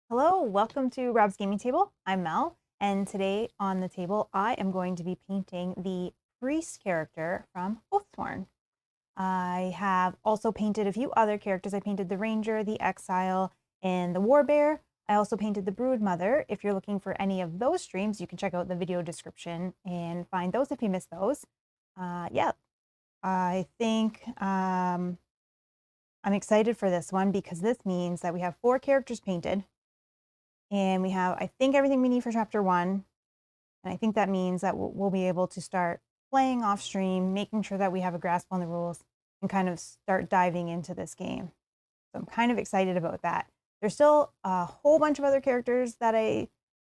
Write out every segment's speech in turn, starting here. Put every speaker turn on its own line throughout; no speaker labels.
Hello, welcome to Rob's Gaming Table. I'm Mel, and today on the table I am going to be painting the priest character from Oathsworn. I have also painted a few other characters. I painted the ranger, the exile, and the warbear. I also painted the broodmother. If you're looking for any of those streams, you can check out the video description and find those if you missed those. Yeah, I think I'm excited for this one because this means that we have 4 characters painted. And we have, I think, everything we need for chapter 1. And I think that means that we'll be able to start playing off stream, making sure that we have a grasp on the rules, and kind of start diving into this game. So I'm kind of excited about that. There's still a whole bunch of other characters that I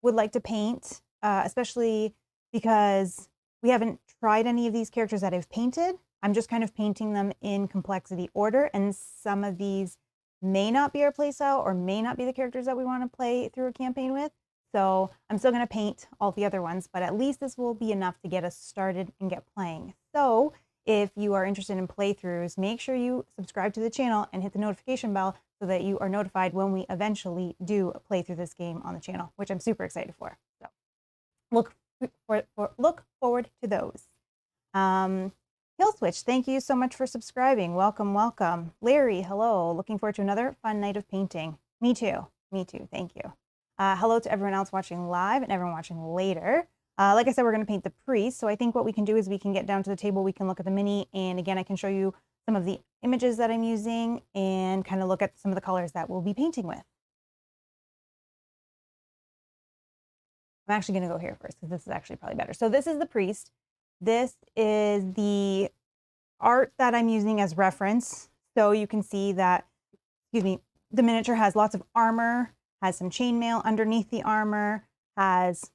would like to paint, especially because we haven't tried any of these characters that I've painted. I'm just kind of painting them in complexity order, and some of these may not be our playstyle or may not be the characters that we want to play through a campaign with. So I'm still going to paint all the other ones, but at least this will be enough to get us started and get playing. So if you are interested in playthroughs, make sure you subscribe to the channel and hit the notification bell so that you are notified when we eventually do play through this game on the channel, which I'm super excited for. So look forward to those. Kill Switch, thank you so much for subscribing. Welcome, welcome. Larry, hello. Looking forward to another fun night of painting. Me too. Me too. Thank you. Hello to everyone else watching live and everyone watching later. Like I said, we're going to paint the priest. So I think what we can do is we can get down to the table. We can look at the mini. And again, I can show you some of the images that I'm using and kind of look at some of the colors that we'll be painting with. I'm actually going to go here first because this is actually probably better. So this is the priest. This is the art that I'm using as reference. So you can see that, excuse me, the miniature has lots of armor, has some chainmail underneath the armor, has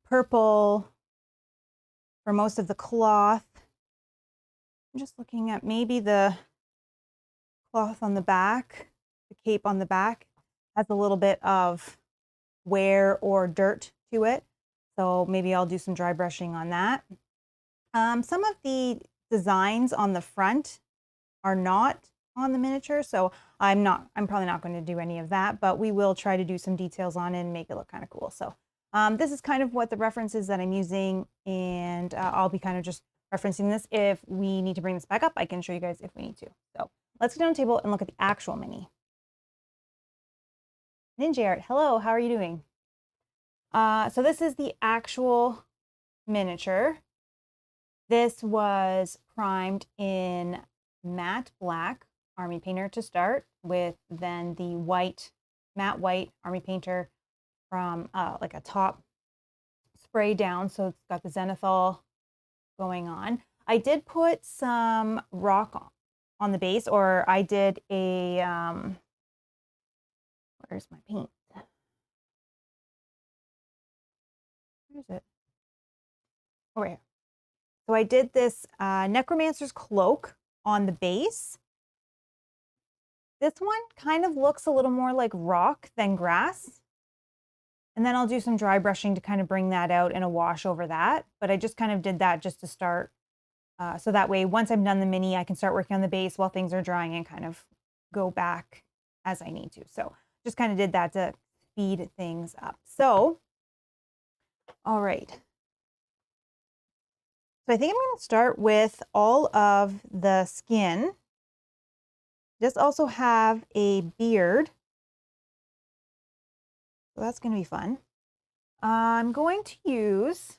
purple for most of the cloth. I'm just looking at maybe the cloth on the back, the cape on the back has a little bit of wear or dirt to it. So maybe I'll do some dry brushing on that. Some of the designs on the front are not on the miniature, so I'm probably not going to do any of that, but we will try to do some details on it and make it look kind of cool. So this is kind of what the references that I'm using, and I'll be kind of just referencing this. If we need to bring this back up, I can show you guys if we need to. So let's get on the table and look at the actual mini. Ninja Art, hello, how are you doing? So this is the actual miniature. This was primed in matte black army painter to start with, then the white, matte white army painter from like a top spray down. So it's got the zenithal going on. I did put some rock on the base, or I did a, where's my paint? Where's it? Over here. So I did this necromancer's cloak on the base. This one kind of looks a little more like rock than grass. And then I'll do some dry brushing to kind of bring that out and a wash over that. But I just kind of did that just to start. So that way, once I'm done the mini, I can start working on the base while things are drying and kind of go back as I need to. So just kind of did that to speed things up. So, all right. So I think I'm going to start with all of the skin. This also have a beard. So that's going to be fun. I'm going to use,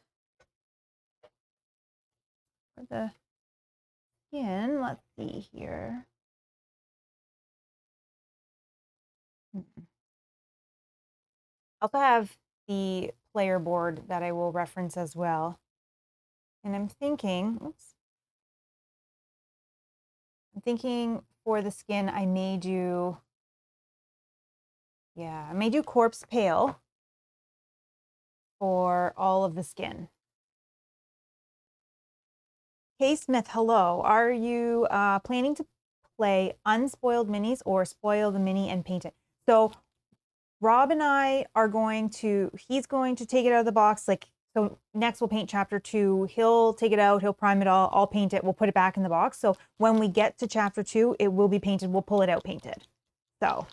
for the skin, let's see here. I also have the player board that I will reference as well. And I'm thinking, for the skin, I may do corpse pale for all of the skin. Hey Smith, hello. Are you planning to play unspoiled minis or spoil the mini and paint it? So Rob and I are he's going to take it out of the box. So next we'll paint chapter 2. He'll take it out, he'll prime it all, I'll paint it, we'll put it back in the box. So when we get to chapter 2, it will be painted, we'll pull it out painted. So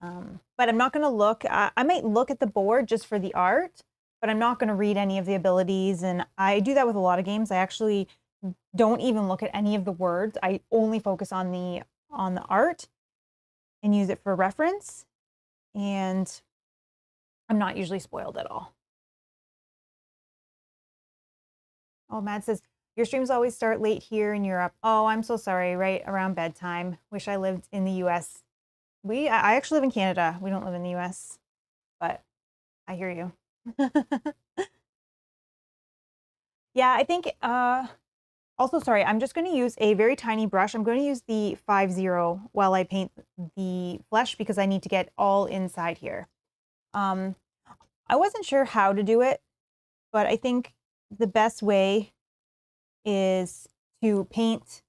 But I'm not going to look, I might look at the board just for the art, but I'm not going to read any of the abilities. And I do that with a lot of games. I actually don't even look at any of the words. I only focus on the art and use it for reference. And I'm not usually spoiled at all. Oh, Matt says, your streams always start late here in Europe. Oh, I'm so sorry, right around bedtime. Wish I lived in the US. I actually live in Canada. We don't live in the US, but I hear you. Yeah, I think, also, sorry, I'm just going to use a very tiny brush. I'm going to use the 50 while I paint the flesh because I need to get all inside here. I wasn't sure how to do it, but I think the best way is to paint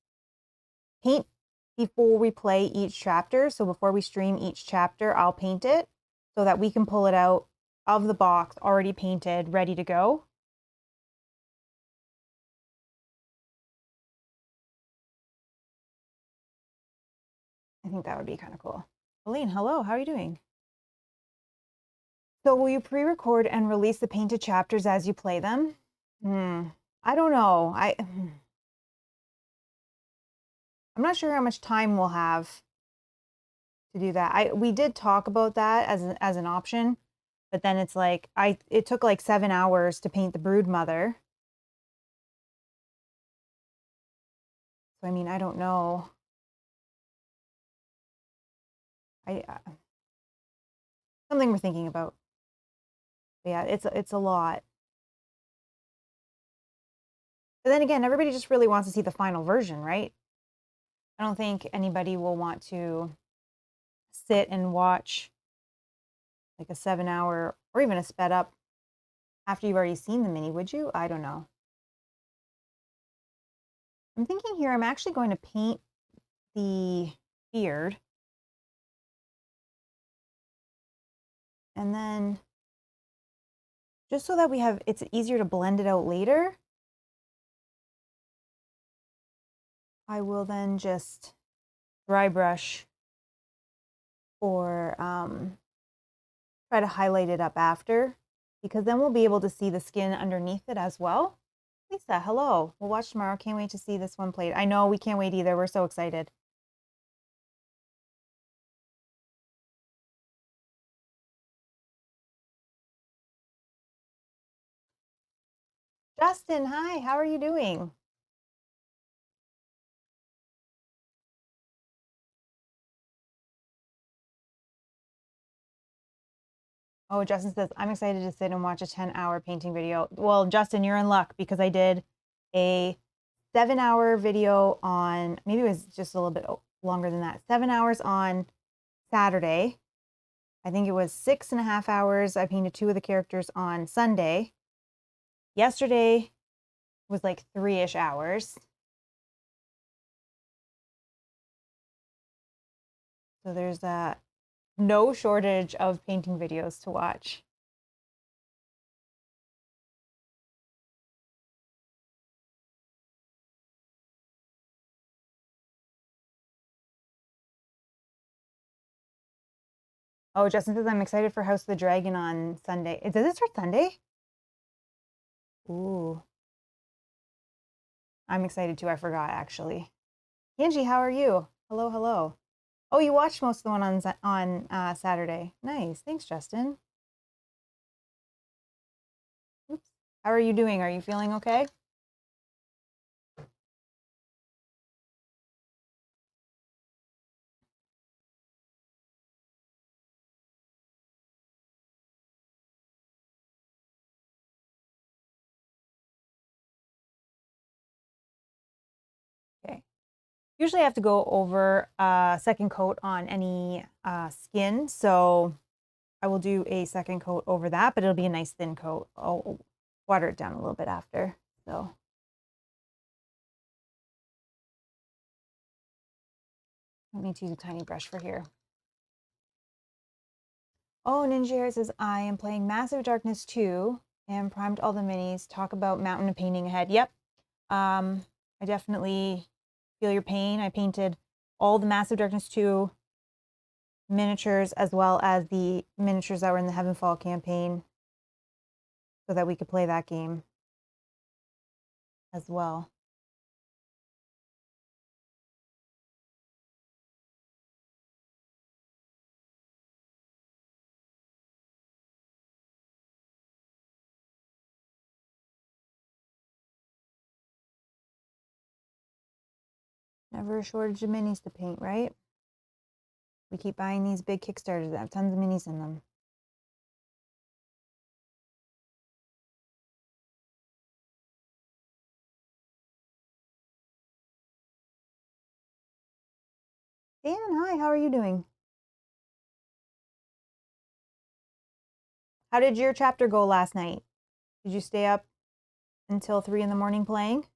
before we play each chapter. So before we stream each chapter, I'll paint it so that we can pull it out of the box already painted, ready to go. I think that would be kind of cool. Aline, hello, how are you doing? So will you pre-record and release the painted chapters as you play them? I don't know. I'm not sure how much time we'll have to do that. We did talk about that as an option, but then it's like it took like 7 hours to paint the brood mother. So I mean, I don't know. Something we're thinking about. But yeah, it's a lot. But then again, everybody just really wants to see the final version, right? I don't think anybody will want to sit and watch like a 7-hour or even a sped up after you've already seen the mini, would you? I don't know. I'm thinking here, I'm actually going to paint the beard. And then just so that it's easier to blend it out later, I will then just dry brush or try to highlight it up after, because then we'll be able to see the skin underneath it as well. Lisa, hello. We'll watch tomorrow. Can't wait to see this one played. I know, we can't wait either. We're so excited. Justin, hi. How are you doing? Oh, Justin says, I'm excited to sit and watch a 10-hour painting video. Well, Justin, you're in luck because I did a 7-hour video on, maybe it was just a little bit longer than that, 7 hours on Saturday. I think it was 6.5 hours. I painted 2 of the characters on Sunday. Yesterday was like 3-ish hours. So there's no shortage of painting videos to watch. Oh, Justin says, I'm excited for House of the Dragon on Sunday. Does it start Sunday? Ooh. I'm excited too. I forgot, actually. Angie, how are you? Hello, hello. Oh, you watched most of the one on Saturday. Nice. Thanks, Justin. Oops. How are you doing? Are you feeling okay? Okay. Usually I have to go over a second coat on any skin, so I will do a second coat over that, but it'll be a nice thin coat. I'll water it down a little bit after. So I need to use a tiny brush for here. Oh, Ninja says, I am playing Massive Darkness 2 and primed all the minis. Talk about mountain of painting ahead. Yep. I definitely feel your pain. I painted all the Massive Darkness 2 miniatures as well as the miniatures that were in the Heavenfall campaign so that we could play that game as well. Never a shortage of minis to paint, right? We keep buying these big Kickstarters that have tons of minis in them. Dan, hi, how are you doing? How did your chapter go last night? Did you stay up until 3 in the morning playing?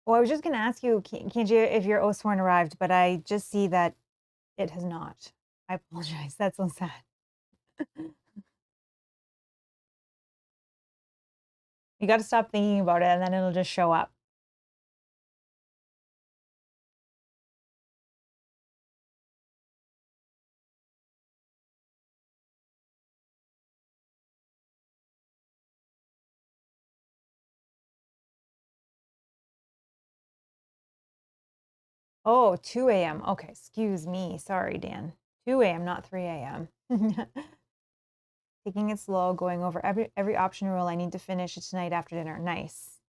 Well, I was just going to ask you, can't you, if your Oathsworn arrived, but I just see that it has not. I apologize. That's so sad. You got to stop thinking about it and then it'll just show up. Oh, 2 a.m. Okay, excuse me. Sorry, Dan. 2 a.m., not 3 a.m. Taking it slow, going over every option rule I need to finish it tonight after dinner. Nice.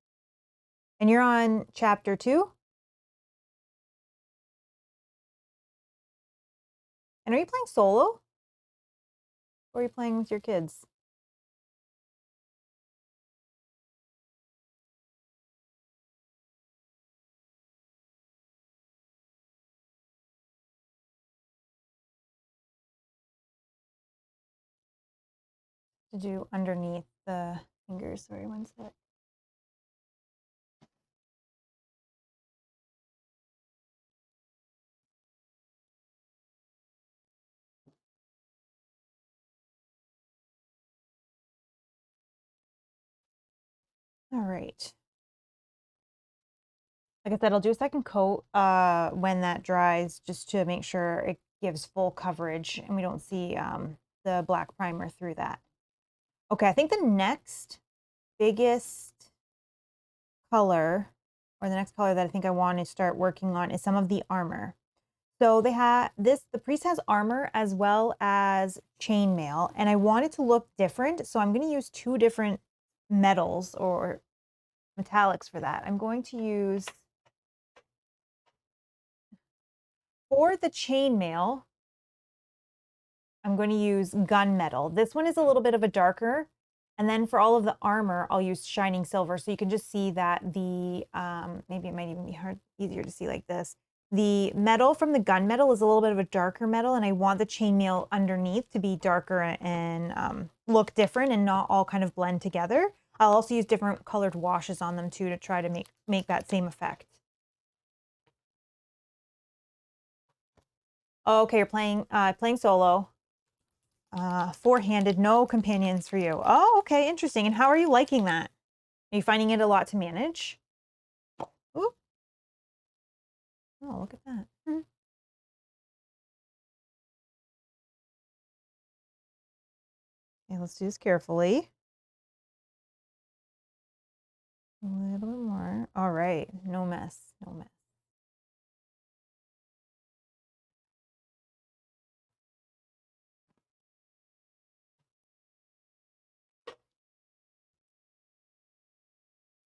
And you're on chapter 2? And are you playing solo? Or are you playing with your kids? To do underneath the fingers. Sorry, one sec. All right. Like I said, I'll do a second coat when that dries just to make sure it gives full coverage and we don't see the black primer through that. Okay, I think the next biggest color, or the next color that I think I want to start working on is some of the armor. So they have this, the priest has armor as well as chainmail, and I want it to look different. So I'm going to use 2 different metals or metallics for that. I'm going to use, for the chainmail, I'm going to use gunmetal. This one is a little bit of a darker. And then for all of the armor, I'll use shining silver. So you can just see that the, maybe it might even be easier to see like this. The metal from the gunmetal is a little bit of a darker metal, and I want the chainmail underneath to be darker and look different and not all kind of blend together. I'll also use different colored washes on them too to try to make that same effect. Okay, you're playing solo. 4-handed, no companions for you. Oh, okay, interesting. And how are you liking that? Are you finding it a lot to manage? Ooh. Oh, look at that. Okay, let's do this carefully. A little bit more. All right, no mess, no mess.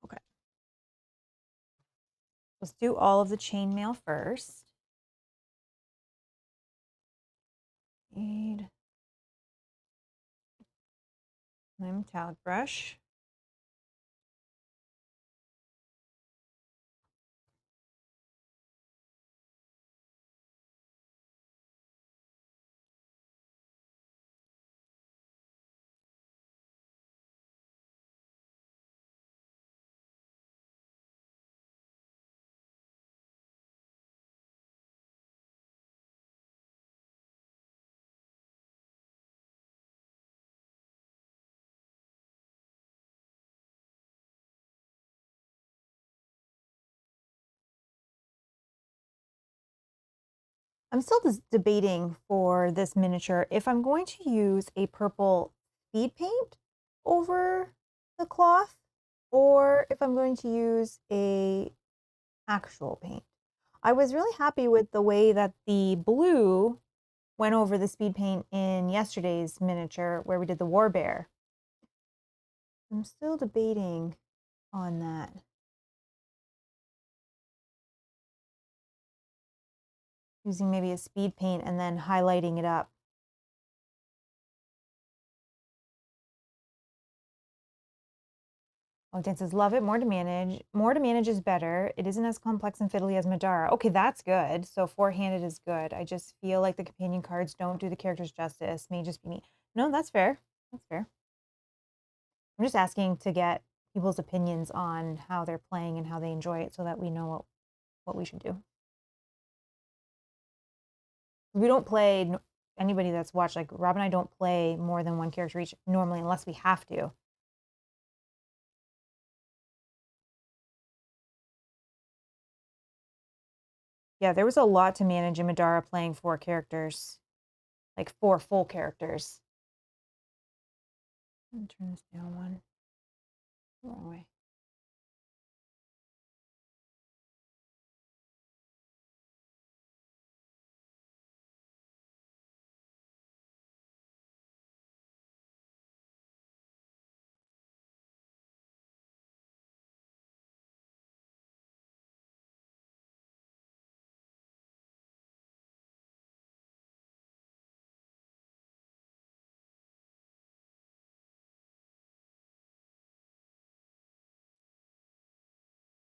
Okay. Let's do all of the chainmail first. Need my metallic brush. I'm still debating for this miniature if I'm going to use a purple speed paint over the cloth or if I'm going to use a actual paint. I was really happy with the way that the blue went over the speed paint in yesterday's miniature where we did the war bear. I'm still debating on that. Using maybe a speed paint and then highlighting it up. Oh, Dan says, love it. More to manage. More to manage is better. It isn't as complex and fiddly as Madara. Okay, that's good. So four-handed is good. I just feel like the companion cards don't do the characters justice. May just be me. No, that's fair. That's fair. I'm just asking to get people's opinions on how they're playing and how they enjoy it so that we know what we should do. We don't play, anybody that's watched, like Rob and I don't play more than one character each normally unless we have to. Yeah, there was a lot to manage in Madara playing four characters, like four full characters. I'm gonna turn this down one. Wrong way.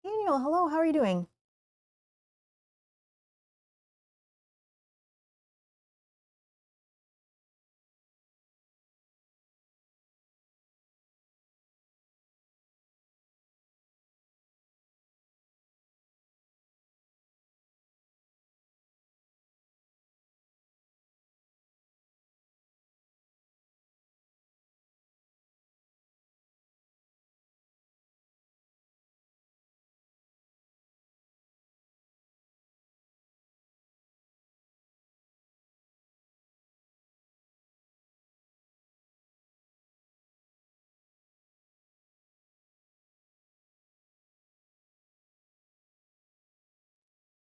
Daniel, hello, how are you doing?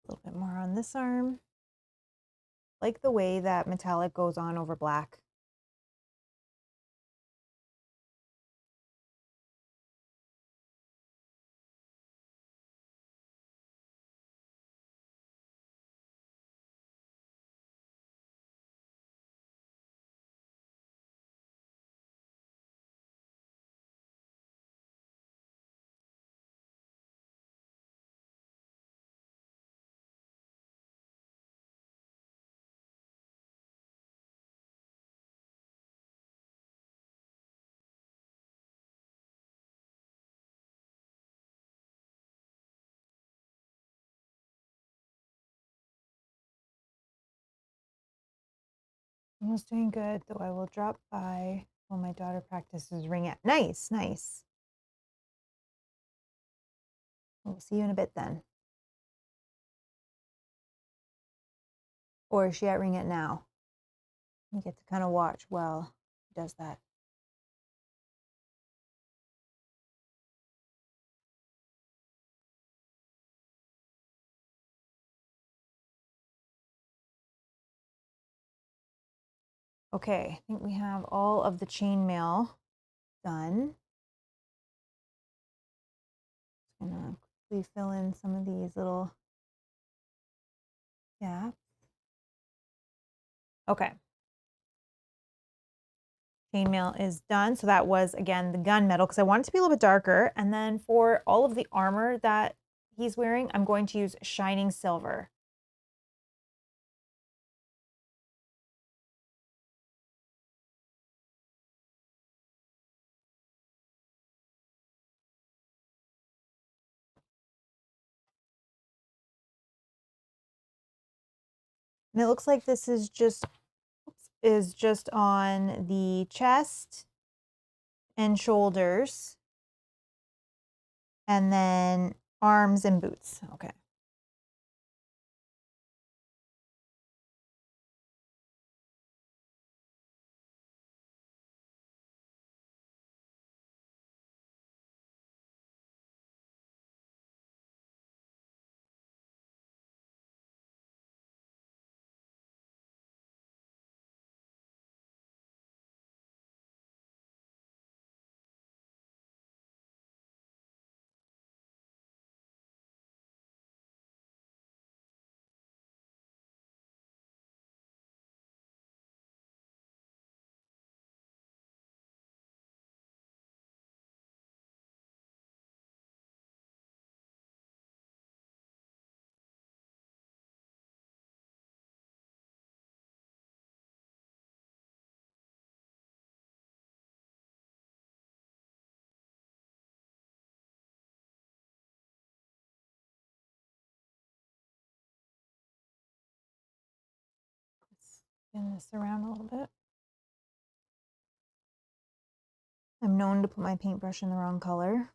A little bit more on this arm. Like the way that metallic goes on over black. Almost doing good, though I will drop by while my daughter practices ringette. Nice, nice. We'll see you in a bit then. Or is she at ringette now? You get to kind of watch while she does that. Okay, I think we have all of the chainmail done. Just gonna quickly fill in some of these little gaps. Okay, Chainmail is done. So that was, again, the gunmetal because I want it to be a little bit darker. And then for all of the armor that he's wearing, I'm going to use shining silver. And it looks like this is just on the chest and shoulders, and then arms and boots. Okay. Spin this around a little bit. I'm known to put my paintbrush in the wrong color.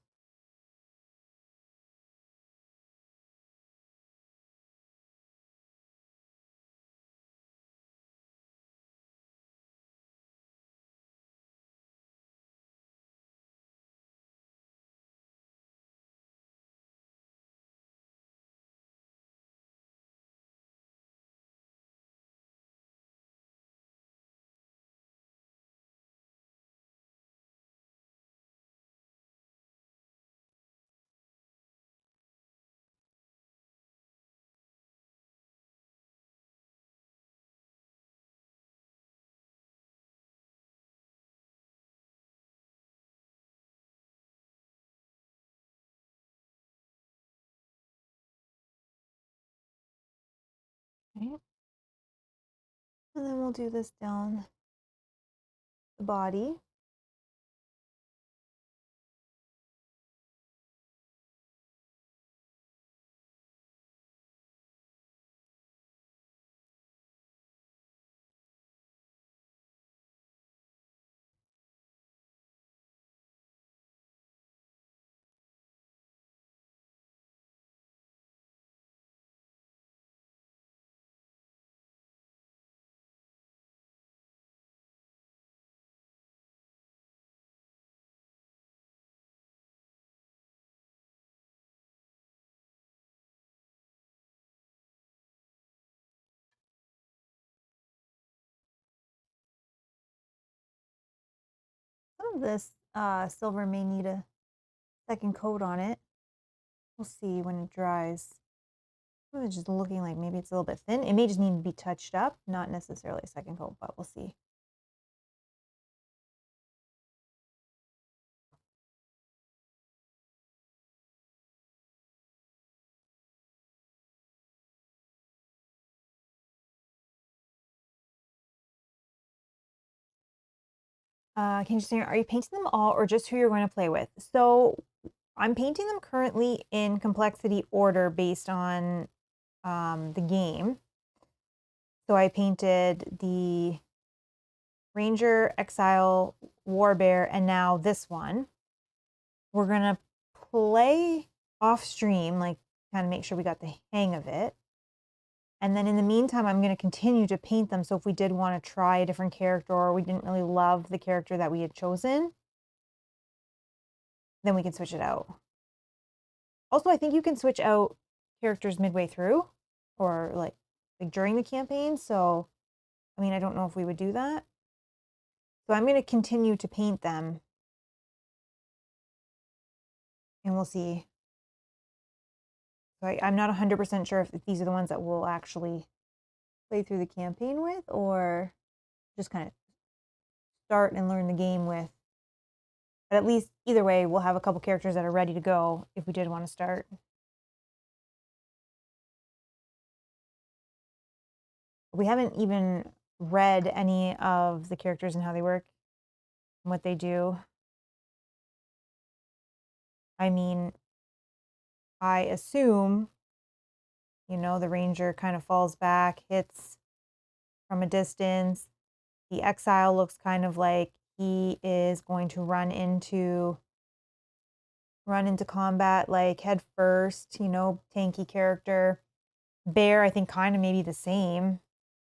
Okay. And then we'll do this down the body. Some of this silver may need a second coat on it. We'll see when it dries. It's just looking like maybe it's a little bit thin. It may just need to be touched up, not necessarily a second coat, but we'll see. Can you just say, are you painting them all or just who you're going to play with? So I'm painting them currently in complexity order based on the game. So I painted the Ranger, Exile, Warbear, and now this one. We're going to play off stream, like kind of make sure we got the hang of it. And then in the meantime, I'm going to continue to paint them. So if we did want to try a different character or we didn't really love the character that we had chosen, then we can switch it out. Also, I think you can switch out characters midway through or like during the campaign. So, I mean, I don't know if we would do that. So I'm going to continue to paint them and we'll see. So I'm not 100% sure if these are the ones that we'll actually play through the campaign with or just kind of start and learn the game with. But at least either way, we'll have a couple characters that are ready to go if we did want to start. We haven't even read any of the characters and how they work and what they do. I mean, I assume, you know, the ranger kind of falls back, hits from a distance. The exile looks kind of like he is going to run into combat like head first, you know, tanky character. Bear, I think kind of maybe the same.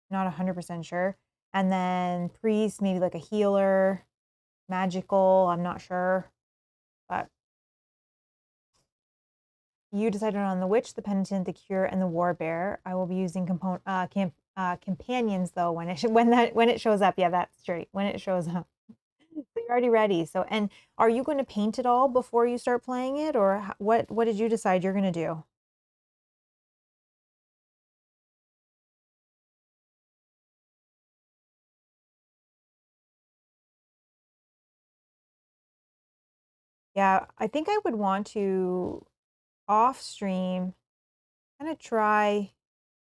Not 100% sure. And then priest, maybe like a healer. Magical, I'm not sure. But you decided on the witch, the penitent, the cure, and the war bear. I will be using companions though when it shows up. Yeah, that's straight. When it shows up. So you're already ready. So, and are you going to paint it all before you start playing it, or what did you decide you're going to do? Yeah, I think I would want to off stream kind of try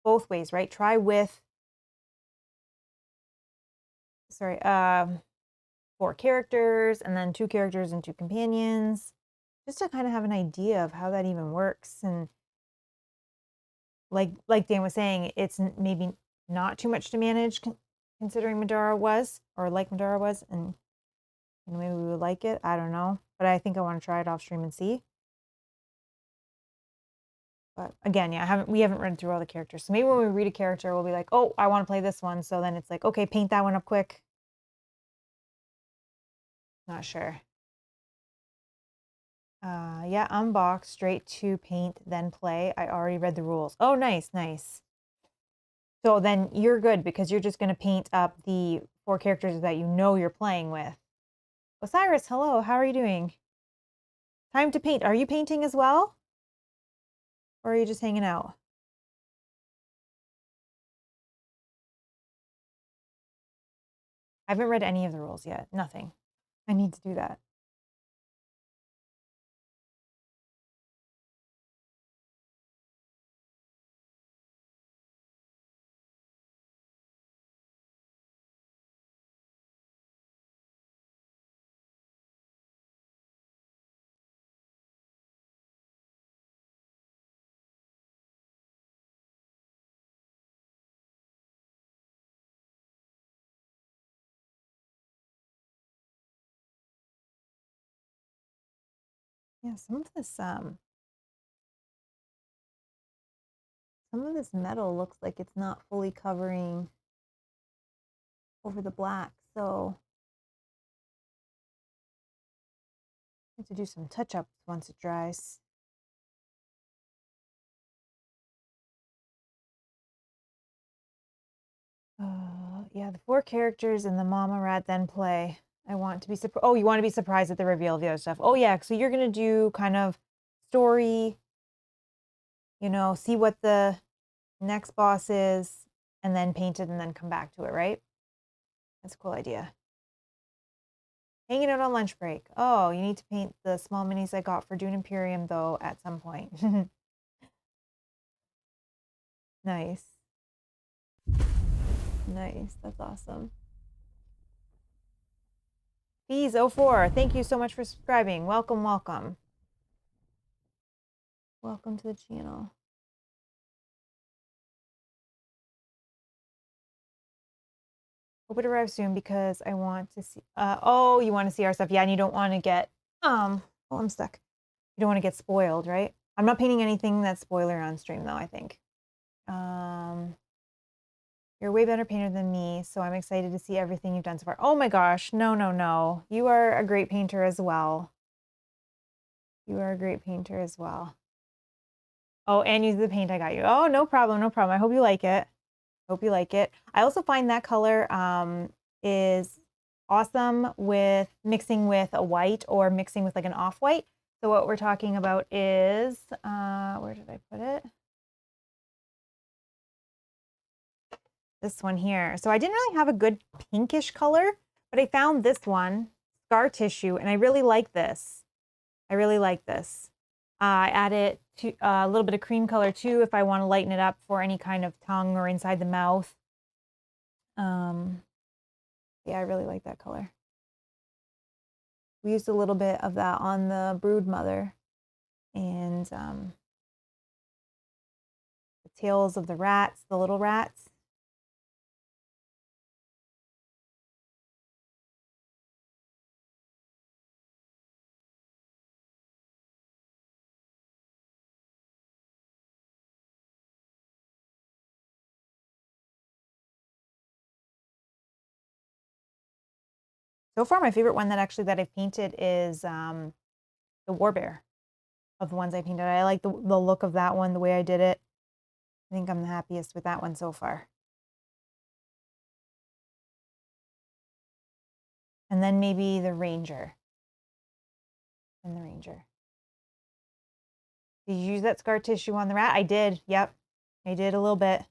both ways, right? Try with, sorry, 4 characters and then 2 characters and 2 companions, just to kind of have an idea of how that even works. And like Dan was saying, it's maybe not too much to manage considering Madara was, or like Madara was, and maybe we would like it. I don't know, but I think I want to try it off stream and see. But again, yeah, we haven't read through all the characters, so maybe when we read a character, we'll be like, oh, I want to play this one. So then it's like, okay, paint that one up quick. Not sure. Yeah, unbox, straight to paint, then play. I already read the rules. Oh, nice, nice. So then you're good because you're just going to paint up the 4 characters that you know you're playing with. Osiris, hello, how are you doing? Time to paint. Are you painting as well? Or are you just hanging out? I haven't read any of the rules yet. Nothing. I need to do that. Yeah, some of this metal looks like it's not fully covering over the black, so I have to do some touch-ups once it dries. Yeah, the 4 characters and the mama rat then play. I want to be surprised. Oh, you want to be surprised at the reveal of the other stuff. Oh yeah, so you're gonna do kind of story, you know, see what the next boss is, and then paint it and then come back to it, right? That's a cool idea. Hanging out on lunch break. Oh, you need to paint the small minis I got for Dune Imperium though at some point. Nice. Nice. That's awesome. Fees04, thank you so much for subscribing. Welcome, welcome. Welcome to the channel. Hope it arrives soon because I want to see. Oh, you want to see our stuff? Yeah, and you don't want to get. Oh, I'm stuck. You don't want to get spoiled, right? I'm not painting anything that's spoiler on stream though. I think. You're a way better painter than me, so I'm excited to see everything you've done so far. Oh my gosh, no, no, no! You are a great painter as well. You are a great painter as well. Oh, and use the paint I got you. Oh, no problem, no problem. I hope you like it. Hope you like it. I also find that color is awesome with mixing with a white or mixing with like an off-white. So what we're talking about is, where did I put it? This one here. So I didn't really have a good pinkish color, But I found this one, scar tissue, and I really like this. I really like this. I added to, a little bit of cream color too if I want to lighten it up for any kind of tongue or inside the mouth. Yeah, I really like that color. We used a little bit of that on the brood mother and the tails of the rats, the little rats. So far, my favorite one that I've painted is the war bear of the ones I painted. I like the look of that one, the way I did it. I think I'm the happiest with that one so far. And then maybe the ranger. And the ranger. Did you use that scar tissue on the rat? I did. Yep. I did a little bit.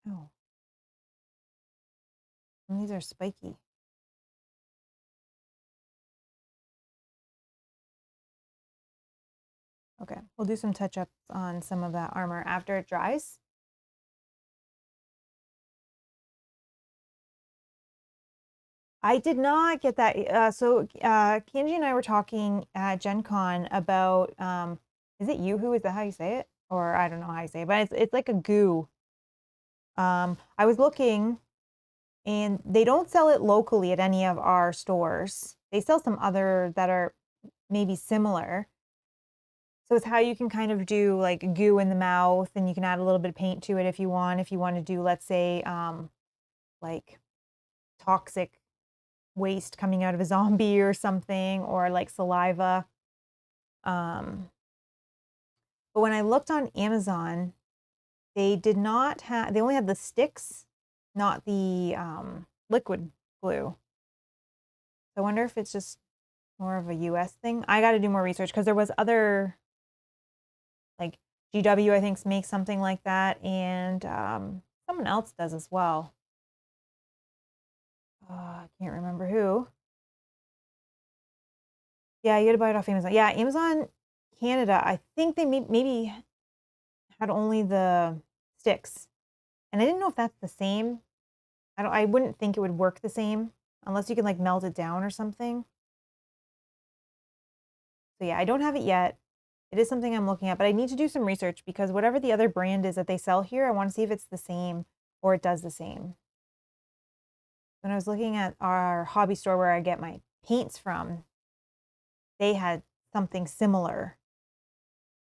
Oh. And these are spiky. Okay, we'll do some touch-ups on some of that armor after it dries. I did not get that. Kenji and I were talking at Gen Con about, is it Yoo-hoo? Is that how you say it? Or I don't know how you say it, but it's like a goo. I was looking and they don't sell it locally at any of our stores. They sell some other that are maybe similar. So it's how you can kind of do like goo in the mouth and you can add a little bit of paint to it if you want. If you want to do, let's say, like toxic waste coming out of a zombie or something, or like saliva. But when I looked on Amazon, they did not have, they only had the sticks, not the liquid glue. So I wonder if it's just more of a US thing. I got to do more research because there was other, like GW, I think, makes something like that, and someone else does as well. I can't remember who. Yeah, you got to buy it off Amazon. Yeah, Amazon Canada, I think they maybe had only the sticks. And I didn't know if that's the same. I wouldn't think it would work the same unless you can like melt it down or something. So yeah, I don't have it yet. It is something I'm looking at, but I need to do some research because whatever the other brand is that they sell here, I want to see if it's the same or it does the same. When I was looking at our hobby store where I get my paints from, they had something similar.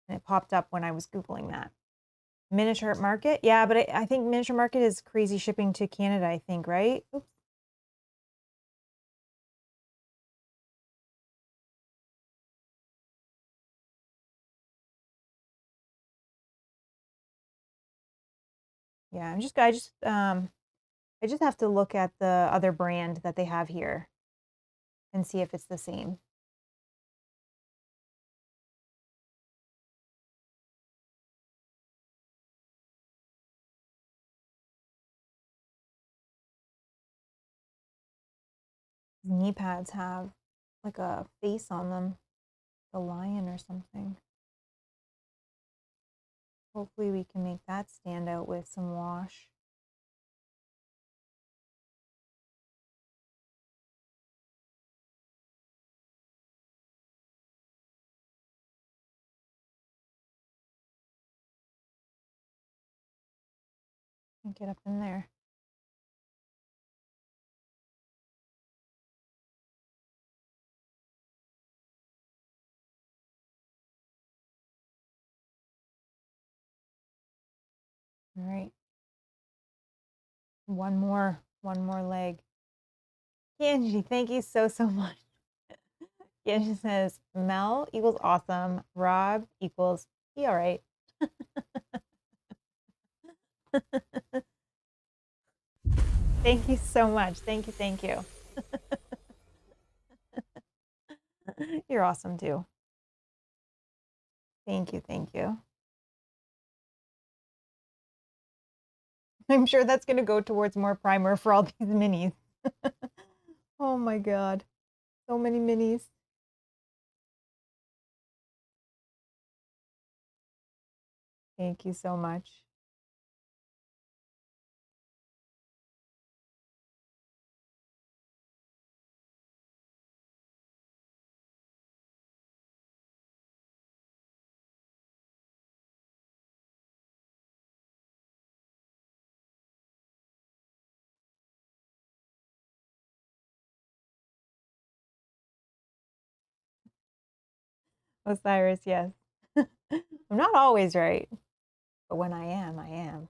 And it popped up when I was Googling that. Miniature market? Yeah, but I think miniature market is crazy shipping to Canada, I think, right? Oops. Yeah, I just have to look at the other brand that they have here and see if it's the same. Knee pads have like a face on them, a lion or something. Hopefully we can make that stand out with some wash. And get up in there. All right. One more leg. Angie, thank you so much. Angie says, Mel equals awesome. Rob equals be all right. Thank you so much. Thank you. You're awesome too. Thank you, thank you. I'm sure that's going to go towards more primer for all these minis. Oh my god. So many minis. Thank you so much. Osiris, yes. I'm not always right, but when I am, I am.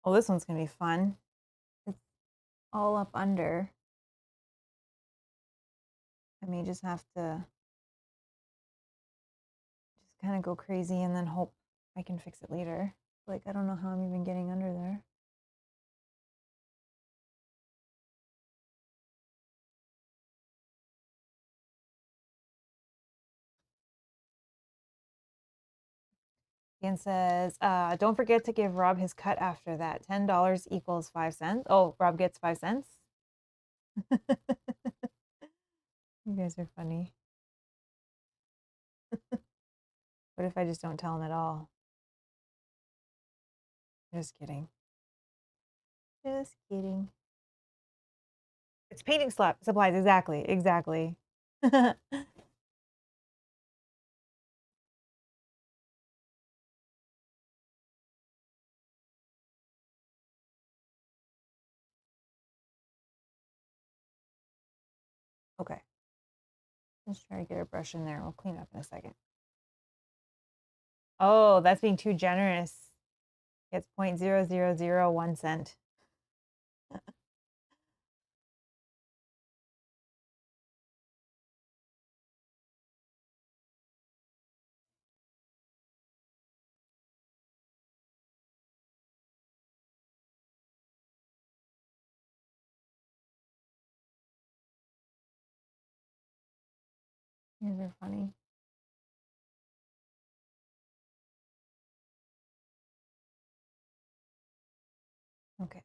Well, this one's going to be fun. It's all up under. I may just have to just kind of go crazy and then hope I can fix it later. Like, I don't know how I'm even getting under there. Ian says, don't forget to give Rob his cut after that. $10 equals 5 cents. Oh, Rob gets 5 cents? You guys are funny. What if I just don't tell him at all? Just kidding. Just kidding. It's painting supplies. Exactly. Exactly. Okay. Let's try to get a brush in there. We'll clean up in a second. Oh, that's being too generous. It's 0.0001 cent. These are funny. Okay.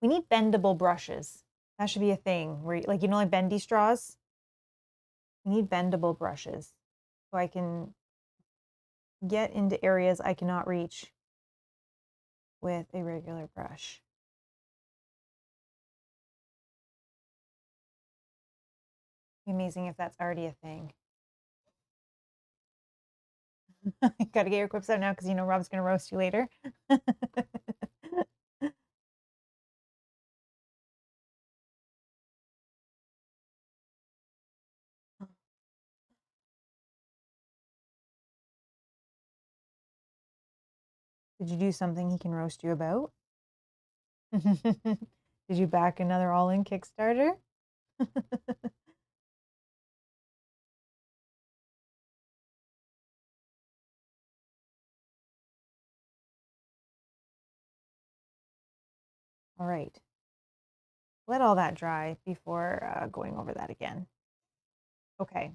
We need bendable brushes. That should be a thing where, like, like bendy straws? We need bendable brushes so I can get into areas I cannot reach with a regular brush. It'd be amazing if that's already a thing. You gotta get your quips out now because you know Rob's gonna roast you later. Did you do something he can roast you about? Did you back another all-in Kickstarter? All right. Let all that dry before going over that again. Okay.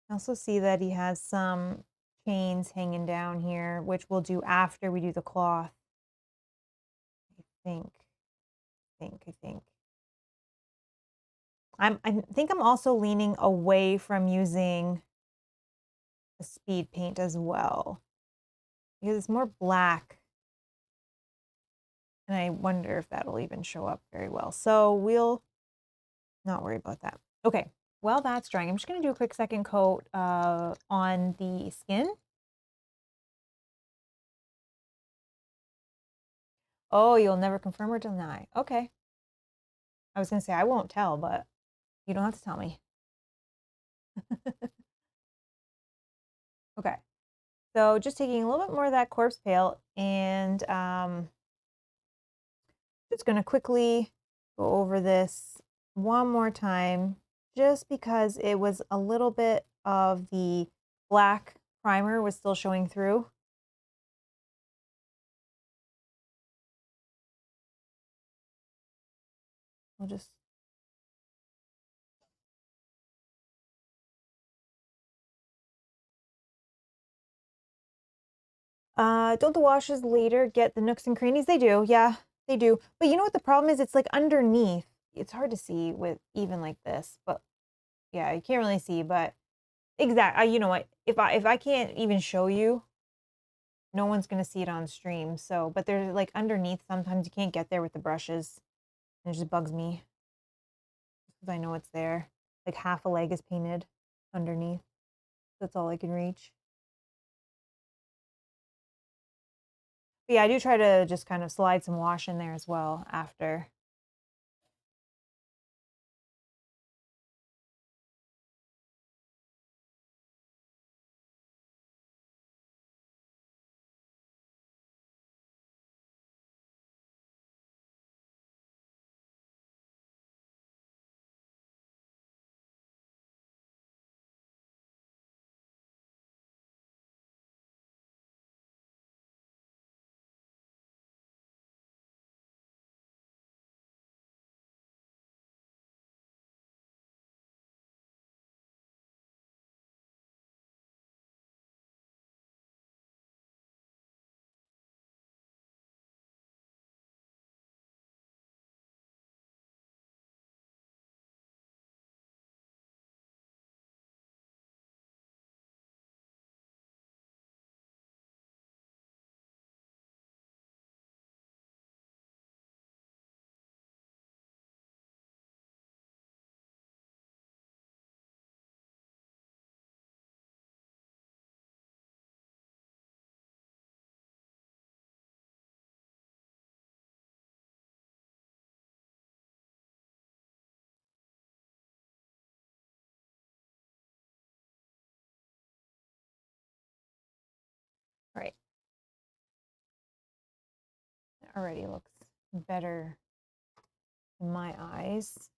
I also see that he has some chains hanging down here, which we'll do after we do the cloth. I think. I think I'm also leaning away from using a speed paint as well because it's more black And I wonder if that'll even show up very well. So we'll not worry about that. Okay, while that's drying, I'm just going to do a quick second coat on the skin. Oh, you'll never confirm or deny. Okay. I was going to say I won't tell, but you don't have to tell me. Okay. So just taking a little bit more of that corpse paint and just going to quickly go over this one more time, just because it was a little bit of the black primer was still showing through. We'll just don't the washes later get the nooks and crannies? They do, yeah, they do. But you know what the problem is? It's like underneath. It's hard to see with even like this, but yeah, you can't really see. But exactly, you know what? If I can't even show you, no one's gonna see it on stream. So, but there's like underneath. Sometimes you can't get there with the brushes. And it just bugs me because I know it's there. Like half a leg is painted underneath. That's all I can reach. But yeah, I do try to just kind of slide some wash in there as well after. All right. It already looks better in my eyes.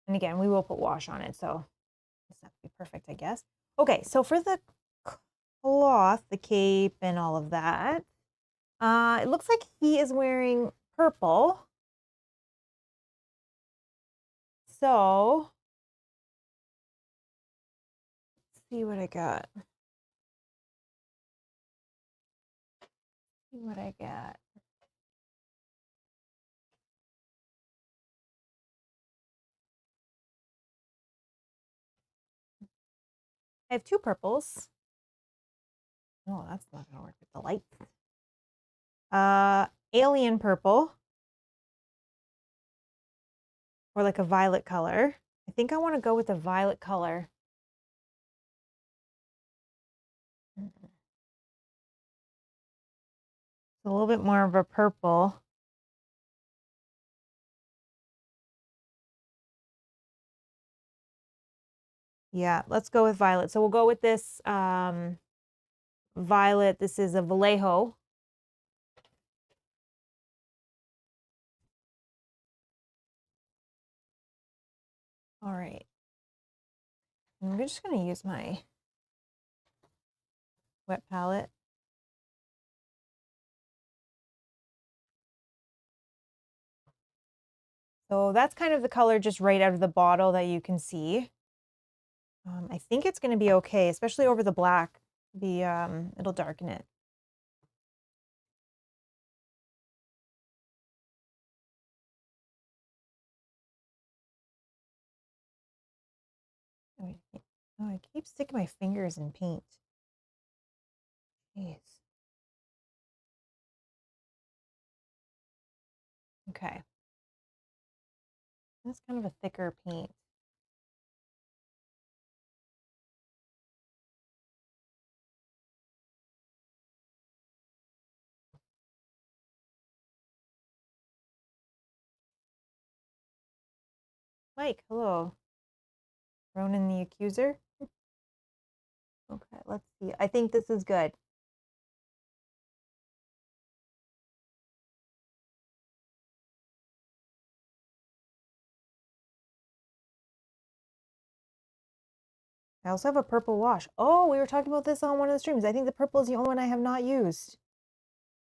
And again, we will put wash on it, so it's not to be perfect, I guess. Okay, so for the cloth, the cape, and all of that, it looks like he is wearing purple. So let's see what I got. See what I got. I have two purples. Oh, that's not gonna work with the light. Alien purple. Or like a violet color. I think I want to go with a violet color. It's a little bit more of a purple. Yeah, let's go with violet. So we'll go with this violet. This is a Vallejo. All right. I'm just going to use my wet palette. So that's kind of the color just right out of the bottle that you can see. I think it's going to be okay, especially over the black. It'll darken it. Oh, I keep sticking my fingers in paint. Jeez. Okay. That's kind of a thicker paint. Mike, hello. Ronan the Accuser. Okay, let's see. I think this is good. I also have a purple wash. Oh, we were talking about this on one of the streams. I think the purple is the only one I have not used.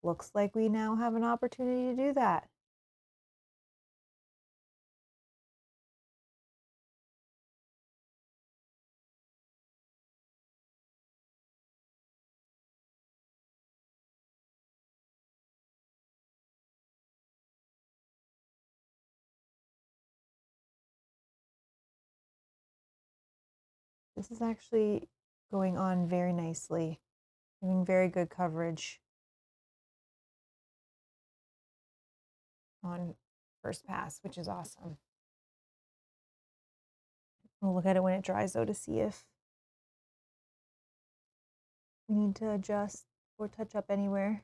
Looks like we now have an opportunity to do that. This is actually going on very nicely, giving very good coverage on first pass, which is awesome. We'll look at it when it dries though to see if we need to adjust or touch up anywhere.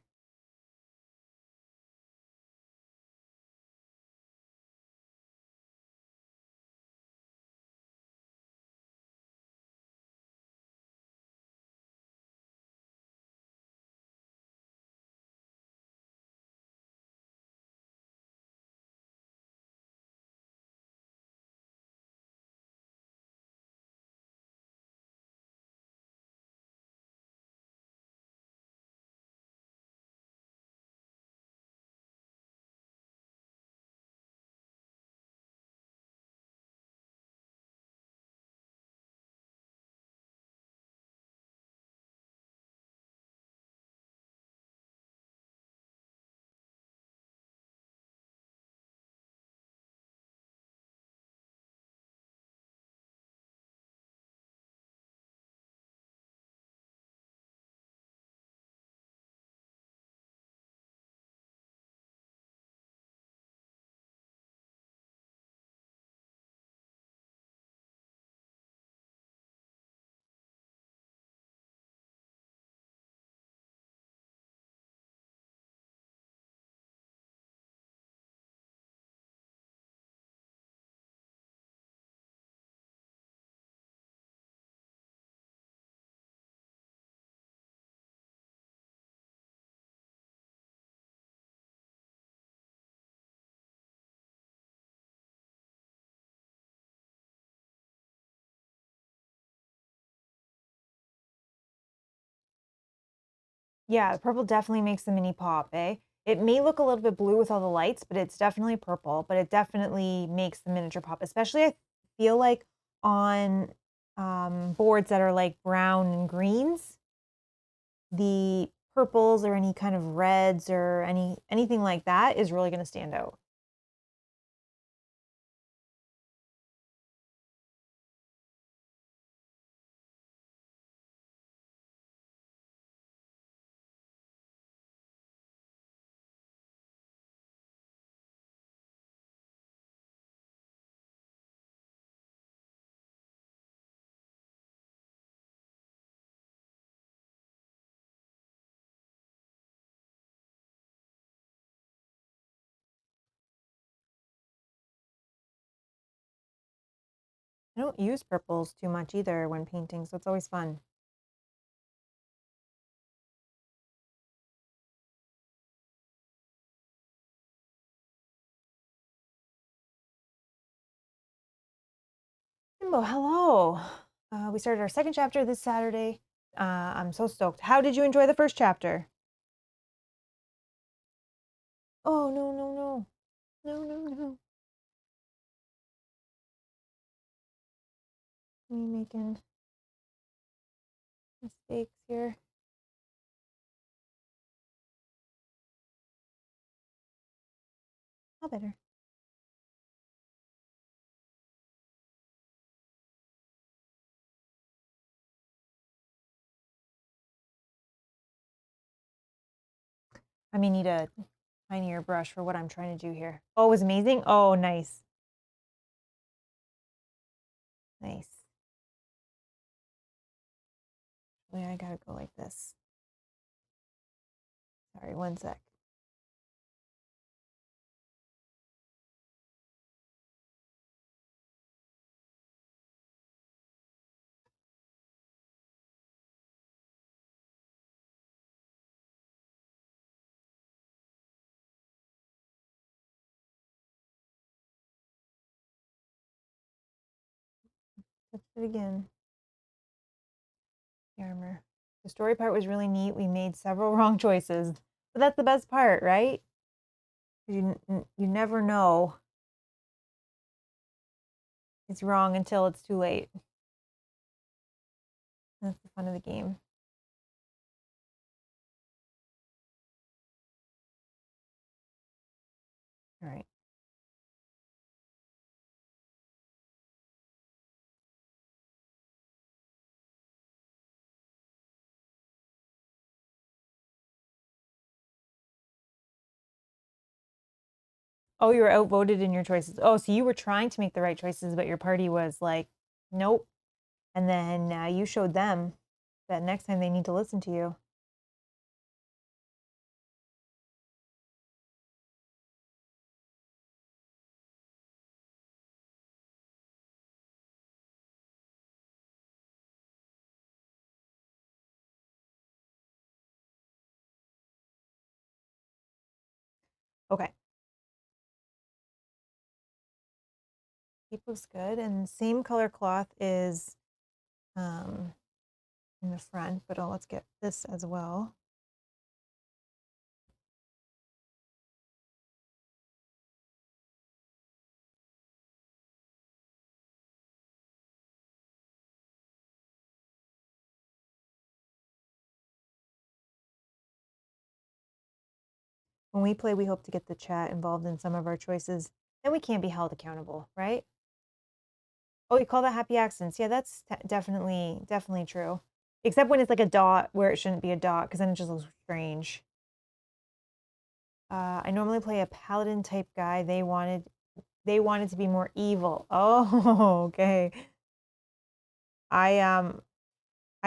Yeah, purple definitely makes the mini pop, eh? It may look a little bit blue with all the lights, but it's definitely purple, but it definitely makes the miniature pop, especially I feel like on boards that are like brown and greens, the purples or any kind of reds or anything like that is really going to stand out. I don't use purples too much either when painting, so it's always fun. Kimbo, hello. We started our second chapter this Saturday. I'm so stoked. How did you enjoy the first chapter? Oh, no, no, no. No, no, no. Me making mistakes here. How better. I may need a tinier brush for what I'm trying to do here. Oh, it was amazing. Oh, nice. Nice. Wait, I gotta go like this. Sorry, one sec. Let's do it again. The armor. The story part was really neat. We made several wrong choices, but that's the best part, right? You never know it's wrong until it's too late. That's the fun of the game. All right. Oh, you were outvoted in your choices. Oh, so you were trying to make the right choices, but your party was like, nope. And then you showed them that next time they need to listen to you. Okay. Keep looks good. And same color cloth is in the front, but let's get this as well. When we play, we hope to get the chat involved in some of our choices. Then we can't be held accountable, right? Oh, you call that happy accidents. Yeah, that's definitely true. Except when it's like a dot where it shouldn't be a dot, because then it just looks strange. I normally play a paladin type guy. They wanted to be more evil. Oh, okay. I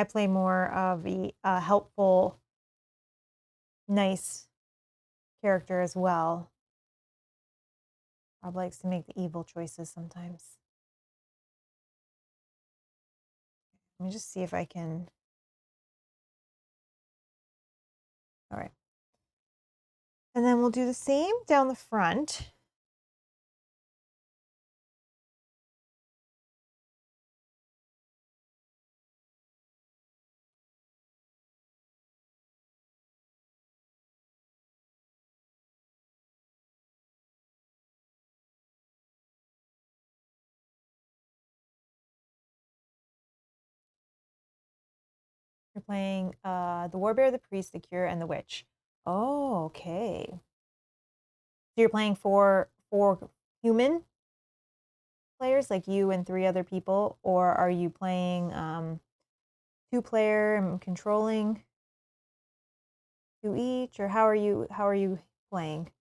play more of the helpful, nice character as well. Rob likes to make the evil choices sometimes. Let me just see if I can. All right. And then we'll do the same down the front. You're playing the warbear, the priest, the cure, and the witch. Oh, okay. So you're playing four human players, like you and three other people, or are you playing 2-player and controlling 2 each, or how are you playing?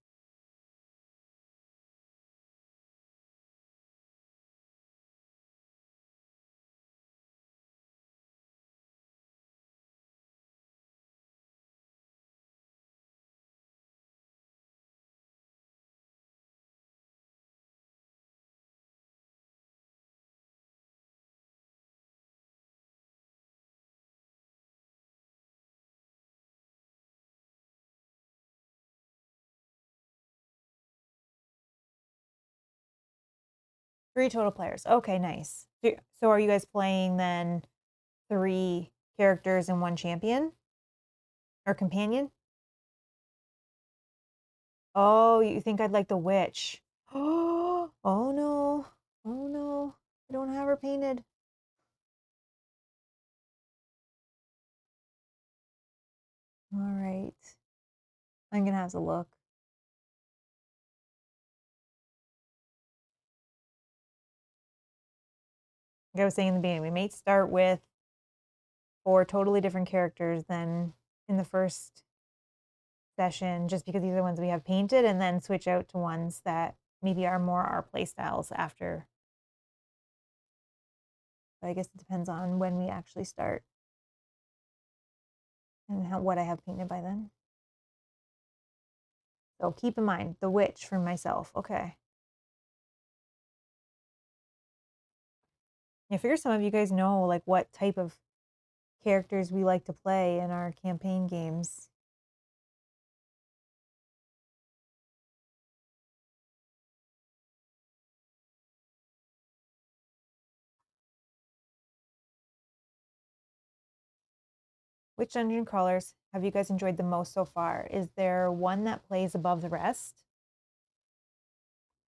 Three total players. Okay, nice. So are you guys playing then 3 characters and 1 champion or companion? Oh, you think I'd like the witch? Oh no. Oh no. I don't have her painted. All right. I'm gonna have to look. Like I was saying in the beginning, we may start with 4 totally different characters than in the first session just because these are ones we have painted, and then switch out to ones that maybe are more our play styles after. But I guess it depends on when we actually start and what I have painted by then. So keep in mind the witch for myself. Okay. I figure some of you guys know like what type of characters we like to play in our campaign games. Which dungeon crawlers have you guys enjoyed the most so far? Is there one that plays above the rest?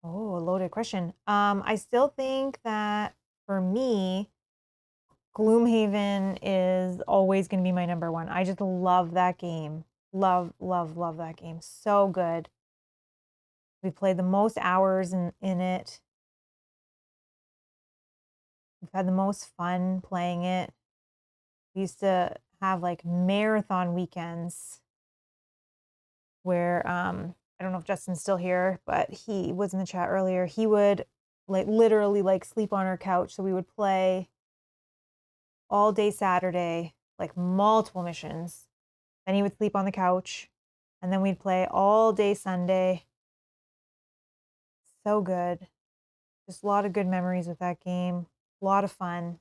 Oh, a loaded question. I still think that for me, Gloomhaven is always going to be my number one. I just love that game. Love, love, love that game. So good. We played the most hours in it. We've had the most fun playing it. We used to have like marathon weekends where I don't know if Justin's still here, but he was in the chat earlier. He would like literally like sleep on our couch. So we would play all day Saturday, like multiple missions. Then he would sleep on the couch, and then we'd play all day Sunday. So good. Just a lot of good memories with that game. A lot of fun.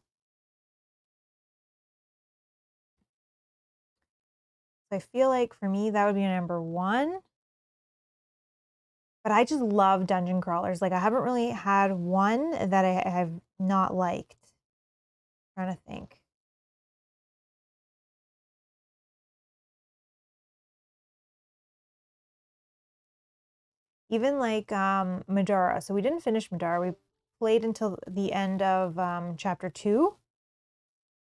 So I feel like for me, that would be number one. But I just love dungeon crawlers. Like I haven't really had one that I have not liked. I'm trying to think. Even like Madara. So we didn't finish Madara. We played until the end of chapter 2.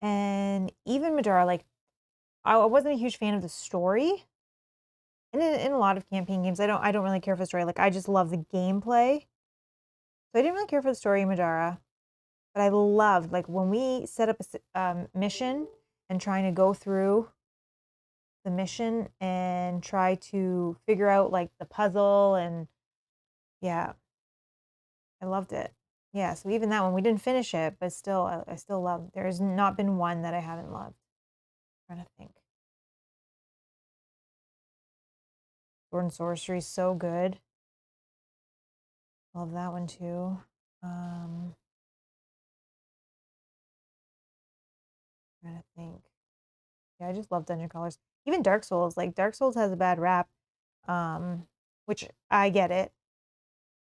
And even Madara, like I wasn't a huge fan of the story. And in a lot of campaign games, I don't really care for the story. Like I just love the gameplay. So I didn't really care for the story in Madara. But I loved like when we set up a mission and trying to go through the mission and try to figure out like the puzzle, and yeah, I loved it. Yeah, so even that one, we didn't finish it, but still, I still love. There's not been one that I haven't loved. I'm trying to think. Sword and Sorcery is so good. Love that one too. Trying to think. Yeah, I just love dungeon crawlers. Even Dark Souls. Like Dark Souls has a bad rap, which I get it,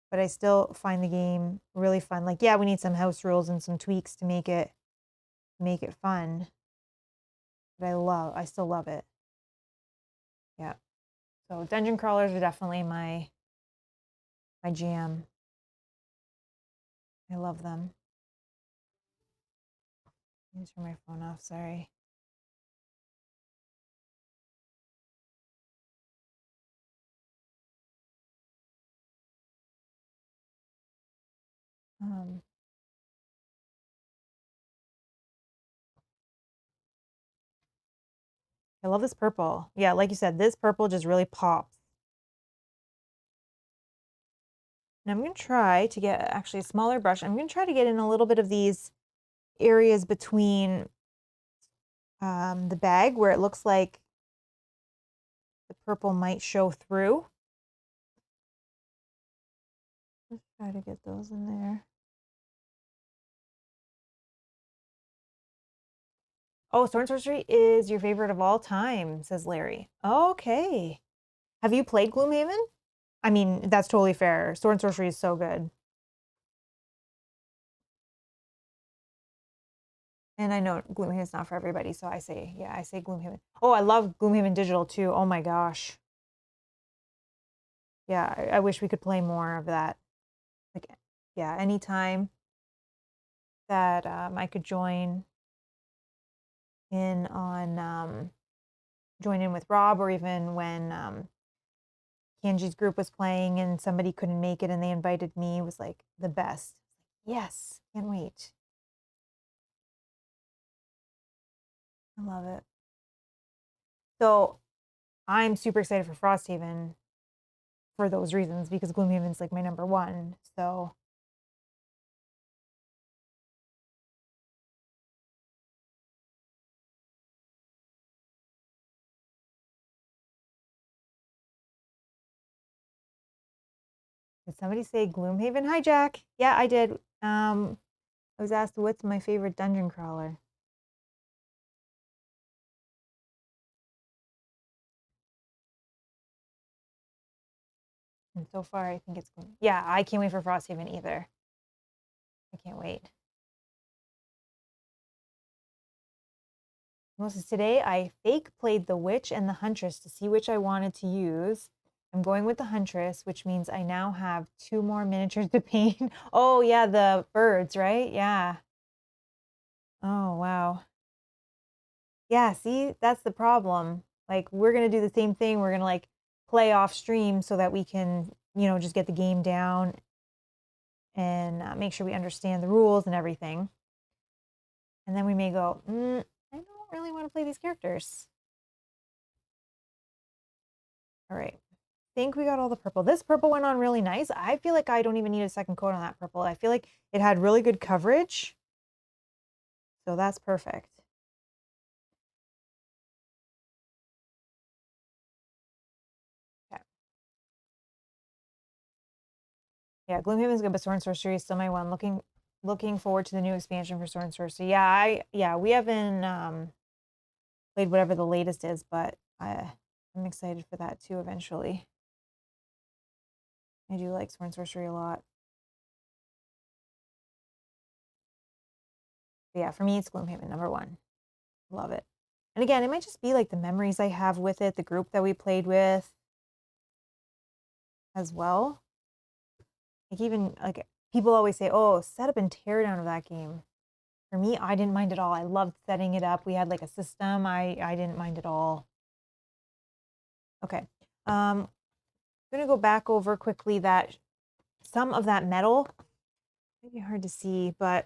but I still find the game really fun. Like, yeah, we need some house rules and some tweaks to make it fun. But I still love it. Yeah. So dungeon crawlers are definitely my jam. I love them. Let me turn my phone off. Sorry. I love this purple. Yeah, like you said, this purple just really pops. And I'm going to try to get actually a smaller brush. I'm going to try to get in a little bit of these areas between the bag where it looks like the purple might show through. Let's try to get those in there. Oh, Sword and Sorcery is your favorite of all time, says Larry. Okay. Have you played Gloomhaven? I mean, that's totally fair. Sword and Sorcery is so good. And I know Gloomhaven's not for everybody, so I say Gloomhaven. Oh, I love Gloomhaven Digital too. Oh my gosh. Yeah, I wish we could play more of that. Like, yeah, anytime that I could join in on join in with Rob, or even when Kanji's group was playing and somebody couldn't make it and they invited me, was like the best. Yes, can't wait. I love it. So I'm super excited for Frosthaven for those reasons because Gloomhaven's like my number one. So did somebody say Gloomhaven? Hi, Jack. Yeah, I did. I was asked what's my favorite dungeon crawler. And so far, I think it's Gloom. Yeah, I can't wait for Frosthaven either. I can't wait. Moses, today I fake played the Witch and the Huntress to see which I wanted to use. I'm going with the Huntress, which means I now have 2 more miniatures to paint. Oh, yeah, the birds, right? Yeah. Oh, wow. Yeah, see, that's the problem. Like, we're going to do the same thing. We're going to like play off stream so that we can, just get the game down and make sure we understand the rules and everything. And then we may go, I don't really want to play these characters. All right. Think we got all the purple. This purple went on really nice. I feel like I don't even need a second coat on that purple. I feel like it had really good coverage. So that's perfect. Okay. Yeah, Gloomhaven's good, but Sword and Sorcery is still my one. Looking forward to the new expansion for Sword and Sorcery. Yeah, we haven't played whatever the latest is, but I'm excited for that too eventually. I do like Sword and Sorcery a lot. But yeah, for me, it's Gloomhaven, number one. Love it. And again, it might just be like the memories I have with it, the group that we played with as well. Like even like people always say, "Oh, setup and teardown of that game." For me, I didn't mind at all. I loved setting it up. We had like a system. I didn't mind at all. Okay. I'm gonna go back over quickly that some of that metal, maybe hard to see, but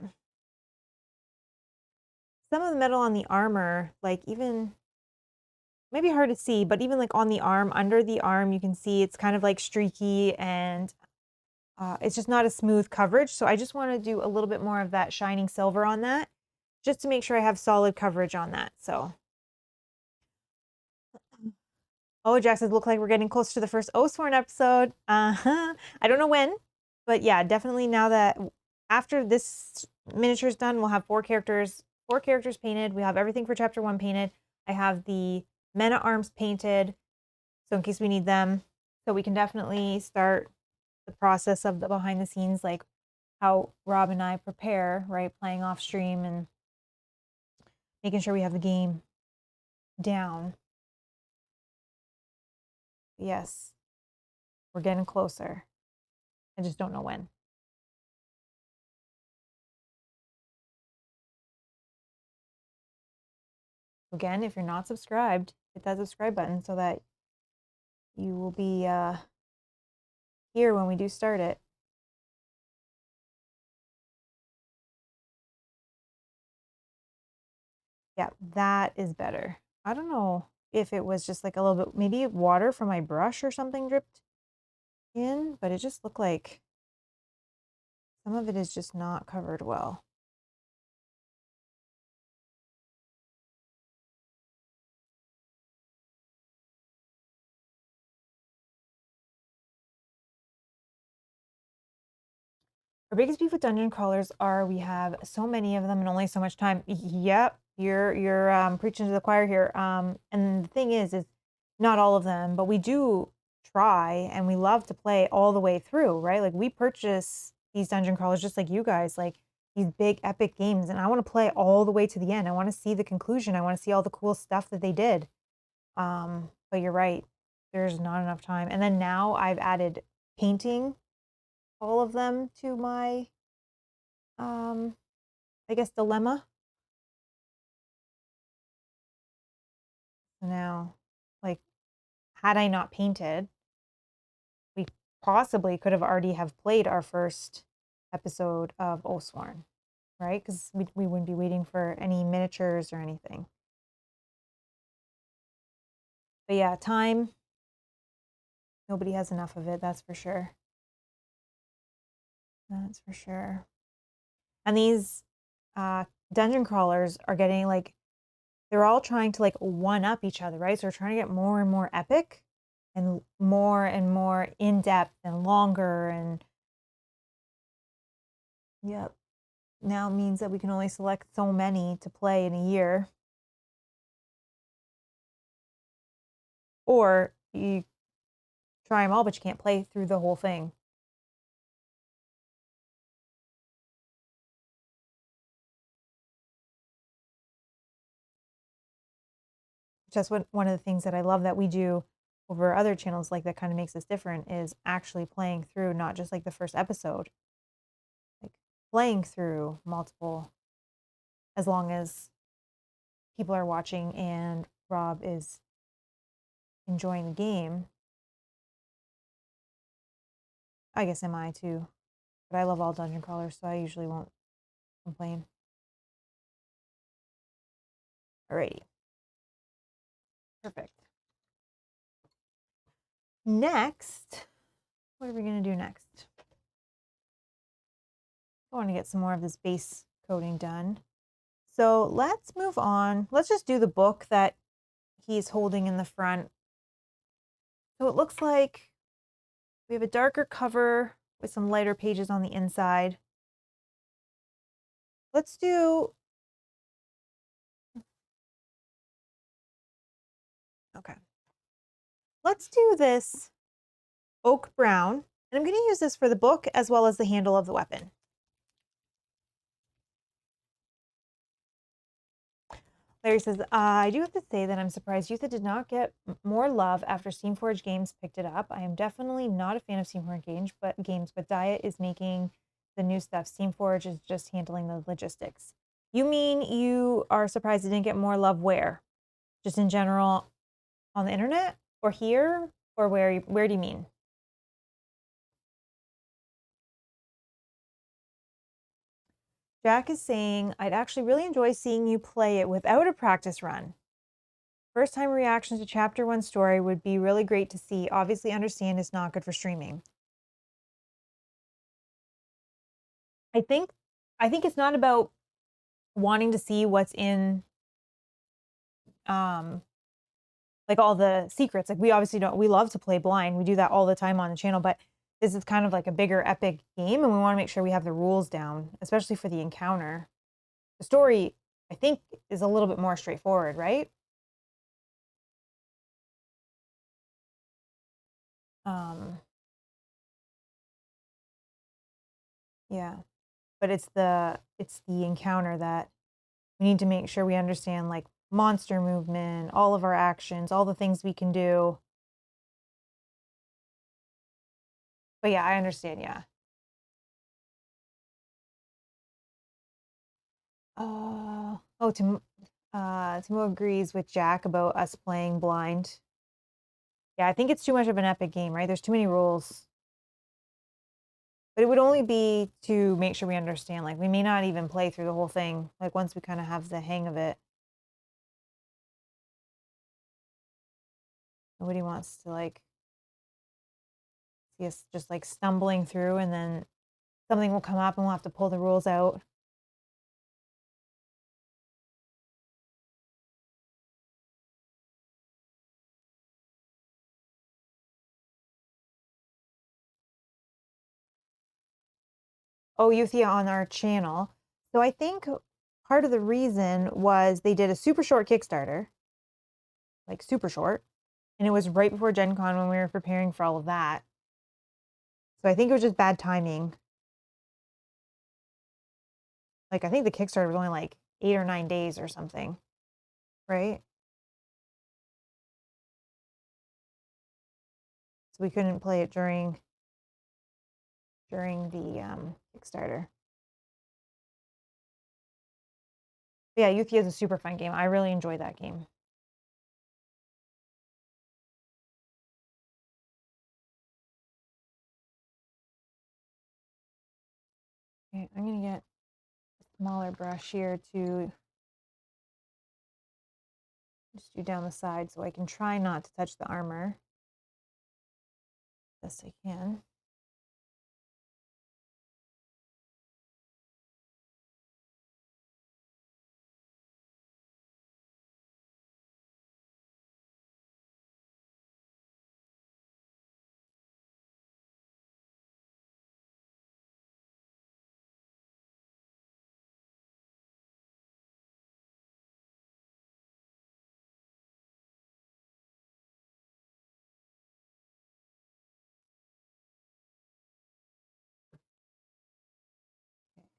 some of the metal on the armor, like even maybe hard to see, but even like on the arm, under the arm, you can see it's kind of like streaky and it's just not a smooth coverage. So I just want to do a little bit more of that shining silver on that just to make sure I have solid coverage on that. So, oh, Jack says, look like we're getting close to the first Oathsworn episode. I don't know when, but yeah, definitely now that after this miniature is done, we'll have 4 characters painted. We have everything for chapter 1 painted. I have the men at arms painted, so in case we need them. So we can definitely start the process of the behind the scenes, like how Rob and I prepare, right? Playing off stream and making sure we have the game down. Yes, we're getting closer. I just don't know when. Again, if you're not subscribed, hit that subscribe button so that you will be here when we do start it. Yeah, that is better. I don't know if it was just like a little bit, maybe water from my brush or something dripped in, but it just looked like some of it is just not covered well. Our biggest beef with dungeon crawlers are we have so many of them and only so much time. Yep, you're preaching to the choir here. And the thing is not all of them, but we do try and we love to play all the way through, right? Like we purchase these dungeon crawlers just like you guys, like these big epic games, and I want to play all the way to the end. I want to see the conclusion. I want to see all the cool stuff that they did. But you're right, there's not enough time. And then now I've added painting all of them to my um I guess dilemma. Now, like had I not painted, we possibly could have already have played our first episode of Oathsworn, right? Because we wouldn't be waiting for any miniatures or anything. But yeah, time, nobody has enough of it, that's for sure. That's for sure. And these dungeon crawlers are getting like, they're all trying to like one up each other, right? So they're trying to get more and more epic and more in depth and longer. And yep, now means that we can only select so many to play in a year. Or you try them all, but you can't play through the whole thing. Just one of the things that I love that we do over other channels, like that kind of makes us different, is actually playing through not just like the first episode, like playing through multiple, as long as people are watching and Rob is enjoying the game. I guess am I too, but I love all dungeon crawlers, so I usually won't complain. Alrighty, perfect. Next, what are we gonna do next? I want to get some more of this base coating done. So let's move on. Let's just do the book that he's holding in the front. So it looks like we have a darker cover with some lighter pages on the inside. Let's do, okay. Let's do this oak brown. And I'm going to use this for the book as well as the handle of the weapon. Larry says, I do have to say that I'm surprised Youtha did not get more love after Steamforged Games picked it up. I am definitely not a fan of Steamforged games, but Diet is making the new stuff. Steamforged is just handling the logistics. You mean you are surprised it didn't get more love where? Just in general on the internet or here? Or where do you mean? Jack is saying, I'd actually really enjoy seeing you play it without a practice run. First time reactions to chapter 1 story would be really great to see. Obviously understand it's not good for streaming. I think it's not about wanting to see what's in like all the secrets. Like we obviously don't, we love to play blind. We do that all the time on the channel, but this is kind of like a bigger epic game and we want to make sure we have the rules down, especially for the encounter. The story, I think, is a little bit more straightforward, right? Um, yeah, but it's the encounter that we need to make sure we understand, like monster movement, all of our actions, all the things we can do. But yeah, I understand. Yeah. Oh, Timo agrees with Jack about us playing blind. Yeah, I think it's too much of an epic game, right? There's too many rules. But it would only be to make sure we understand. Like we may not even play through the whole thing. Like once we kind of have the hang of it. Nobody wants to like see us just like stumbling through and then something will come up and we'll have to pull the rules out. Oh, Euthia on our channel. So I think part of the reason was they did a super short Kickstarter, like super short, and it was right before Gen Con when we were preparing for all of that. So I think it was just bad timing. Like I think the Kickstarter was only like 8 or 9 days or something, right? So we couldn't play it during the Kickstarter. But yeah, Euthia is a super fun game. I really enjoyed that game. Okay, I'm gonna get a smaller brush here to just do down the side so I can try not to touch the armor. Best I can.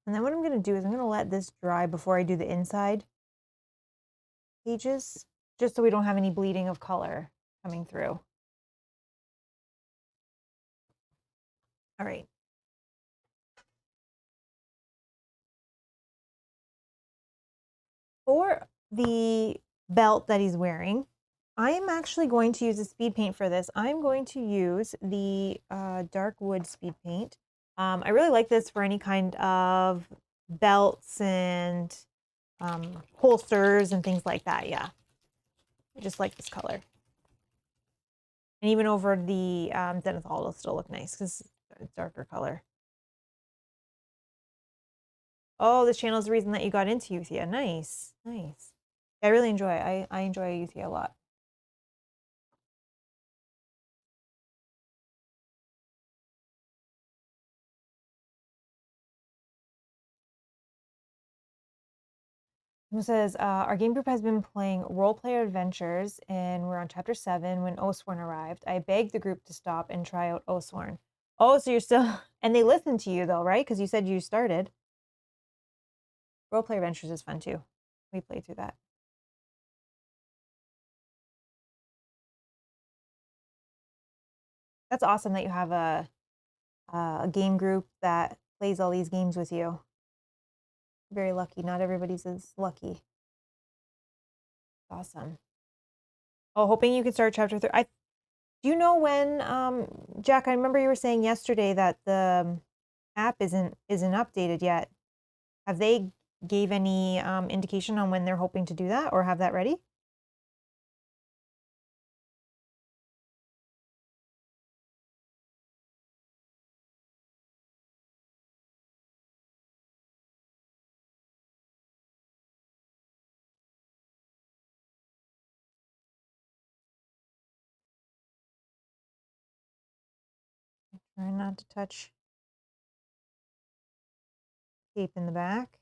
And then what I'm going to do is I'm going to let this dry before I do the inside pages, just so we don't have any bleeding of color coming through. All right. For the belt that he's wearing, I am actually going to use a speed paint for this. I'm going to use the dark wood speed paint. I really like this for any kind of belts and holsters and things like that. Yeah, I just like this color. And even over the zenithal, it'll still look nice because it's a darker color. Oh, this channel is the reason that you got into Uthia. Nice, nice. I really enjoy it. I enjoy Uthia a lot. It says, our game group has been playing role-player adventures, and we're on chapter 7 when Oathsworn arrived. I begged the group to stop and try out Oathsworn. Oh, so you're still... And they listened to you, though, right? Because you said you started. Role-player adventures is fun, too. We played through that. That's awesome that you have a game group that plays all these games with you. Very lucky. Not everybody's as lucky. Awesome. Oh, hoping you can start chapter 3. Do you know when, Jack, I remember you were saying yesterday that the app isn't updated yet. Have they gave any indication on when they're hoping to do that or have that ready? Try not to touch tape in the back.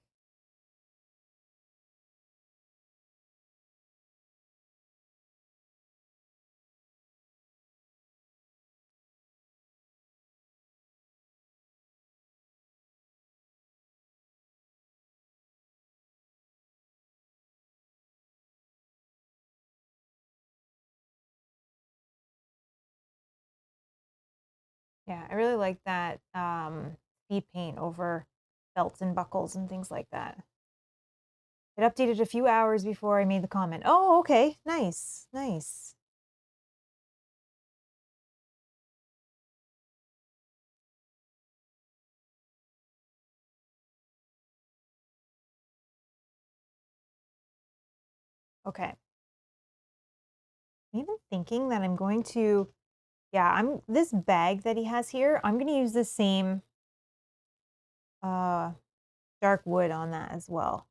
Yeah, I really like that speed paint over belts and buckles and things like that. It updated a few hours before I made the comment. Oh, okay. Nice. Nice. Okay. I'm even thinking that I'm going to, yeah, this bag that he has here, I'm going to use the same dark wood on that as well.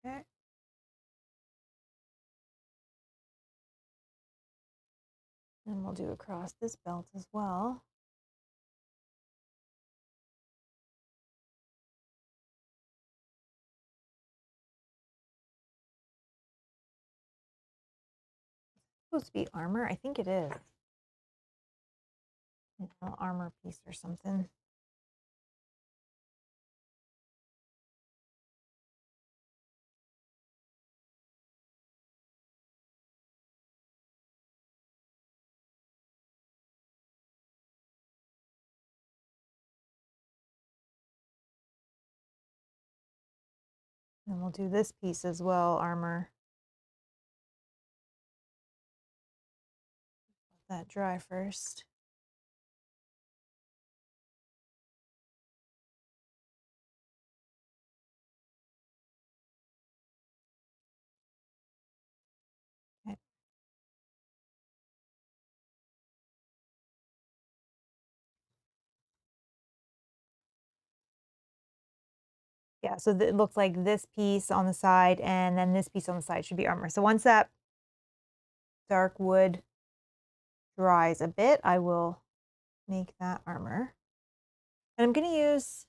Okay. And we'll do across this belt as well. Supposed to be armor. I think it is. An armor piece or something. And we'll do this piece as well, armor. Let that dry first. Okay. Yeah, so it looks like this piece on the side and then this piece on the side should be armor. So once that dark wood dries a bit, I will make that armor. And I'm going to use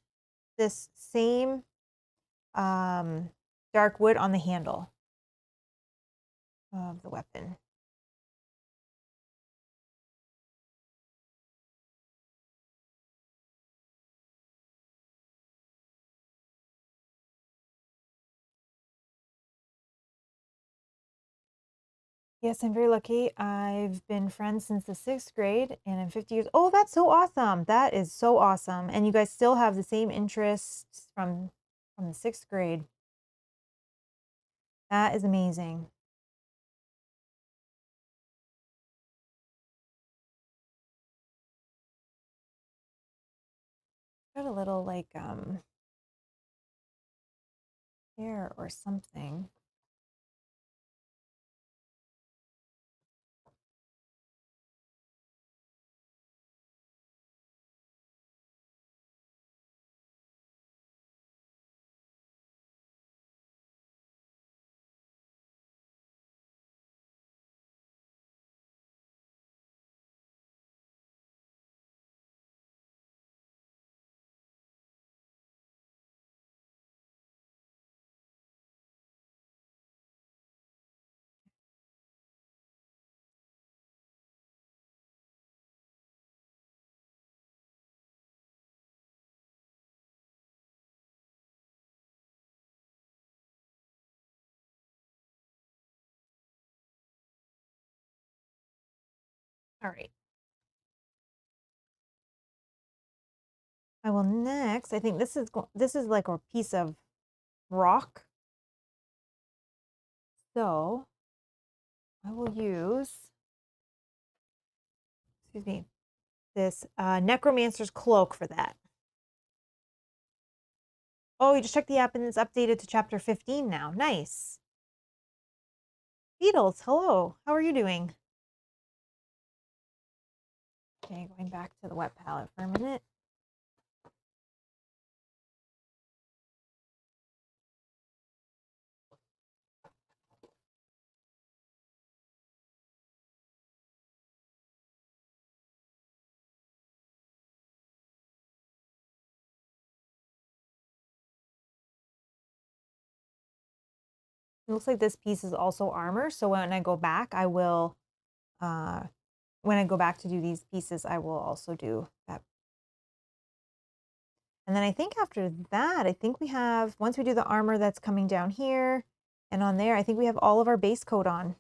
this same dark wood on the handle of the weapon. Yes, I'm very lucky. I've been friends since the 6th grade and I'm 50 years. Oh, that's so awesome. That is so awesome. And you guys still have the same interests from the 6th grade. That is amazing. Got a little like hair or something. All right. I will next, I think this is like a piece of rock. So I will use, excuse me, this necromancer's cloak for that. Oh, you just checked the app and it's updated to chapter 15 now. Nice. Beetles, hello. How are you doing? Okay, going back to the wet palette for a minute. It looks like this piece is also armor, so when I go back, I will, when I go back to do these pieces, I will also do that. And then I think after that, I think we have, once we do the armor that's coming down here and on there, I think we have all of our base coat on.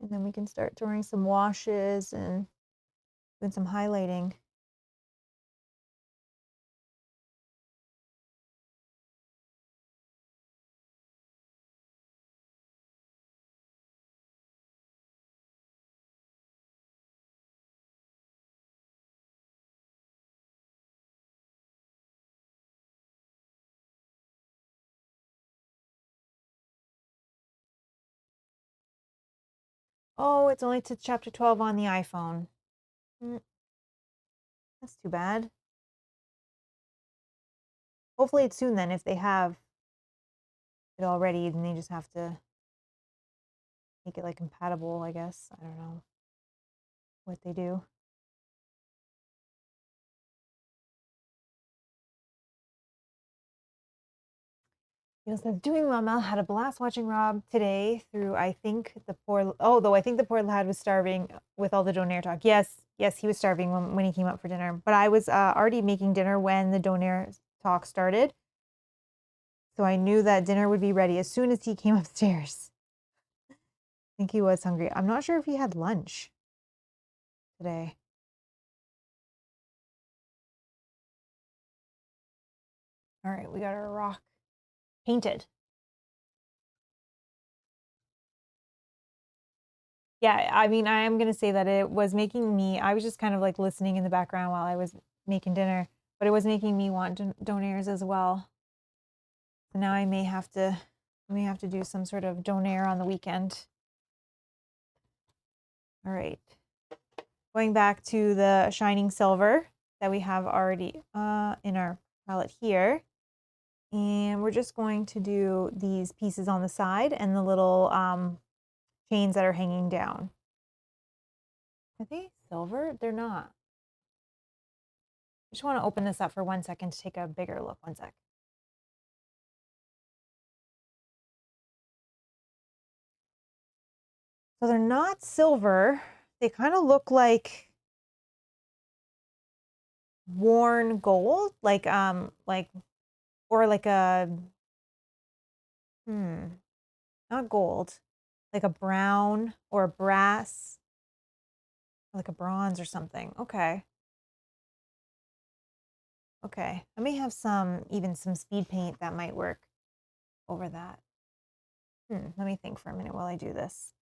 And then we can start drawing some washes and doing some highlighting. Oh, it's only to chapter 12 on the iPhone. That's too bad. Hopefully it's soon then. If they have it already, then they just have to make it like compatible, I guess. I don't know what they do. Neil says, doing well, Mel. Had a blast watching Rob today through, I think the poor, oh, though I think the poor lad was starving with all the donaire talk. Yes, yes, he was starving when he came up for dinner. But I was already making dinner when the donaire talk started. So I knew that dinner would be ready as soon as he came upstairs. I think he was hungry. I'm not sure if he had lunch today. All right, we got our rock painted. Yeah, I mean, I am going to say that it was making me, I was just kind of like listening in the background while I was making dinner, but it was making me want donaires as well. So now I may have to do some sort of donaire on the weekend. All right. Going back to the shining silver that we have already in our palette here. And we're just going to do these pieces on the side and the little chains that are hanging down. Are they silver? They're not. I just want to open this up for 1 second to take a bigger look. 1 sec. So they're not silver. They kind of look like worn gold, like or like a not gold, like a brown or a brass, like a bronze or something. Okay. Okay. I may have even some speed paint that might work over that. Let me think for a minute while I do this.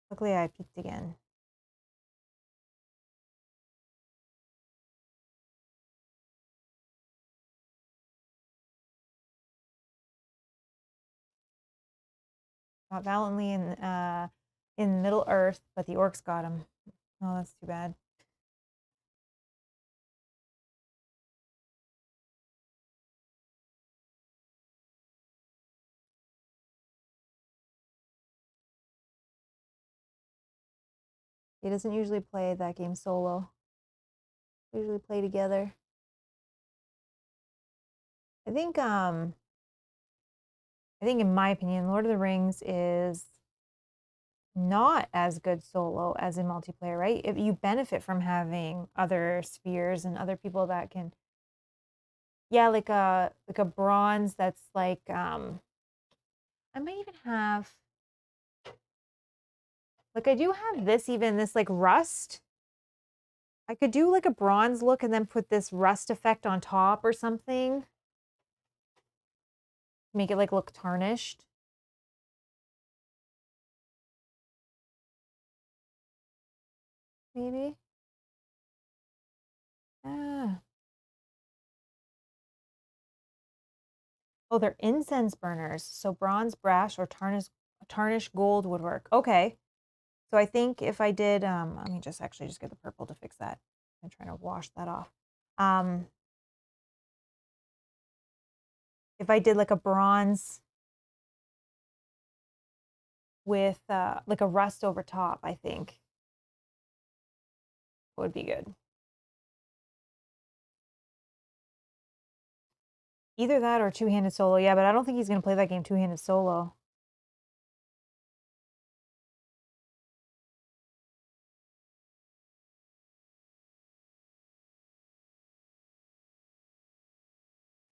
Luckily I peeked again. Fought valiantly in Middle Earth, but the orcs got him. Oh, that's too bad. He doesn't usually play that game solo. We usually play together. I think in my opinion, Lord of the Rings is not as good solo as in multiplayer, right? If you benefit from having other spheres and other people that can, yeah, like a bronze that's like I might even have, like, I do have this like rust. I could do like a bronze look and then put this rust effect on top or something. Make it like look tarnished. Maybe. Ah. Oh, they're incense burners. So bronze, brass, or tarnished gold would work. Okay. So I think if I did, let me just actually just get the purple to fix that. I'm trying to wash that off. If I did like a bronze with like a rust over top, I think would be good. Either that or two-handed solo. Yeah, but I don't think he's going to play that game two-handed solo.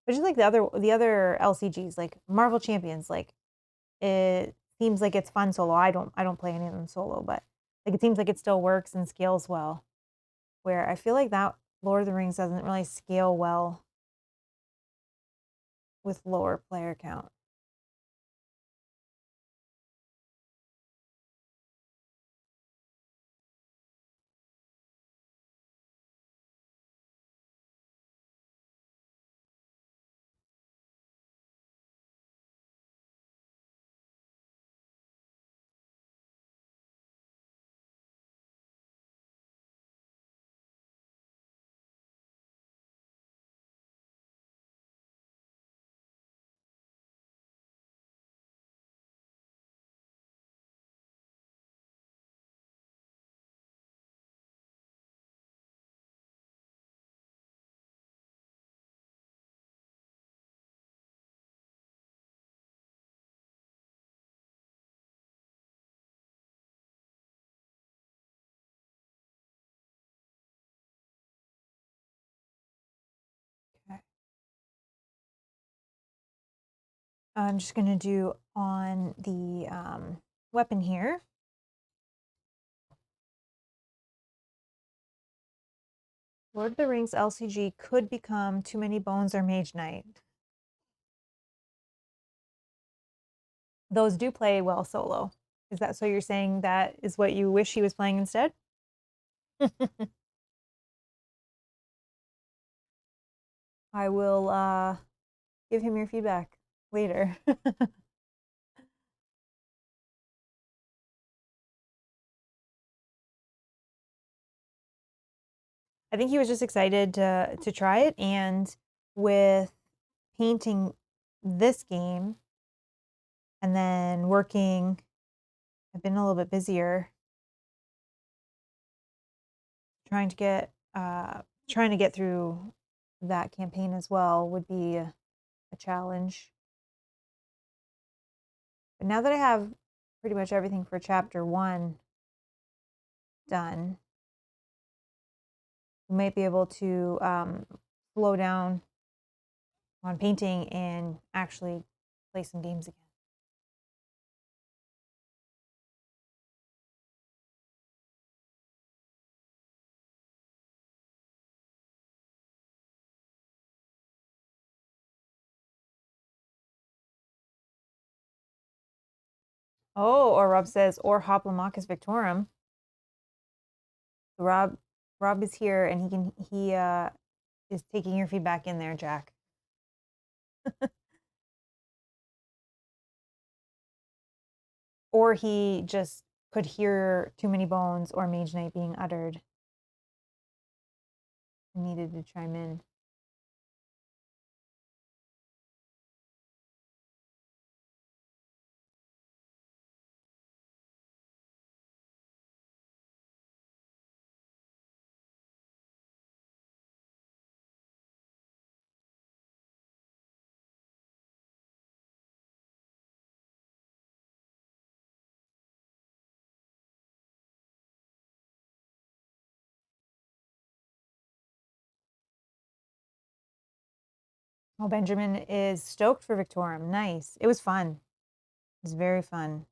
But just like the other LCGs, like Marvel Champions, like it seems like it's fun solo. I don't play any of them solo, but like it seems like it still works and scales well. Where I feel like that Lord of the Rings doesn't really scale well with lower player count. Okay. I'm just going to do on the weapon here. Lord of the Rings LCG could become Too Many Bones or Mage Knight. Those do play well solo. Is that so you're saying that is what you wish he was playing instead? I will give him your feedback later. I think he was just excited to try it, and with painting this game and then working, I've been a little bit busier trying to get through that campaign as well would be a challenge. But now that I have pretty much everything for chapter 1 done, we might be able to slow down on painting and actually play some games again. Oh, or Rob says, or Hoplomachus Victorum. Rob is here and he is taking your feedback in there, Jack. Or he just could hear Too Many Bones or Mage Knight being uttered and needed to chime in. Oh, Benjamin is stoked for Victorum. Nice. It was fun. It was very fun.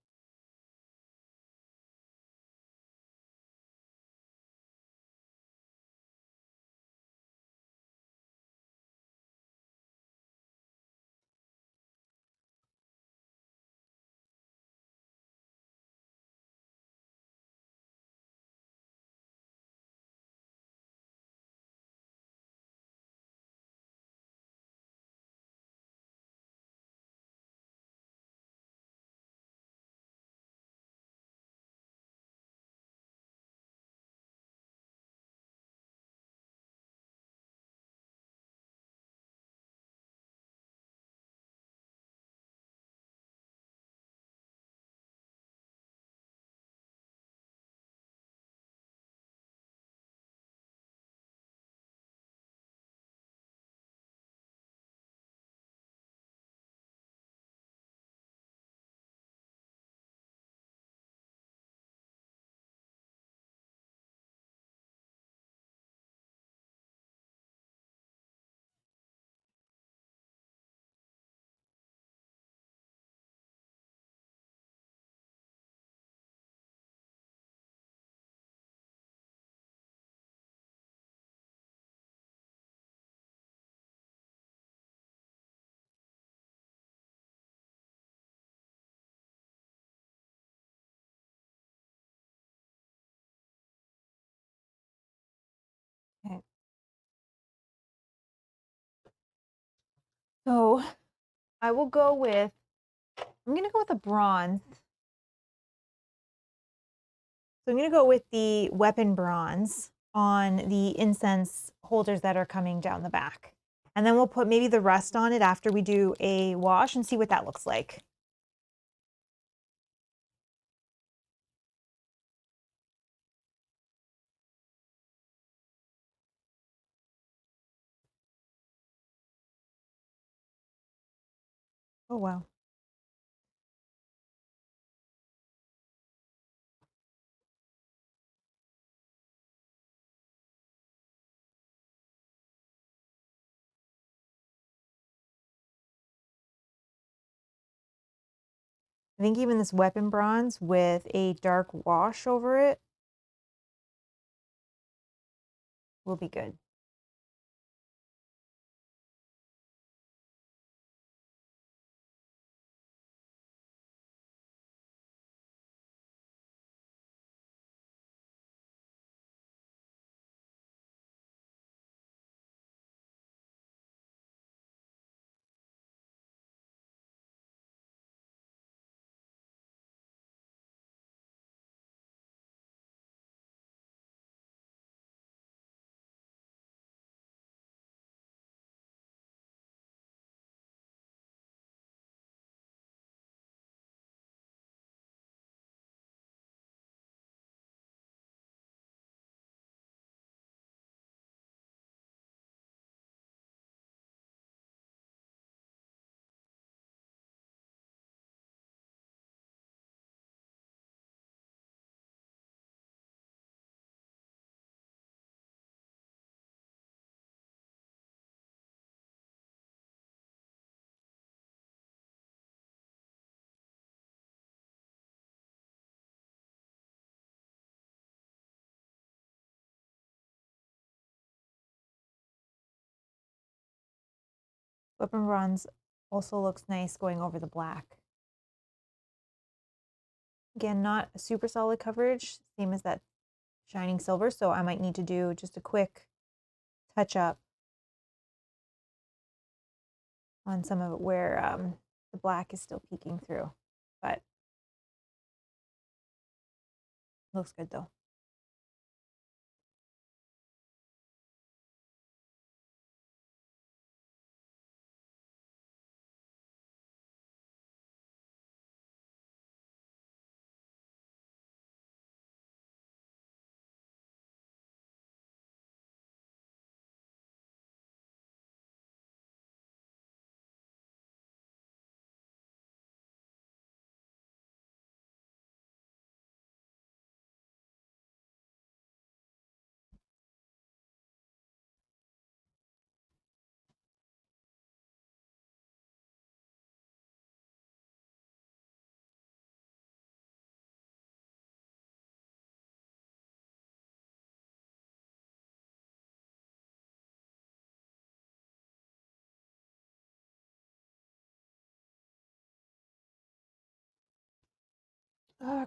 Okay. So I will go with, I'm going to go with a bronze. So I'm going to go with the weapon bronze on the incense holders that are coming down the back. And then we'll put maybe the rust on it after we do a wash and see what that looks like. Oh, wow. I think even this weapon bronze with a dark wash over it will be good. Weapon bronze also looks nice going over the black. Again, not a super solid coverage, same as that shining silver, so I might need to do just a quick touch up on some of it where the black is still peeking through, but looks good though.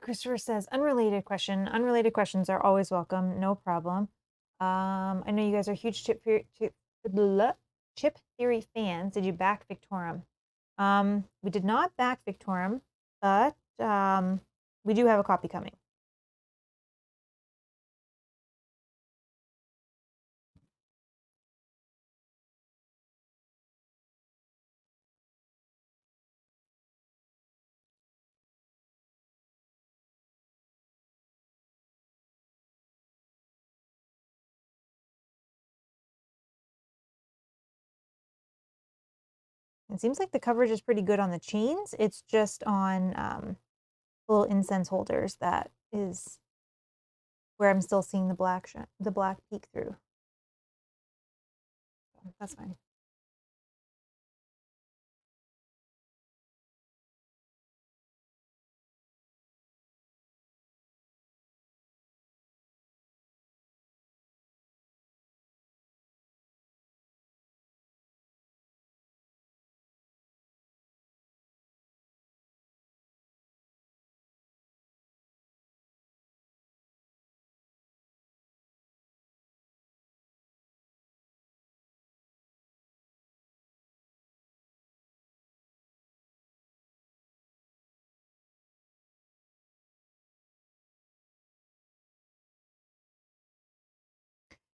Christopher says, unrelated question. Unrelated questions are always welcome. No problem. I know you guys are huge chip theory fans. Did you back Victorum? We did not back Victorum, but we do have a copy coming. It seems like the coverage is pretty good on the chains. It's just on little incense holders that is where I'm still seeing the black peek through. So that's fine.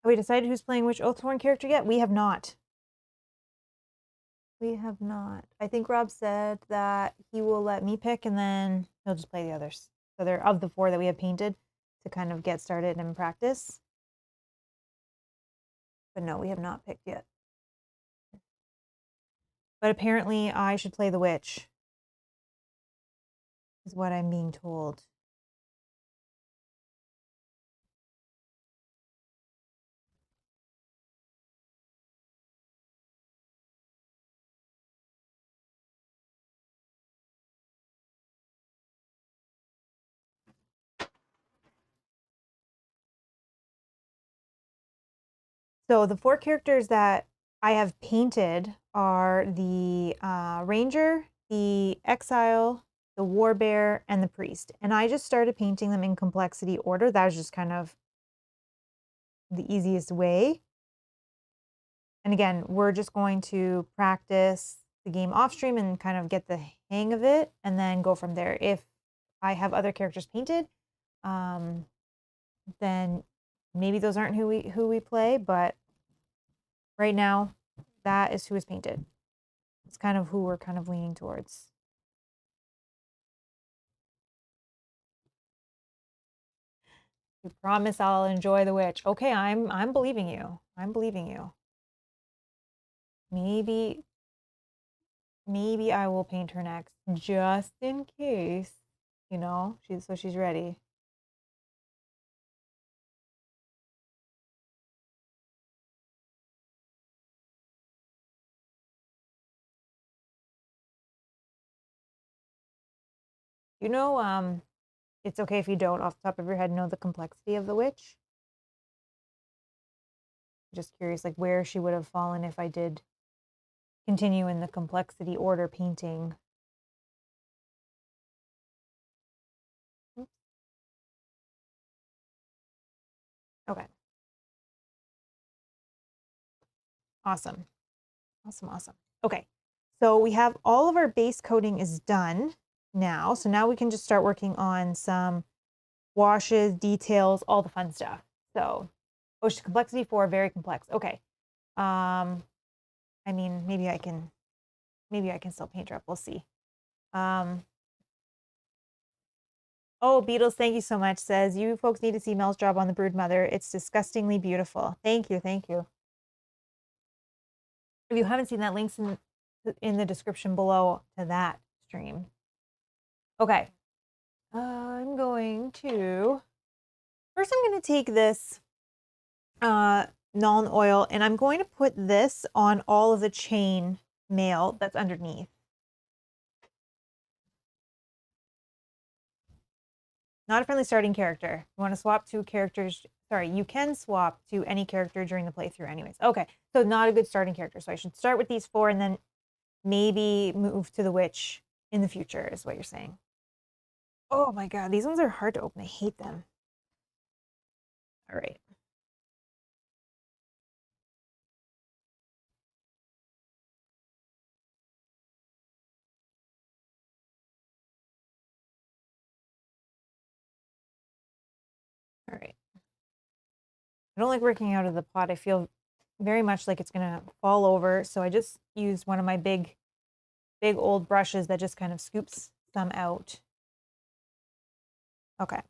Have we decided who's playing which Oathsworn character yet? We have not. We have not. I think Rob said that he will let me pick and then he'll just play the others. So they're of the 4 that we have painted to kind of get started and practice. But no, we have not picked yet. But apparently I should play the witch, is what I'm being told. So the 4 characters that I have painted are the Ranger, the Exile, the Warbear, and the Priest. And I just started painting them in complexity order. That was just kind of the easiest way. And again, we're just going to practice the game off stream and kind of get the hang of it and then go from there. If I have other characters painted, then maybe those aren't who we play, but right now that is who is painted. It's kind of who we're kind of leaning towards. You promise I'll enjoy the witch. Okay, I'm believing you. I'm believing you. Maybe I will paint her next, just in case, you know, she's ready. You know, it's okay if you don't off the top of your head know the complexity of the witch. Just curious, like where she would have fallen if I did continue in the complexity order painting. Okay. Awesome. Awesome, awesome. Okay, so we have all of our base coating is done now. So now we can just start working on some washes, details, all the fun stuff. So ocean complexity 4, very complex. Okay. I mean, maybe I can still paint her up. We'll see. Oh, Beatles, thank you so much. Says, you folks need to see Mel's job on the Brood Mother. It's disgustingly beautiful. Thank you, thank you. If you haven't seen that, links in the description below to that stream. Okay. I'm going to, first I'm going to take this Nuln oil and I'm going to put this on all of the chain mail that's underneath. Not a friendly starting character. You want to swap two characters. Sorry, you can swap to any character during the playthrough anyways. Okay, so not a good starting character. So I should start with these 4 and then maybe move to the witch in the future is what you're saying. Oh my god, these ones are hard to open. I hate them. All right. All right. I don't like working out of the pot. I feel very much like it's gonna fall over. So I just use one of my big old brushes that just kind of scoops some out. Okay.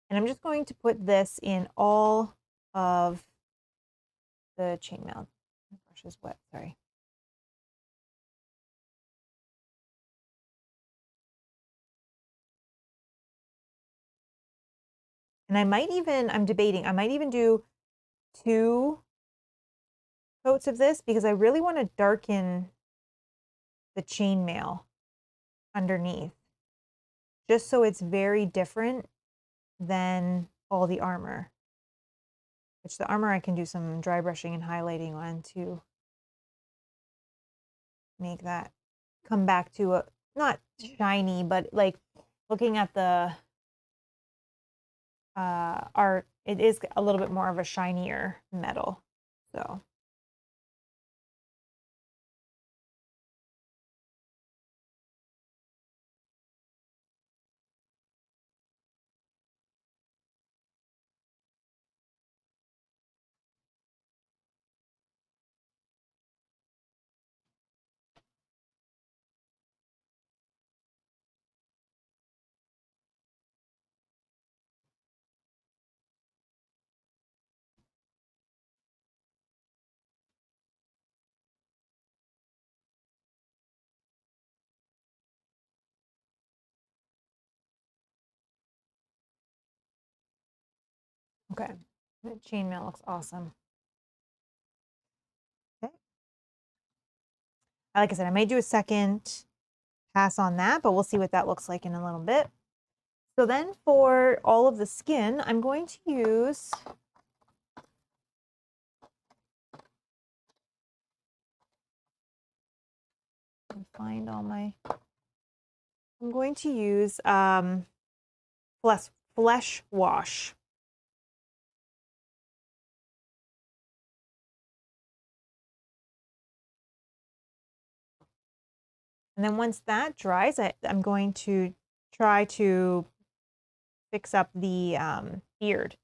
And I'm just going to put this in all of the chainmail. The brush is wet, sorry. And I might even, I'm debating, I might even do 2 coats of this because I really want to darken the chainmail underneath, just so it's very different than all the armor. Which the armor I can do some dry brushing and highlighting on to make that come back to a, not shiny, but like looking at the art, it is a little bit more of a shinier metal. So. Okay, the chainmail looks awesome. Okay. Like I said, I may do a second pass on that, but we'll see what that looks like in a little bit. So then for all of the skin, I'm going to use find all my, I'm going to use flesh wash. And then once that dries, I'm going to try to fix up the beard.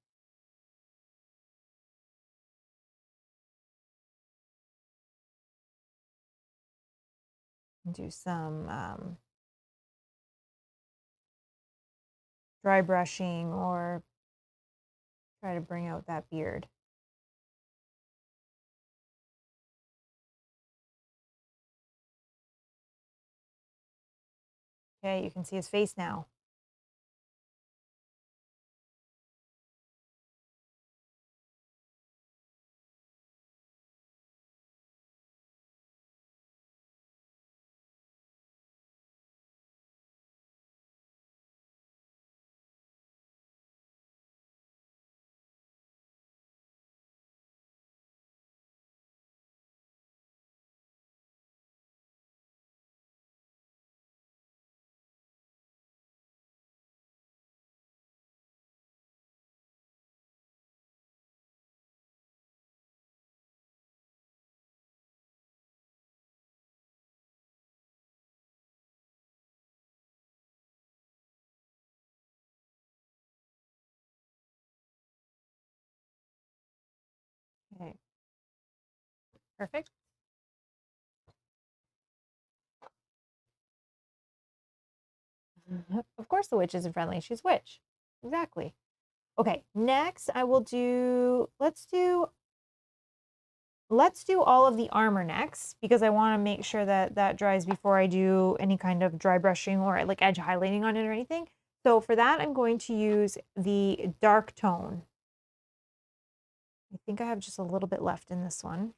And do some dry brushing or try to bring out that beard. Okay, you can see his face now. Perfect. Of course the witch isn't friendly. She's witch. Exactly. Okay, next I will do, let's do all of the armor next because I want to make sure that that dries before I do any kind of dry brushing or like edge highlighting on it or anything. So for that, I'm going to use the dark tone. I think I have just a little bit left in this one.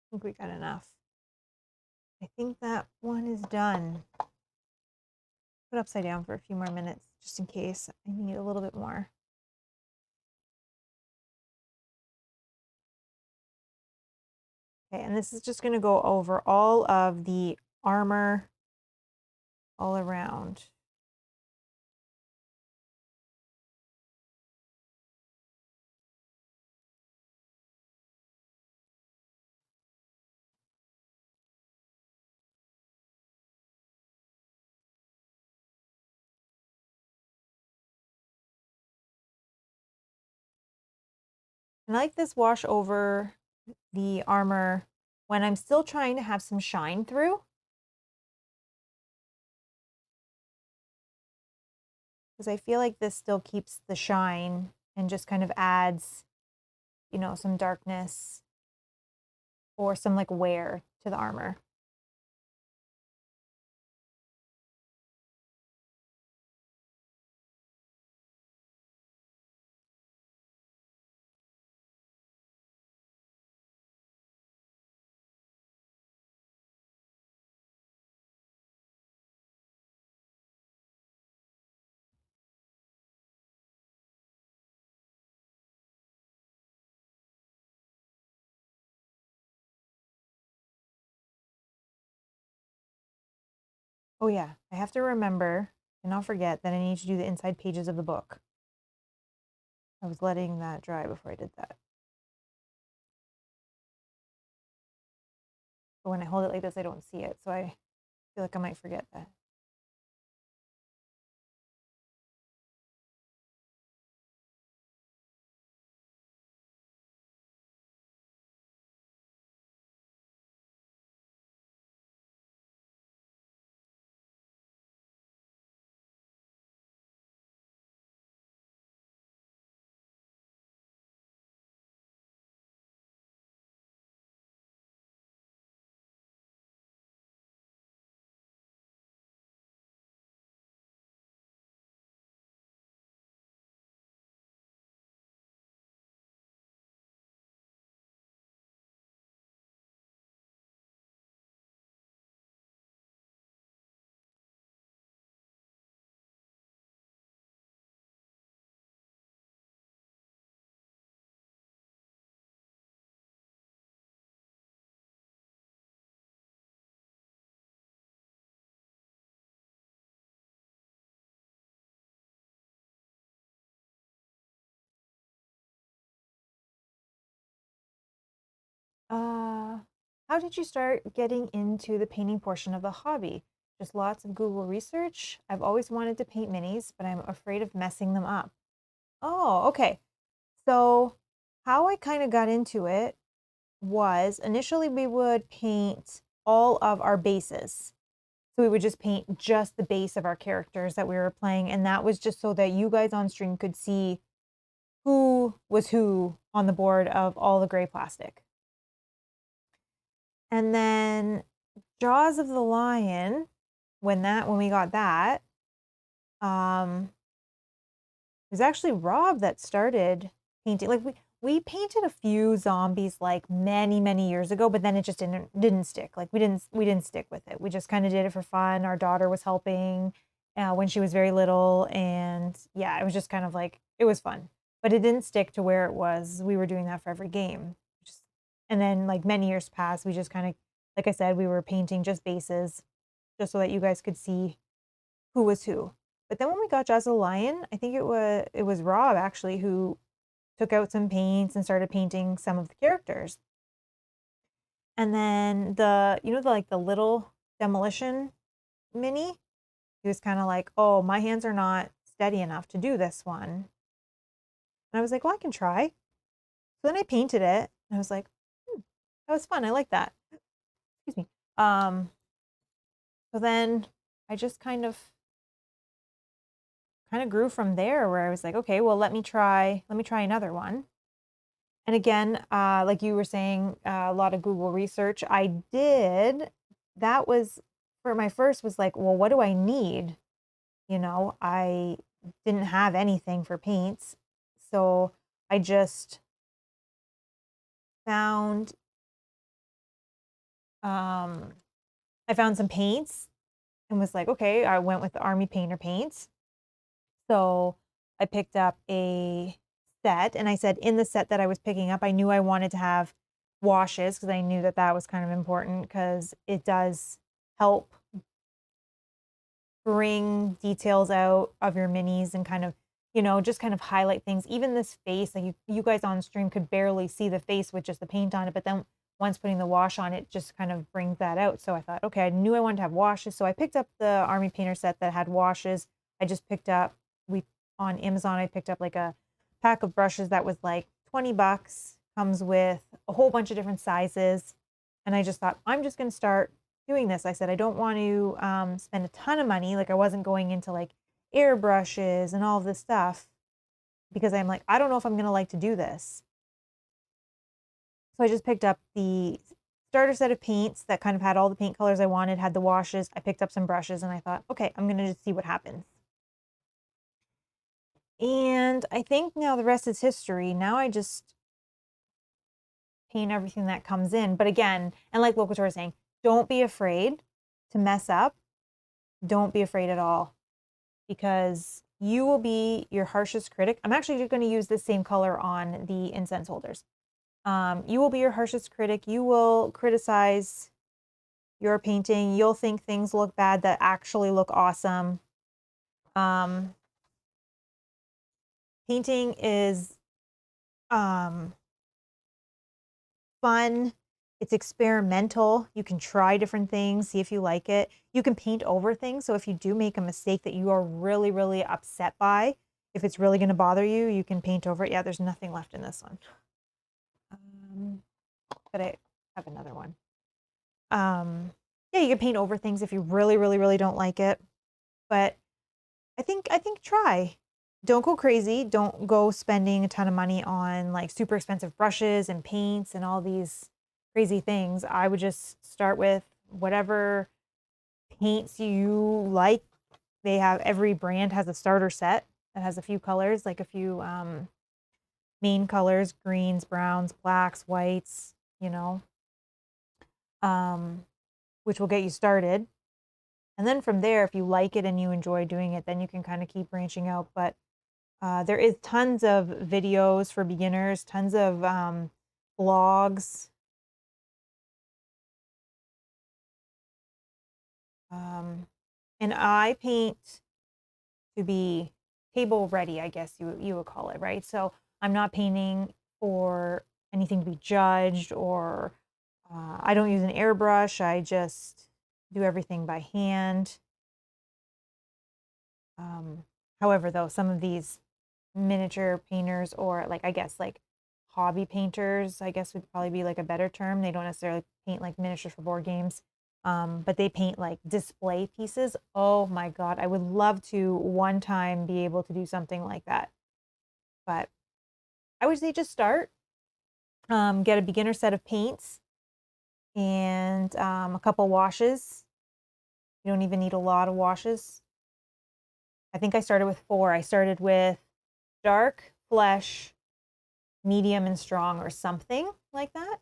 I think we got enough. I think that one is done. Put upside down for a few more minutes just in case I need a little bit more. Okay, and this is just going to go over all of the armor all around. And I like this wash over the armor when I'm still trying to have some shine through. Because I feel like this still keeps the shine and just kind of adds, you know, some darkness or some like wear to the armor. Oh yeah, I have to remember and not forget that I need to do the inside pages of the book. I was letting that dry before I did that. But when I hold it like this, I don't see it. So I feel like I might forget that. Uh, how did you start getting into the painting portion of the hobby? Just lots of Google research? I've always wanted to paint minis, but I'm afraid of messing them up. Oh, okay. So, how I kind of got into it was initially we would paint all of our bases. So we would just paint just the base of our characters that we were playing. And that was just so that you guys on stream could see who was who on the board of all the gray plastic. And then Jaws of the Lion, when we got that, it was actually Rob that started painting. Like we painted a few zombies like many years ago, but then it just didn't stick. Like we didn't stick with it. We just kind of did it for fun. Our daughter was helping when she was very little, and yeah, it was just kind of like it was fun, but it didn't stick to where it was. We were doing that for every game, just, and then like many years passed. We just kind of, like I said, we were painting just bases, just so that you guys could see who was who. But then when we got Jaws of the Lion, I think it was Rob actually who took out some paints and started painting some of the characters. And then the like the little demolition mini. He was kind of like, oh, my hands are not steady enough to do this one. And I was like, well, I can try. So then I painted it and I was like, that was fun. I like that. Excuse me. So then I just kind of grew from there where I was like, okay, well, let me try another one. And again, like you were saying, a lot of Google research. I did. That was for my first was like, well, what do I need? You know, I didn't have anything for paints. So I just found I found some paints and was like, okay, I went with the Army Painter paints. So I picked up a set and I said in the set that I was picking up, I knew I wanted to have washes because I knew that that was kind of important because it does help bring details out of your minis and kind of, you know, just kind of highlight things. Even this face, like you guys on stream could barely see the face with just the paint on it, but then once putting the wash on it just kind of brings that out. So I thought, okay, I knew I wanted to have washes. So I picked up the Army Painter set that had washes. I just picked up, on Amazon, I picked up like a pack of brushes that was like 20 bucks, comes with a whole bunch of different sizes. And I just thought, I'm just going to start doing this. I said, I don't want to spend a ton of money. Like I wasn't going into like airbrushes and all of this stuff because I'm like, I don't know if I'm going to like to do this. So I just picked up the starter set of paints that kind of had all the paint colors I wanted, had the washes. I picked up some brushes and I thought, okay, I'm going to just see what happens. And I think now the rest is history. Now I just paint everything that comes in. But again, and like Locator was saying, don't be afraid to mess up. Don't be afraid at all because you will be your harshest critic. I'm actually going to use the same color on the incense holders. You will be your harshest critic. You will criticize your painting. You'll think things look bad that actually look awesome. Painting is fun. It's experimental. You can try different things, see if you like it. You can paint over things. So if you do make a mistake that you are really, really upset by, if it's really going to bother you, you can paint over it. Yeah, there's nothing left in this one. But I have another one. Yeah, you can paint over things if you really, really, really don't like it. But I think try. Don't go crazy. Don't go spending a ton of money on like super expensive brushes and paints and all these crazy things. I would just start with whatever paints you like. They have, every brand has a starter set that has a few colors, like a few main colors, greens, browns, blacks, whites, you know, which will get you started. And then from there, if you like it and you enjoy doing it, then you can kind of keep branching out. But there is tons of videos for beginners, tons of blogs. And I paint to be table ready, I guess you would call it, right? So I'm not painting for anything to be judged or I don't use an airbrush. I just do everything by hand. However, though, some of these miniature painters or like, I guess like hobby painters, I guess would probably be like a better term. They don't necessarily paint like miniatures for board games. But they paint like display pieces. Oh my God, I would love to one time be able to do something like that. But I would say just start, get a beginner set of paints and a couple washes. You don't even need a lot of washes. I think I started with 4. I started with dark, flesh, medium, and strong or something like that.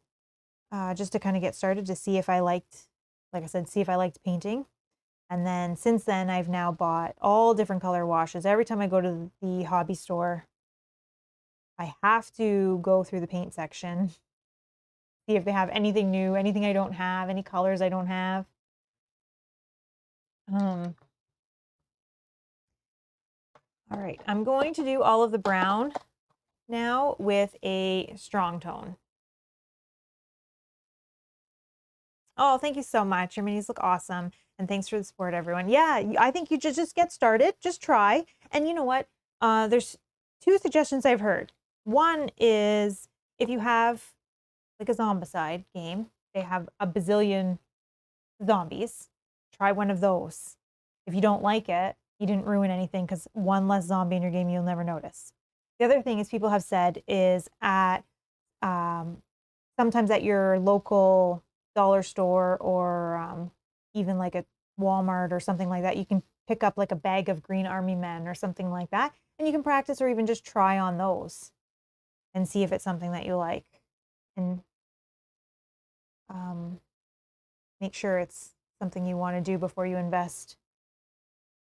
Just to kind of get started to see if I liked, like I said, see if I liked painting. And then since then, I've now bought all different color washes. Every time I go to the hobby store, I have to go through the paint section, see if they have anything new, anything I don't have, any colors I don't have. All right, I'm going to do all of the brown now with a strong tone. Oh, thank you so much. Your minis look awesome. And thanks for the support, everyone. Yeah, I think you just get started, just try. And you know what? There's two suggestions I've heard. One is if you have like a zombicide game, they have a bazillion zombies. Try one of those. If you don't like it, you didn't ruin anything because one less zombie in your game you'll never notice. The other thing is people have said is at um, sometimes at your local dollar store or even like a Walmart or something like that, you can pick up like a bag of Green Army Men or something like that, and you can practice or even just try on those and see if it's something that you like, and um, make sure it's something you want to do before you invest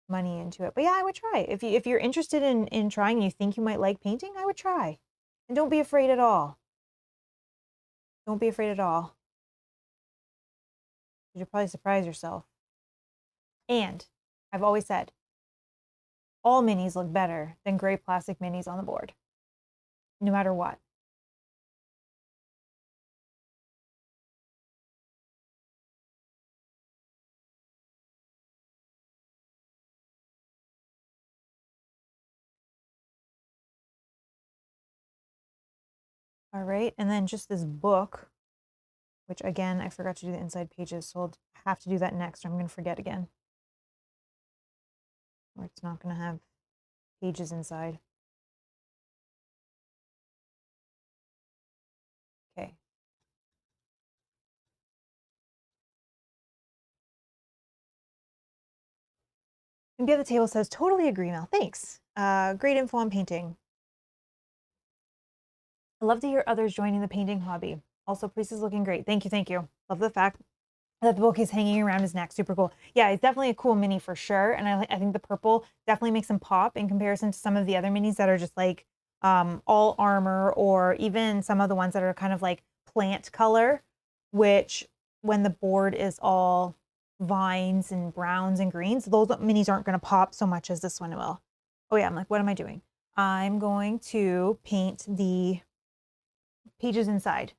money into it. But yeah, I would try. If you're interested in trying and you think you might like painting, I would try. And don't be afraid at all. Don't be afraid at all. You'll probably surprise yourself. And I've always said, all minis look better than gray plastic minis on the board, no matter what. All right, and then just this book, which again, I forgot to do the inside pages, so I'll have to do that next, or I'm going to forget again. Or it's not going to have pages inside. Okay. And the other table says, totally agree, Mel. Thanks. Great info on painting. I love to hear others joining the painting hobby. Also, Priest is looking great. Thank you, thank you. Love the fact that the book is hanging around his neck. Super cool. Yeah, it's definitely a cool mini for sure. And I think the purple definitely makes him pop in comparison to some of the other minis that are just like all armor, or even some of the ones that are kind of like plant color, which when the board is all vines and browns and greens, those minis aren't going to pop so much as this one will. Oh yeah, I'm like, what am I doing? I'm going to paint the pages inside.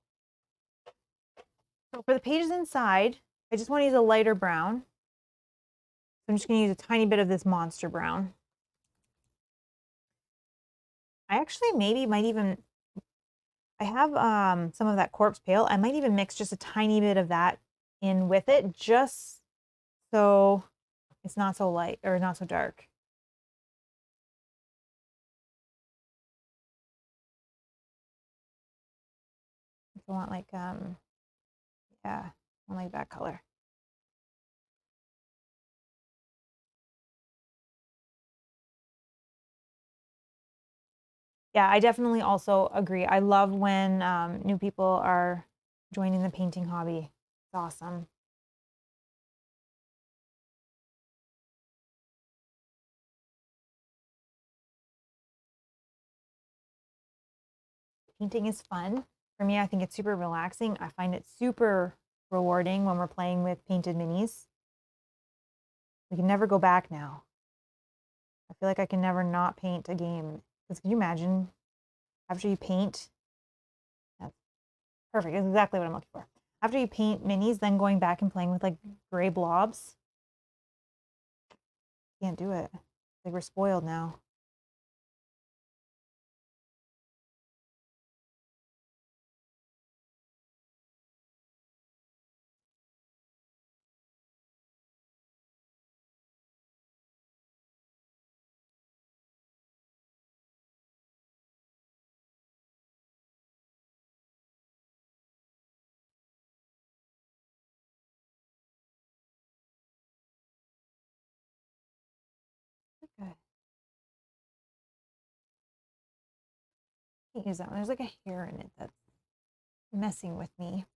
So for the pages inside, I just want to use a lighter brown. So I'm just going to use a tiny bit of this monster brown. I actually maybe might even, I have some of that corpse pale. I might even mix just a tiny bit of that in with it, just so it's not so light or not so dark. I want like, yeah, I like that color. Yeah, I definitely also agree. I love when new people are joining the painting hobby. It's awesome. Painting is fun. For me, I think it's super relaxing. I find it super rewarding when we're playing with painted minis. We can never go back now. I feel like I can never not paint a game. Because can you imagine after you paint? That's perfect. That's exactly what I'm looking for. After you paint minis, then going back and playing with like gray blobs. Can't do it. Like we're spoiled now. Okay. Can't use that one. There's like a hair in it that's messing with me.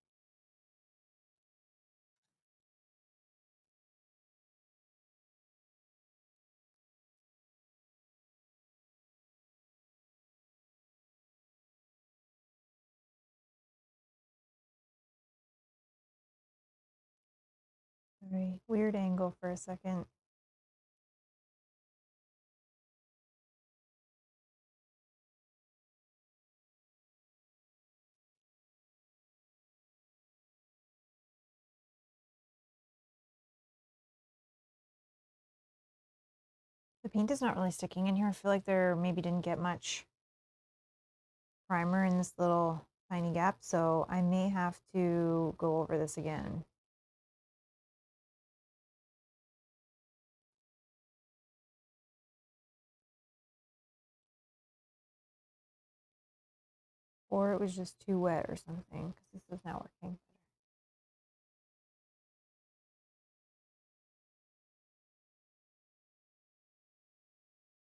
Very weird angle for a second. paint is not really sticking in here. I feel like there maybe didn't get much primer in this little tiny gap, so I may have to go over this again. Or it was just too wet or something, because this is not working.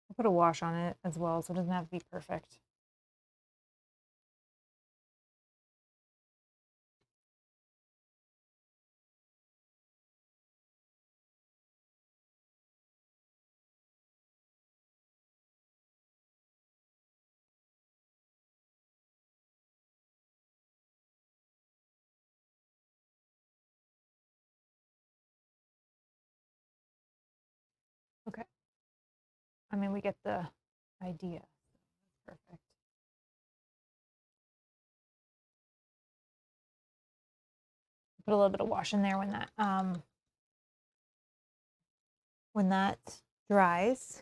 I'll put a wash on it as well, so it doesn't have to be perfect. Okay. I mean, we get the idea. Perfect. Put a little bit of wash in there when that dries.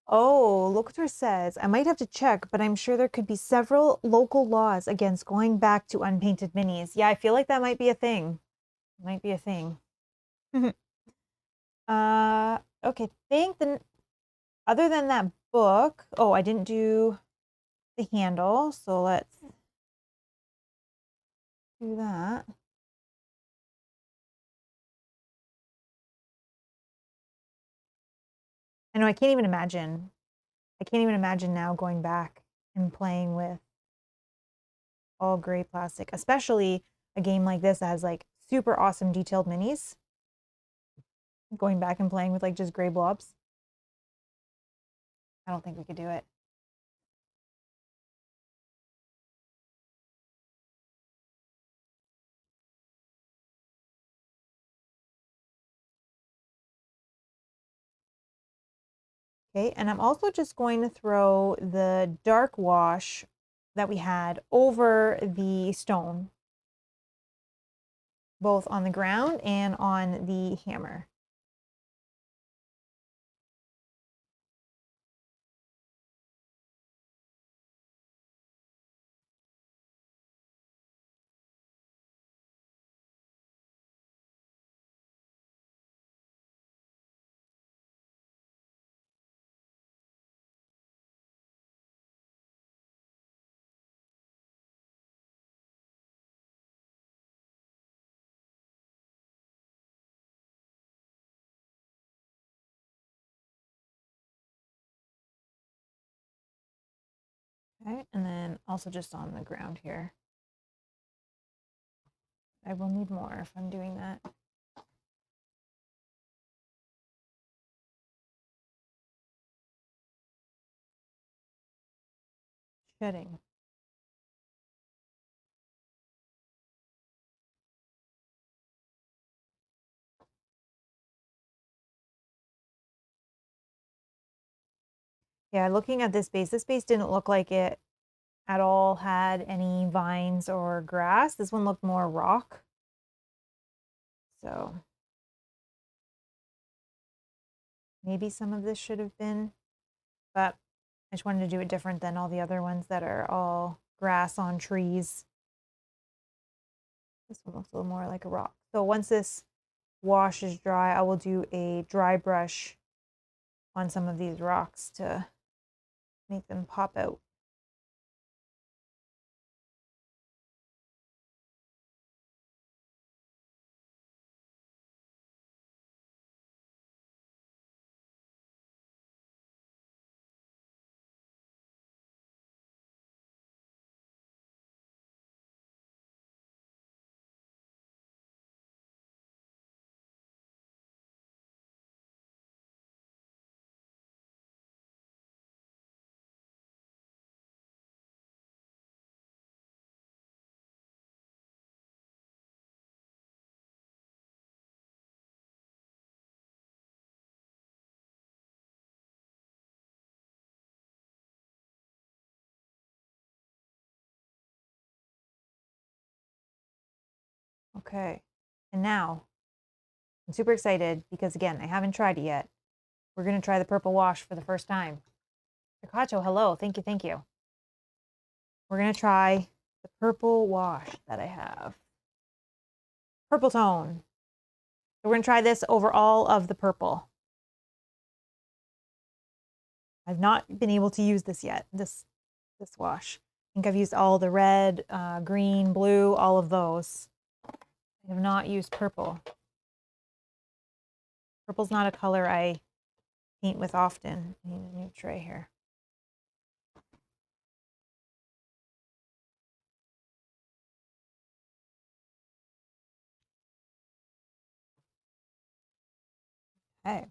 Oh, Locator says, I might have to check, but I'm sure there could be several local laws against going back to unpainted minis. Yeah, I feel like that might be a thing. Might be a thing. Okay, think then other than that book, oh, I didn't do the handle, so let's do that. I know I can't even imagine. I can't even imagine now going back and playing with all gray plastic, especially a game like this that has like super awesome detailed minis. Going back and playing with like just gray blobs. I don't think we could do it. Okay, and I'm also just going to throw the dark wash that we had over the stone, both on the ground and on the hammer. Okay, and then also just on the ground here. I will need more if I'm doing that. Shedding. Yeah, looking at this base didn't look like it at all had any vines or grass. This one looked more rock. So maybe some of this should have been, but I just wanted to do it different than all the other ones that are all grass on trees. This one looks a little more like a rock. So once this wash is dry, I will do a dry brush on some of these rocks to make them pop out. Okay, and now I'm super excited because, again, I haven't tried it yet. We're going to try the purple wash for the first time. Picacho, hello. Thank you. Thank you. We're going to try the purple wash that I have. Purple tone. So we're going to try this over all of the purple. I've not been able to use this yet, this wash. I think I've used all the red, green, blue, all of those. I have not used purple. Purple's not a color I paint with often. I need a new tray here. Okay.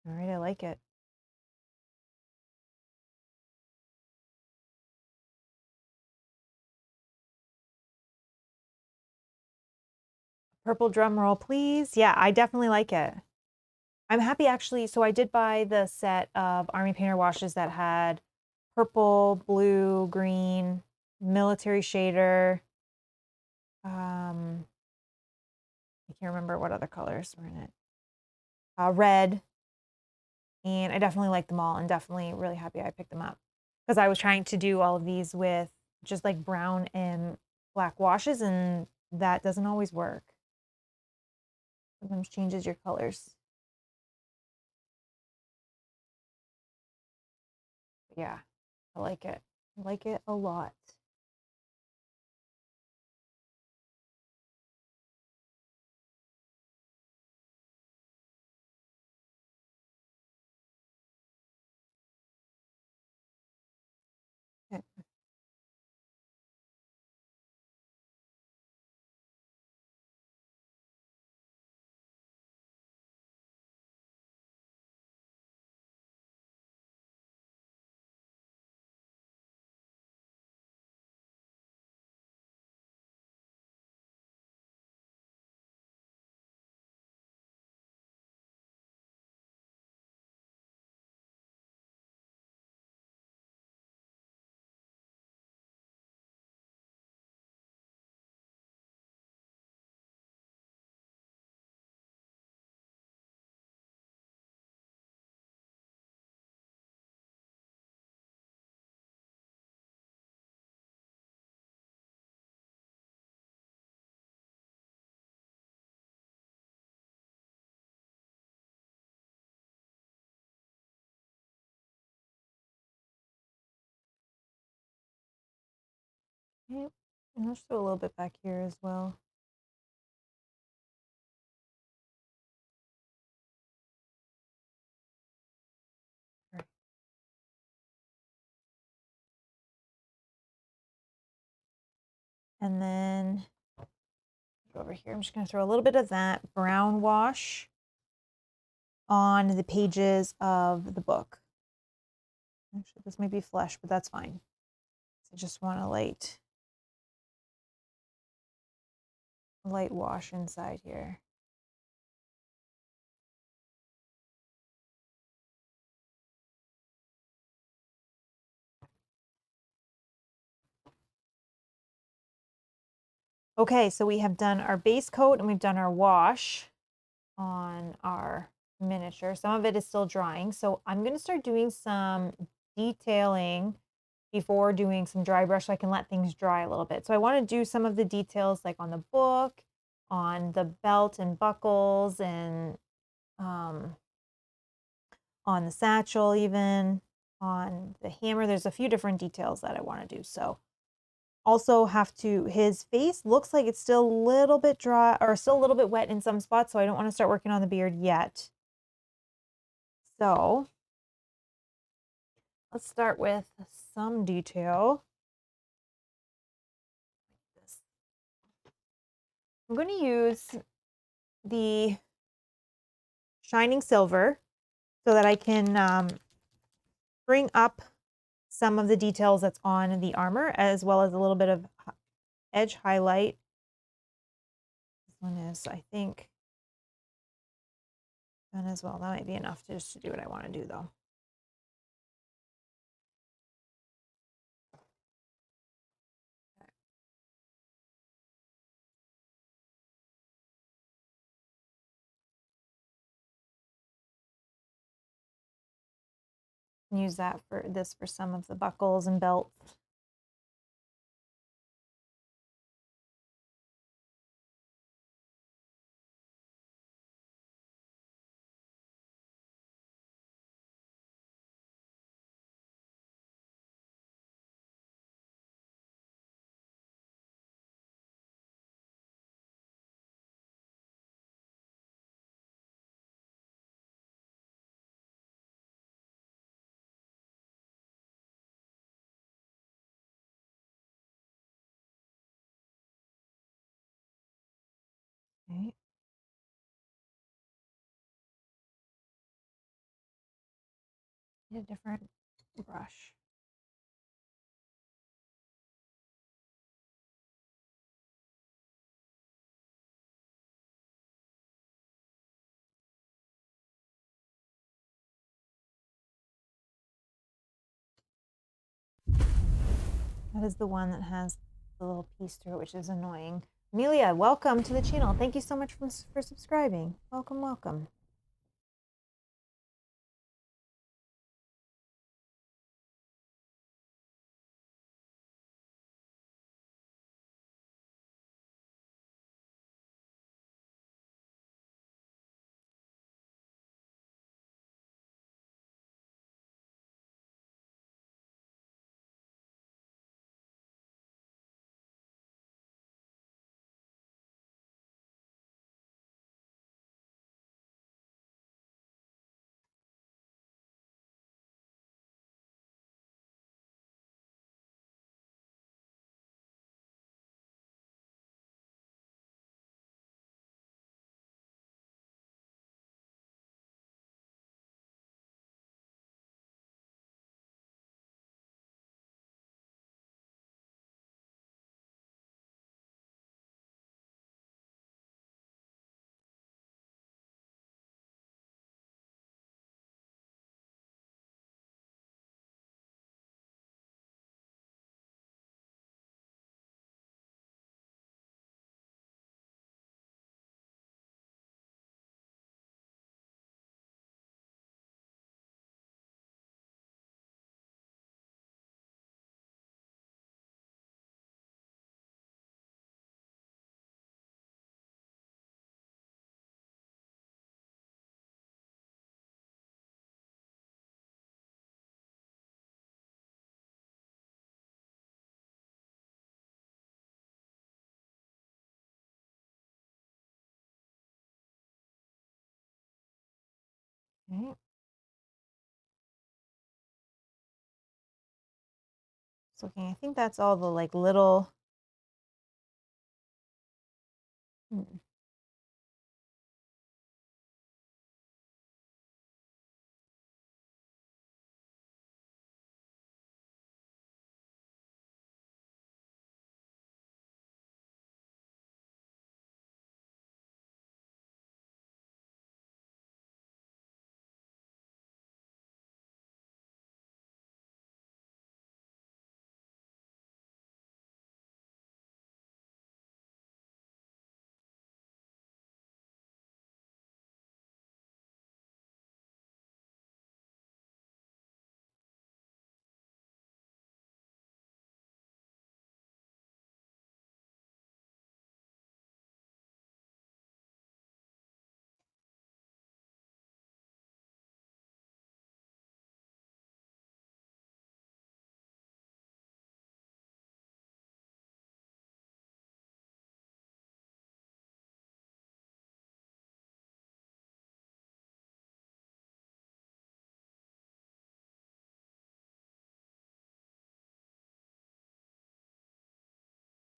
All right, I like it. Purple drum roll, please. Yeah, I definitely like it. I'm happy actually. So I did buy the set of Army Painter washes that had purple, blue, green, military shader. I can't remember what other colors were in it. Red. And I definitely like them all and definitely really happy I picked them up. Because I was trying to do all of these with just like brown and black washes, and that doesn't always work. Sometimes changes your colors. Yeah, I like it. I like it a lot. Okay. Okay. And let's do a little bit back here as well. Right. And then over here, I'm just going to throw a little bit of that brown wash on the pages of the book. Actually, this may be flesh, but that's fine. I just want a light wash inside here. Okay, so we have done our base coat and we've done our wash on our miniature. Some of it is still drying, so I'm going to start doing some detailing before doing some dry brush so I can let things dry a little bit. So I want to do some of the details like on the book, on the belt and buckles, and on the satchel even, on the hammer. There's a few different details that I want to do. So also have to, his face looks like it's still a little bit dry or still a little bit wet in some spots, so I don't want to start working on the beard yet. So let's start with some detail. I'm going to use the shining silver so that I can bring up some of the details that's on the armor, as well as a little bit of edge highlight. This one is, I think, done as well. That might be enough just to do what I want to do, though. Use that for some of the buckles and belts. Okay. Get a different brush. That is the one that has the little piece through it, which is annoying. Amelia, welcome to the channel. Thank you so much for subscribing. Welcome, welcome. Okay. Just looking, I think that's all the like little.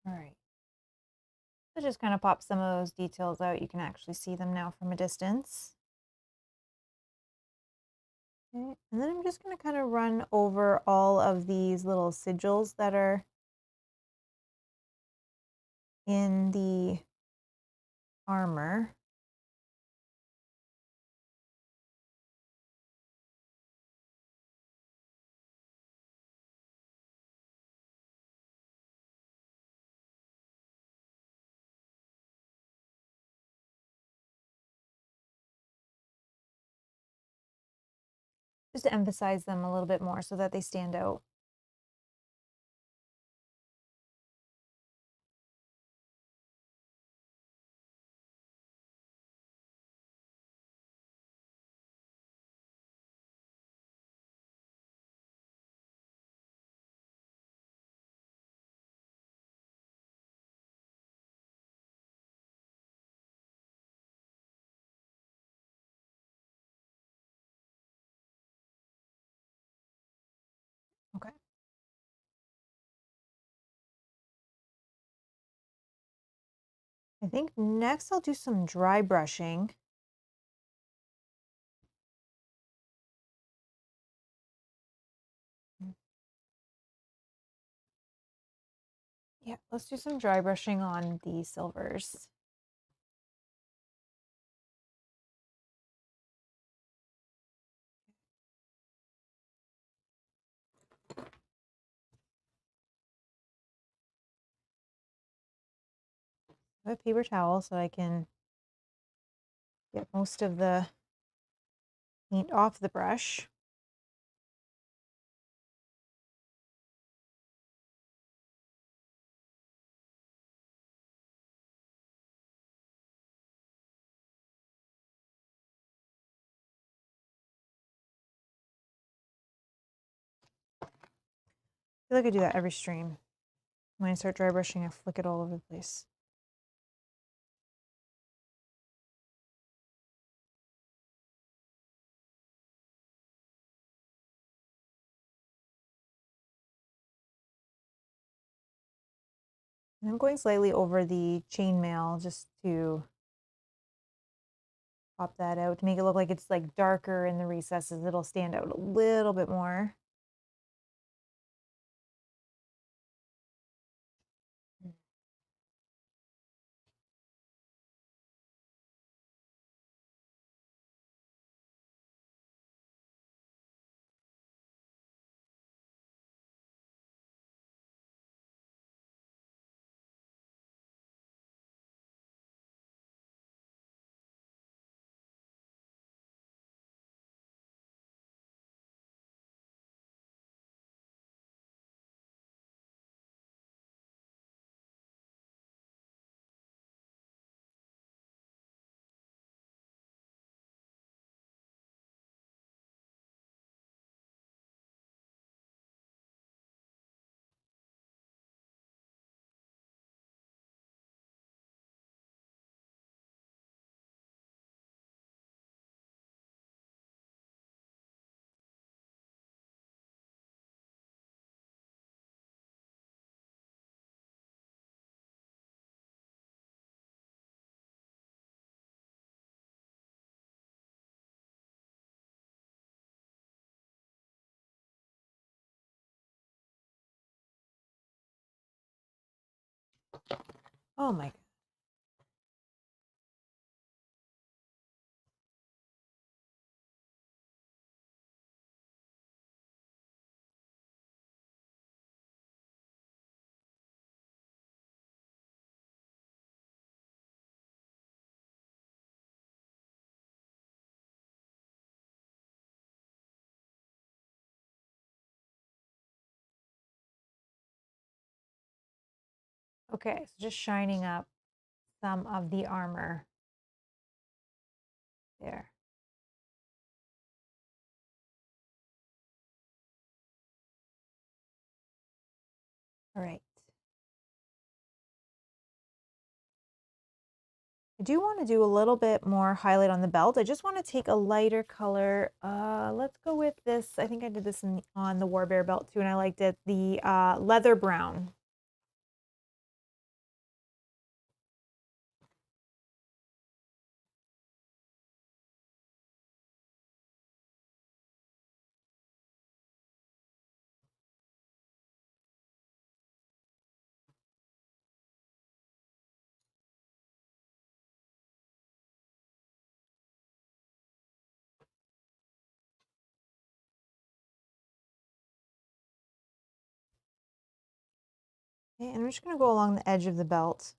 All right. So just kind of pop some of those details out. You can actually see them now from a distance. Okay. And then I'm just going to kind of run over all of these little sigils that are in the armor. Just to emphasize them a little bit more so that they stand out. Okay. I think next I'll do some dry brushing. Yeah, let's do some dry brushing on the silvers. I have a paper towel so I can get most of the paint off the brush. I feel like I do that every stream. When I start dry brushing, I flick it all over the place. And I'm going slightly over the chainmail just to pop that out to make it look like it's like darker in the recesses. It'll stand out a little bit more. Oh my God. Okay, so just shining up some of the armor there. All right. I do want to do a little bit more highlight on the belt. I just want to take a lighter color. Let's go with this. I think I did this on the Warbear belt too, and I liked it. The leather brown. Okay, and I'm just going to go along the edge of the belt.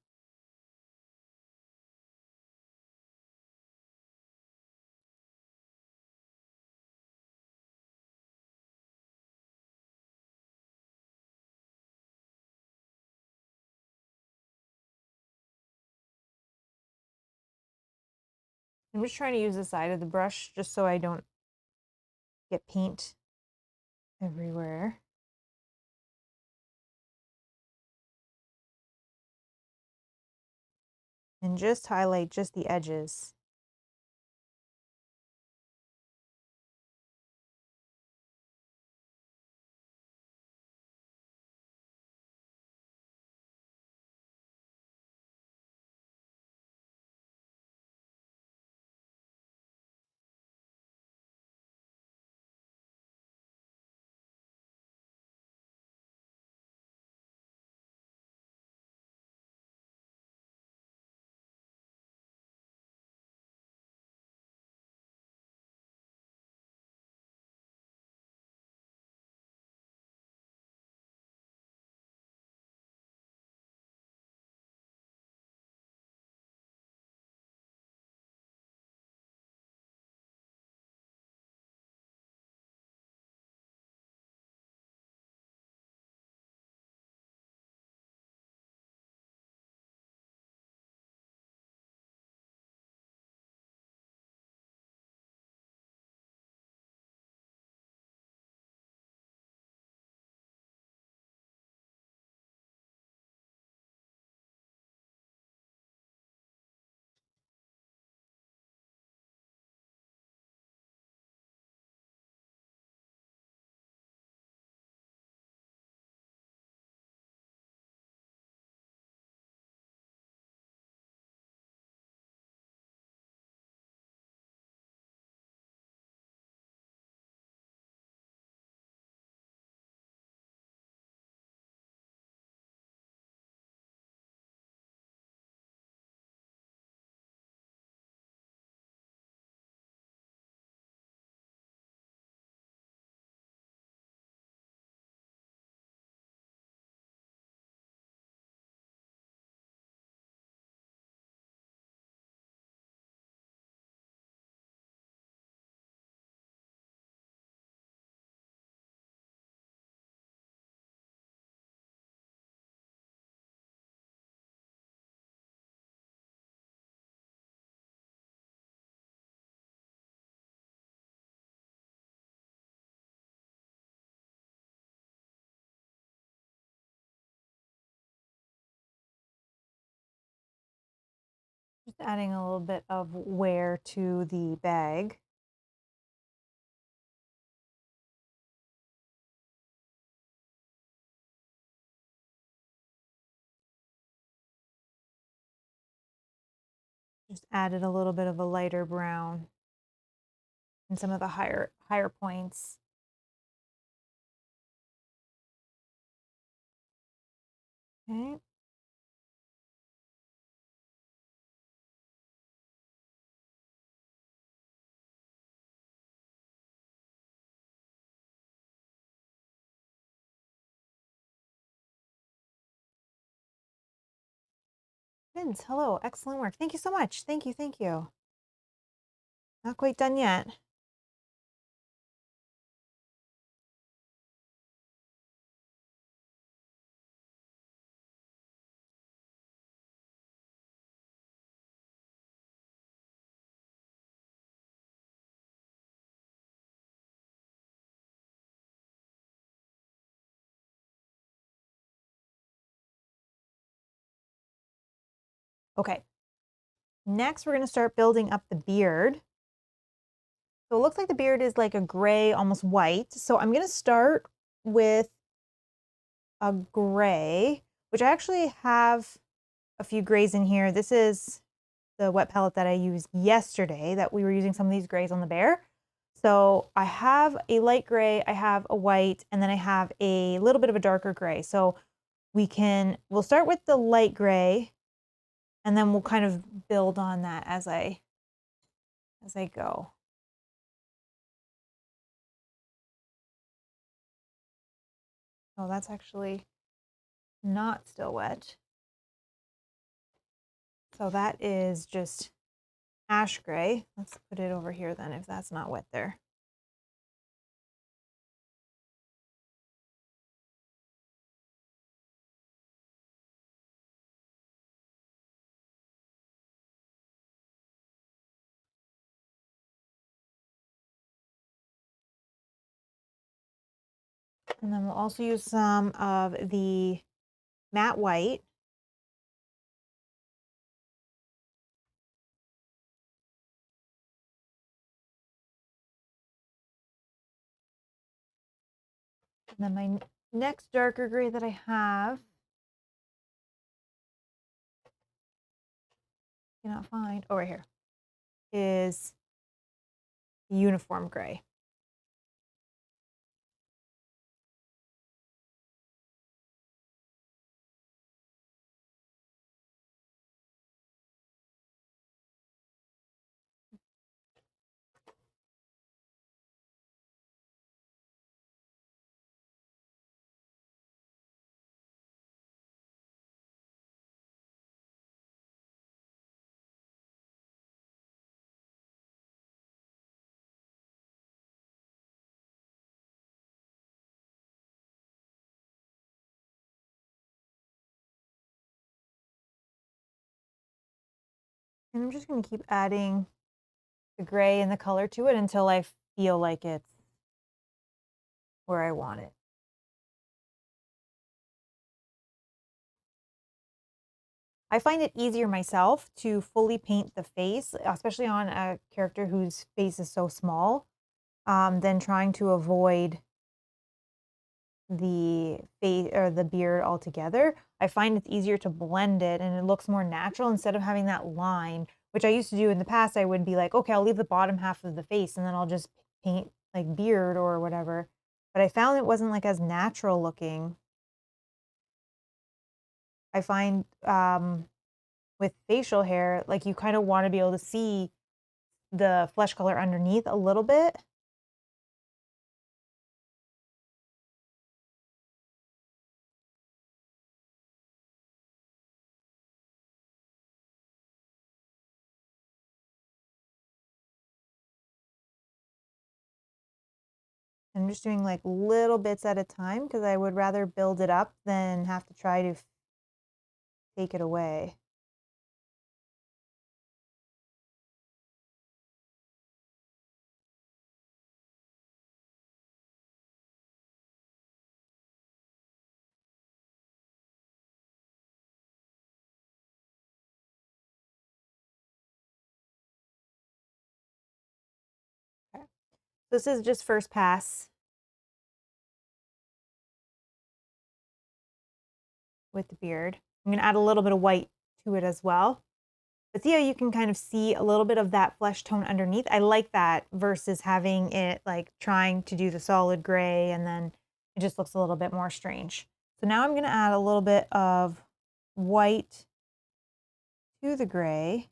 I'm just trying to use the side of the brush just so I don't get paint everywhere. And just highlight just the edges. Just adding a little bit of wear to the bag. Just added a little bit of a lighter brown in some of the higher points. Okay. Vince, hello, excellent work. Thank you so much. Thank you, thank you. Not quite done yet. Okay. Next, we're gonna start building up the beard. So it looks like the beard is like a gray, almost white. So I'm gonna start with a gray, which I actually have a few grays in here. This is the wet palette that I used yesterday that we were using some of these grays on the bear. So I have a light gray, I have a white, and then I have a little bit of a darker gray. So we'll start with the light gray and then we'll kind of build on that as I go. Oh, that's actually not still wet. So that is just ash gray. Let's put it over here then if that's not wet there. And then we'll also use some of the matte white. And then my next darker gray that I have, cannot find, oh, right here, is uniform gray. And I'm just going to keep adding the gray and the color to it until I feel like it's where I want it. I find it easier myself to fully paint the face, especially on a character whose face is so small, than trying to avoid the face or the beard altogether. I find it's easier to blend it and it looks more natural instead of having that line, which I used to do in the past. I would be like, okay, I'll leave the bottom half of the face and then I'll just paint like beard or whatever. But I found it wasn't like as natural looking. I find with facial hair, like you kind of want to be able to see the flesh color underneath a little bit. I'm just doing like little bits at a time because I would rather build it up than have to try to take it away. Okay. This is just first pass with the beard. I'm going to add a little bit of white to it as well. But see how you can kind of see a little bit of that flesh tone underneath? I like that versus having it like trying to do the solid gray and then it just looks a little bit more strange. So now I'm going to add a little bit of white to the gray.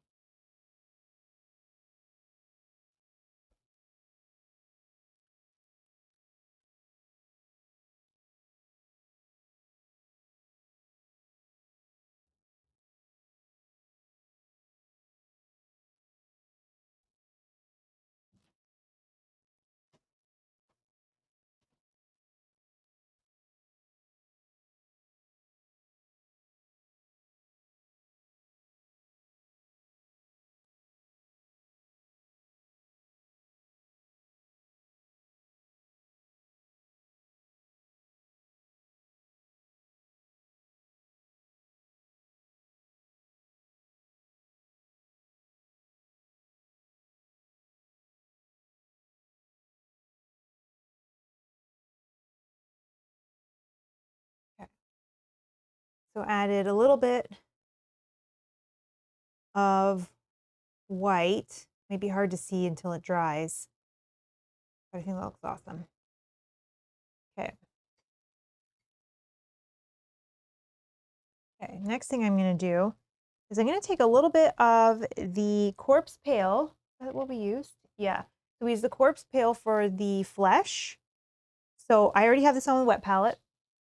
Okay. So added a little bit of white. Maybe hard to see until it dries. But I think that looks awesome. Okay. Okay, next thing I'm going to do is I'm going to take a little bit of the corpse pale. Is that what we used? Yeah. So we use the corpse pale for the flesh. So I already have this on the wet palette.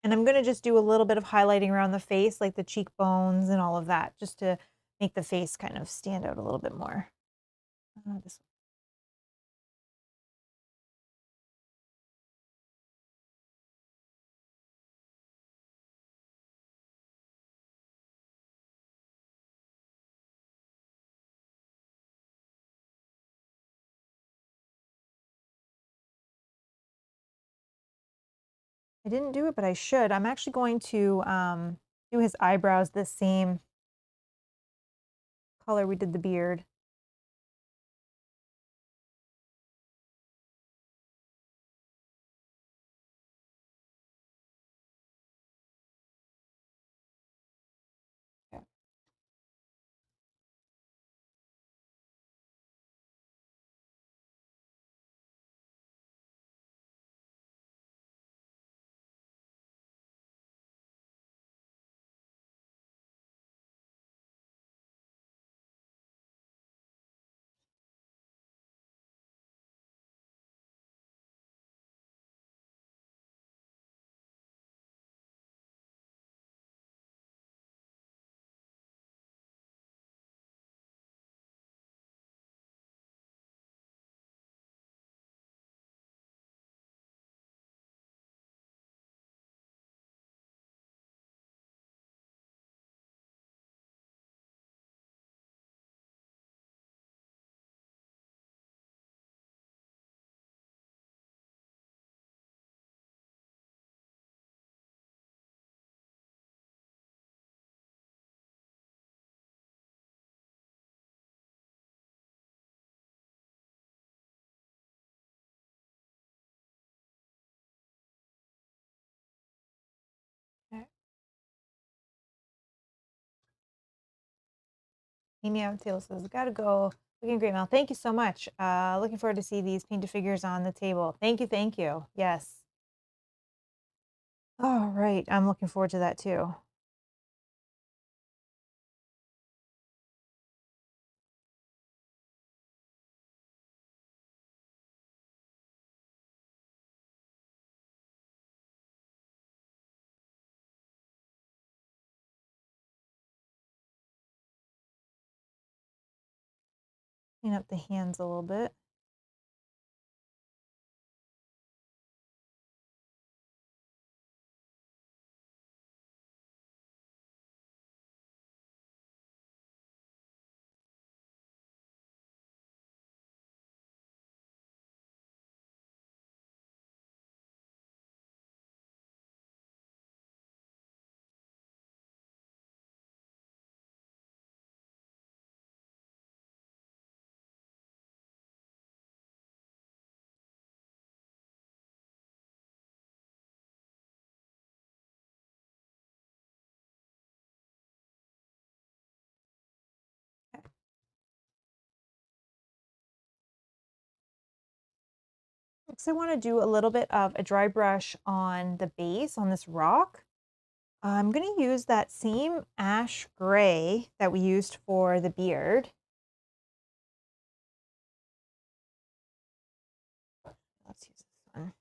And I'm gonna just do a little bit of highlighting around the face, like the cheekbones and all of that, just to make the face kind of stand out a little bit more. This I didn't do it, but I should. I'm actually going to do his eyebrows the same color we did the beard. Okay. Okay. Amy Avatilo says, gotta go. Looking great, Mel. Thank you so much. Looking forward to see these painted figures on the table. Thank you, thank you. Yes. All right, I'm looking forward to that too. Clean up the hands a little bit. Next, I want to do a little bit of a dry brush on the base on this rock. I'm going to use that same ash gray that we used for the beard. Let's use this one.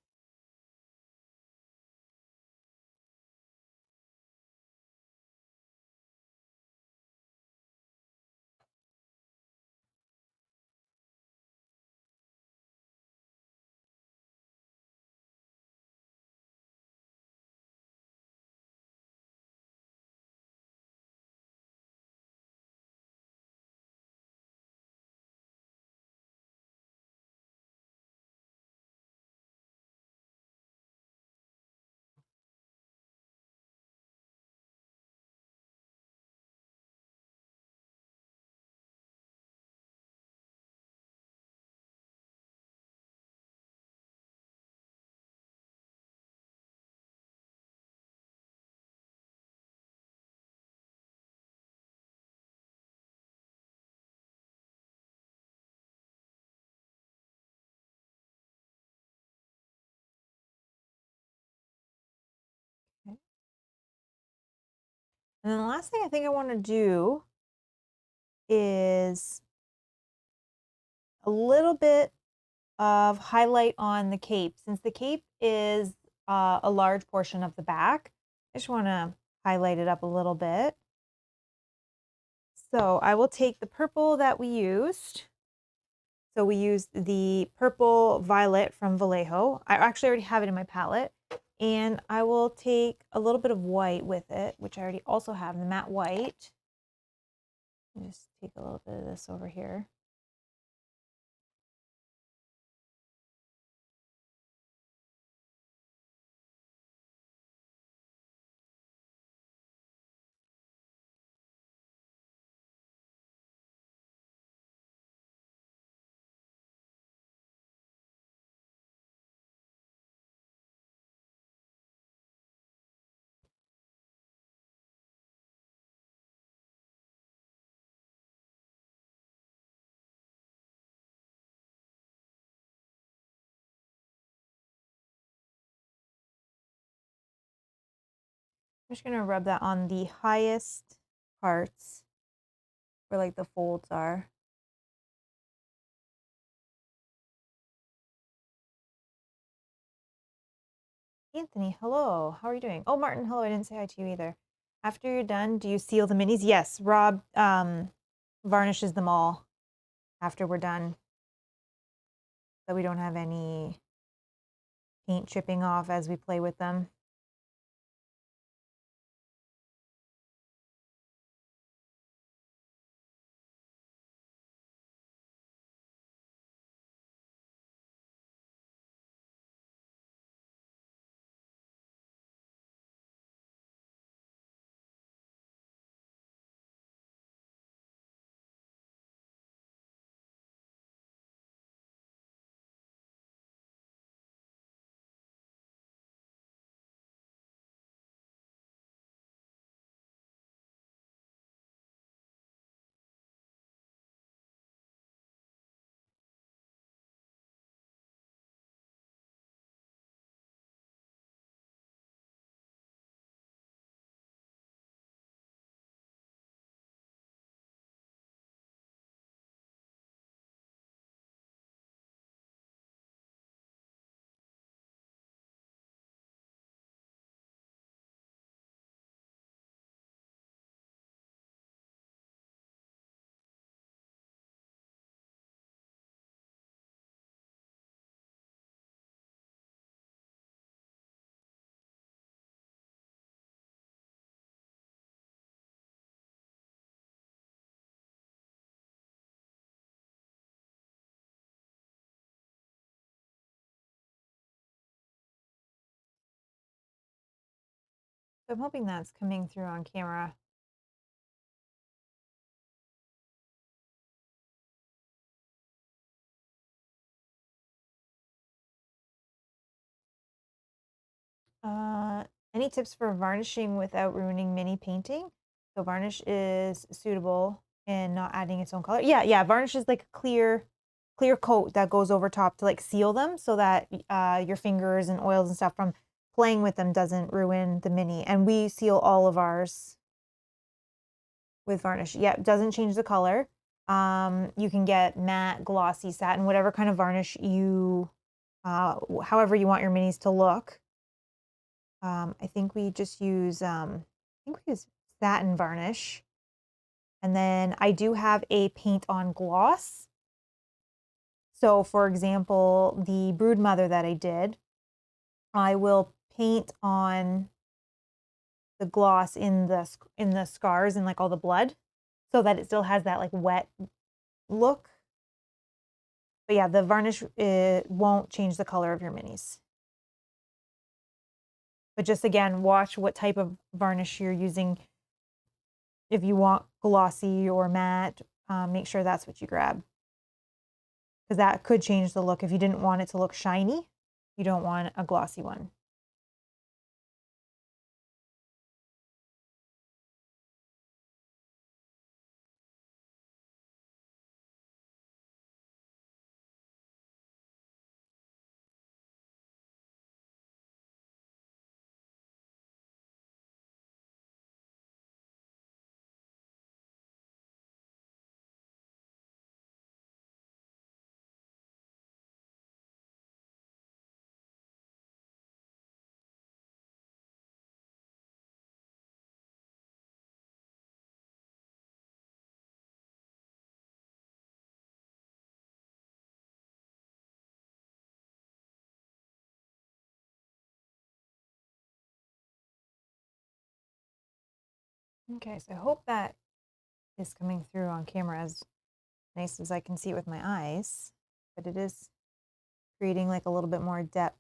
Okay. And then the last thing I think I want to do is a little bit of highlight on the cape. Since the cape is a large portion of the back. I just want to highlight it up a little bit. So I will take the purple that we used. So we used the purple violet from Vallejo. I actually already have it in my palette. And I will take a little bit of white with it, which I already also have, the matte white. Just take a little bit of this over here. I'm just going to rub that on the highest parts where like the folds are. Anthony, hello. How are you doing? Oh, Martin, hello. I didn't say hi to you either. After you're done, do you seal the minis? Yes, Rob varnishes them all after we're done, so we don't have any paint chipping off as we play with them. So I'm hoping that's coming through on camera. Any tips for varnishing without ruining mini painting? So varnish is suitable in not adding its own color. Yeah, varnish is like a clear coat that goes over top to like seal them so that your fingers and oils and stuff from playing with them doesn't ruin the mini. And we seal all of ours with varnish. Yeah, it doesn't change the color. You can get matte, glossy, satin, whatever kind of varnish you, however you want your minis to look. I think we just use, satin varnish. And then I do have a paint on gloss. So for example, the brood mother that I did, I will paint on the gloss in the scars and like all the blood so that it still has that like wet look. But yeah, the varnish won't change the color of your minis. But just again, watch what type of varnish you're using. If you want glossy or matte, make sure that's what you grab. Because that could change the look. If you didn't want it to look shiny, you don't want a glossy one. Okay, so I hope that is coming through on camera as nice as I can see it with my eyes, but it is creating like a little bit more depth.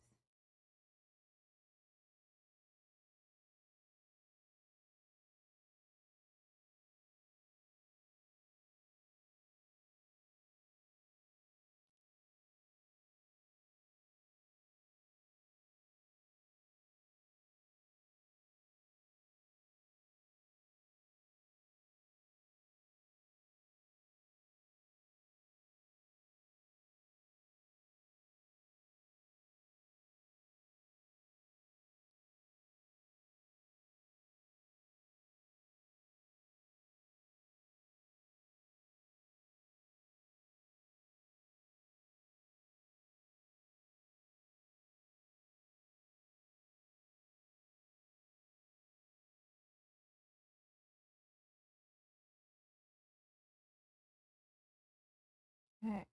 Okay.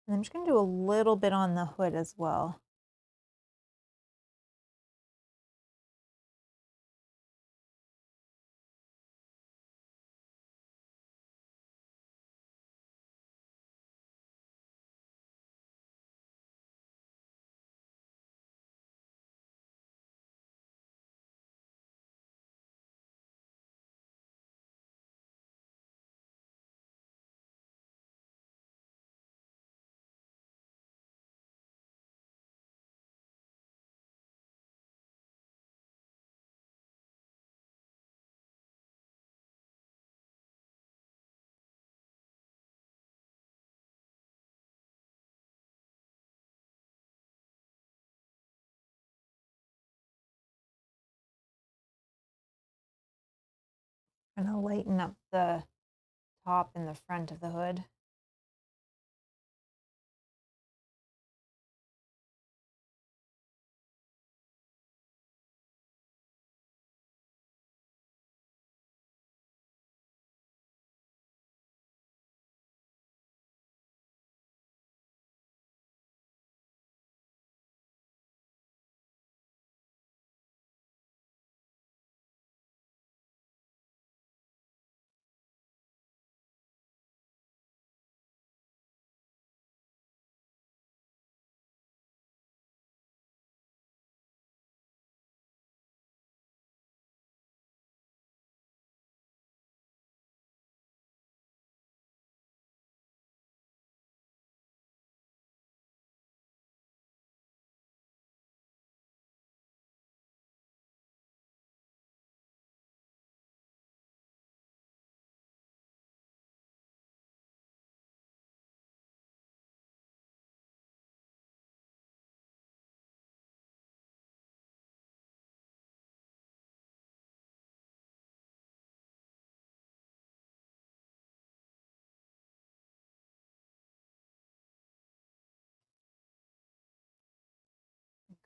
And I'm just going to do a little bit on the hood as well. I'm going to lighten up the top and the front of the hood.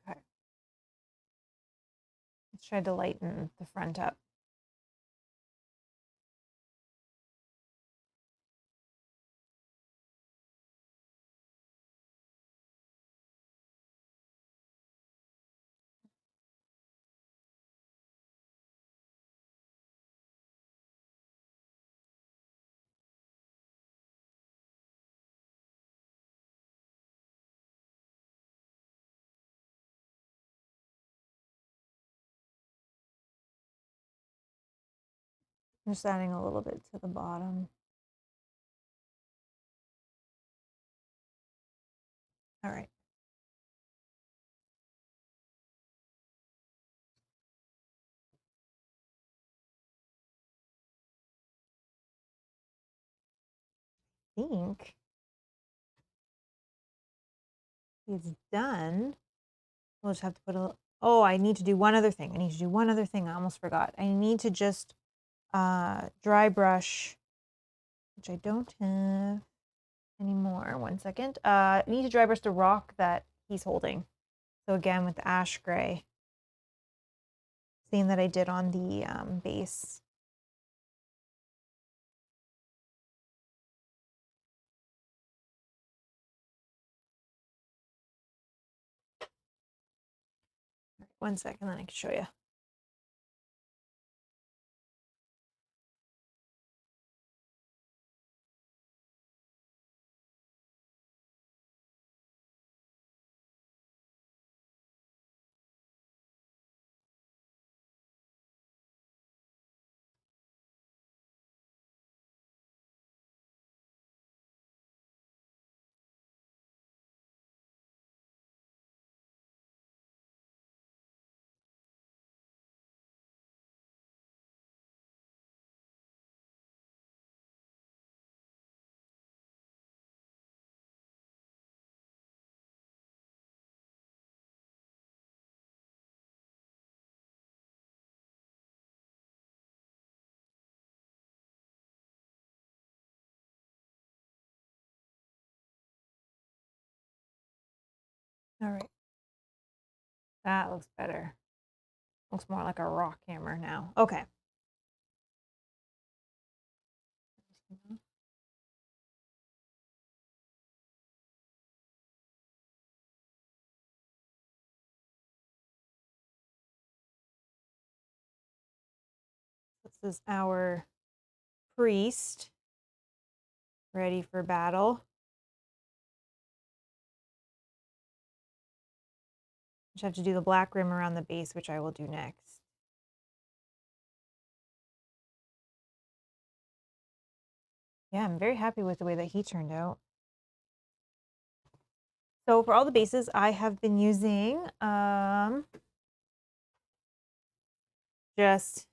Okay. Let's try to lighten the front up. I'm just adding a little bit to the bottom. All right. I think it's done. We'll just have to put a, oh, I need to do one other thing. I almost forgot. I need to just dry brush, which I don't have anymore. One second. I need to dry brush the rock that he's holding. So again, with the ash gray, same that I did on the base. One second, then I can show you. All right. That looks better. Looks more like a rock hammer now. Okay. This is our priest ready for battle. Just have to do the black rim around the base, which I will do next. Yeah, I'm very happy with the way that he turned out. So for all the bases, I have been using just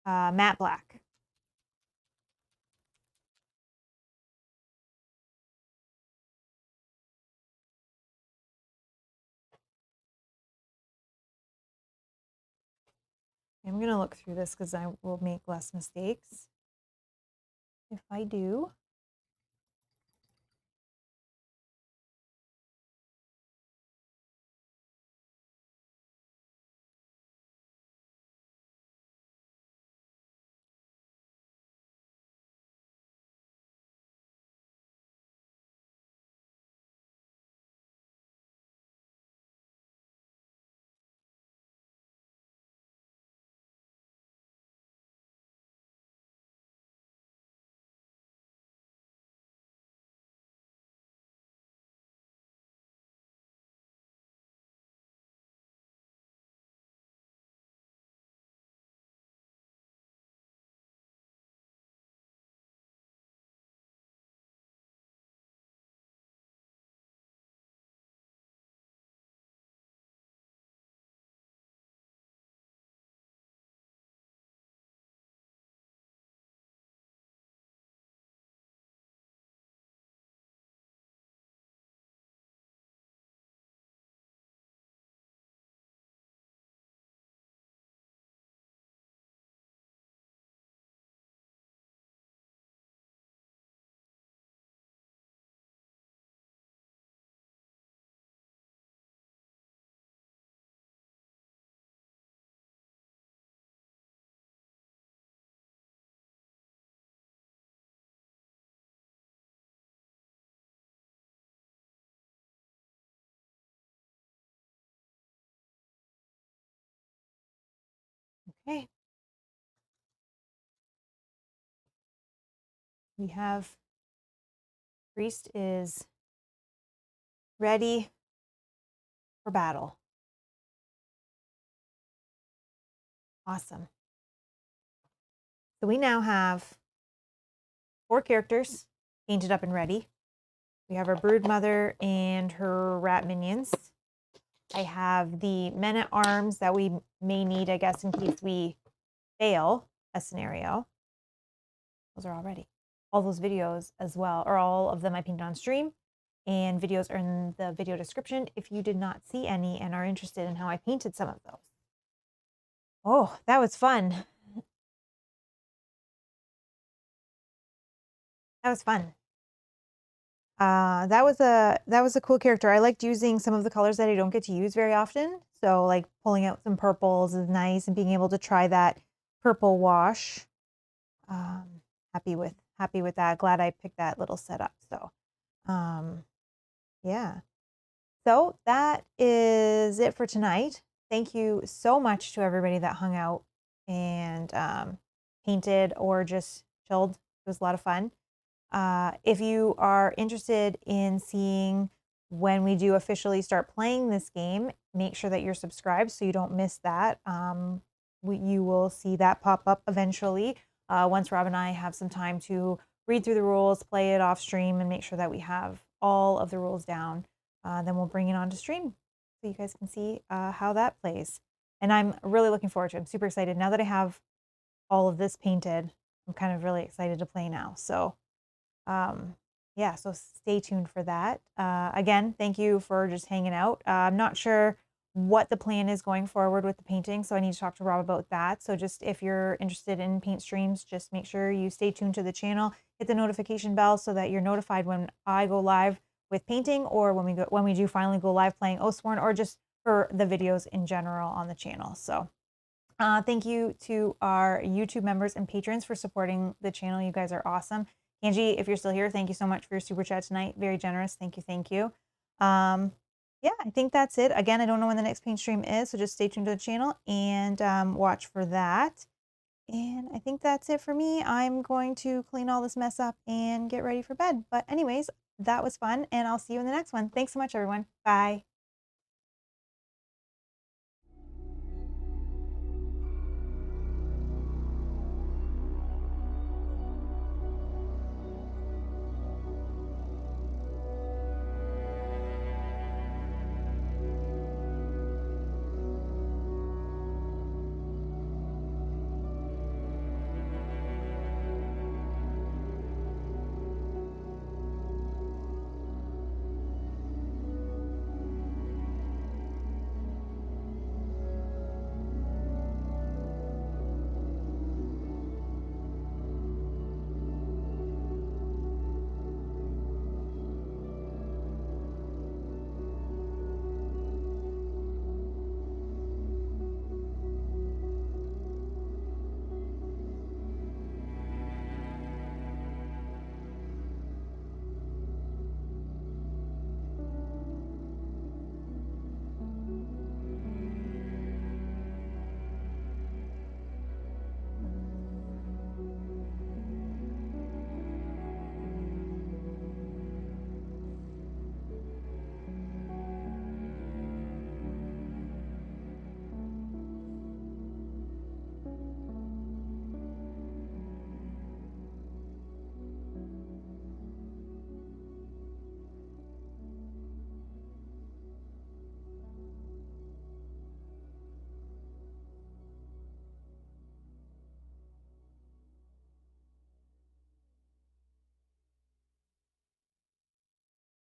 matte black. I'm going to look through this because I will make less mistakes if I do. Okay. We have priest is ready for battle. Awesome. So we now have 4 characters painted up and ready. We have our brood mother and her rat minions. I have the men at arms that we may need, I guess, in case we fail a scenario. Those are all ready. All those videos as well, or all of them I painted on stream, and videos are in the video description if you did not see any and are interested in how I painted some of those. Oh, that was fun. That was fun. That was a cool character. I liked using some of the colors that I don't get to use very often. So like pulling out some purples is nice, and being able to try that purple wash. Happy with that. Glad I picked that little setup. So yeah. So that is it for tonight. Thank you so much to everybody that hung out and painted or just chilled. It was a lot of fun. If you are interested in seeing when we do officially start playing this game, make sure that you're subscribed so you don't miss that. You will see that pop up eventually once Rob and I have some time to read through the rules, play it off stream, and make sure that we have all of the rules down. Then we'll bring it on to stream so you guys can see how that plays. And I'm really looking forward to it. I'm super excited. Now that I have all of this painted, I'm kind of really excited to play now. So yeah, so stay tuned for that. Again, thank you for just hanging out. I'm not sure what the plan is going forward with the painting, so I need to talk to Rob about that. So just if you're interested in paint streams, just make sure you stay tuned to the channel, hit the notification bell so that you're notified when I go live with painting, or when we do finally go live playing Oathsworn, or just for the videos in general on the channel. So thank you to our YouTube members and patrons for supporting the channel. You guys are awesome. Angie, if you're still here, thank you so much for your super chat tonight. Very generous. Thank you. Thank you. Yeah, I think that's it. Again, I don't know when the next paint stream is, so just stay tuned to the channel and watch for that. And I think that's it for me. I'm going to clean all this mess up and get ready for bed. But anyways, that was fun, and I'll see you in the next one. Thanks so much, everyone. Bye.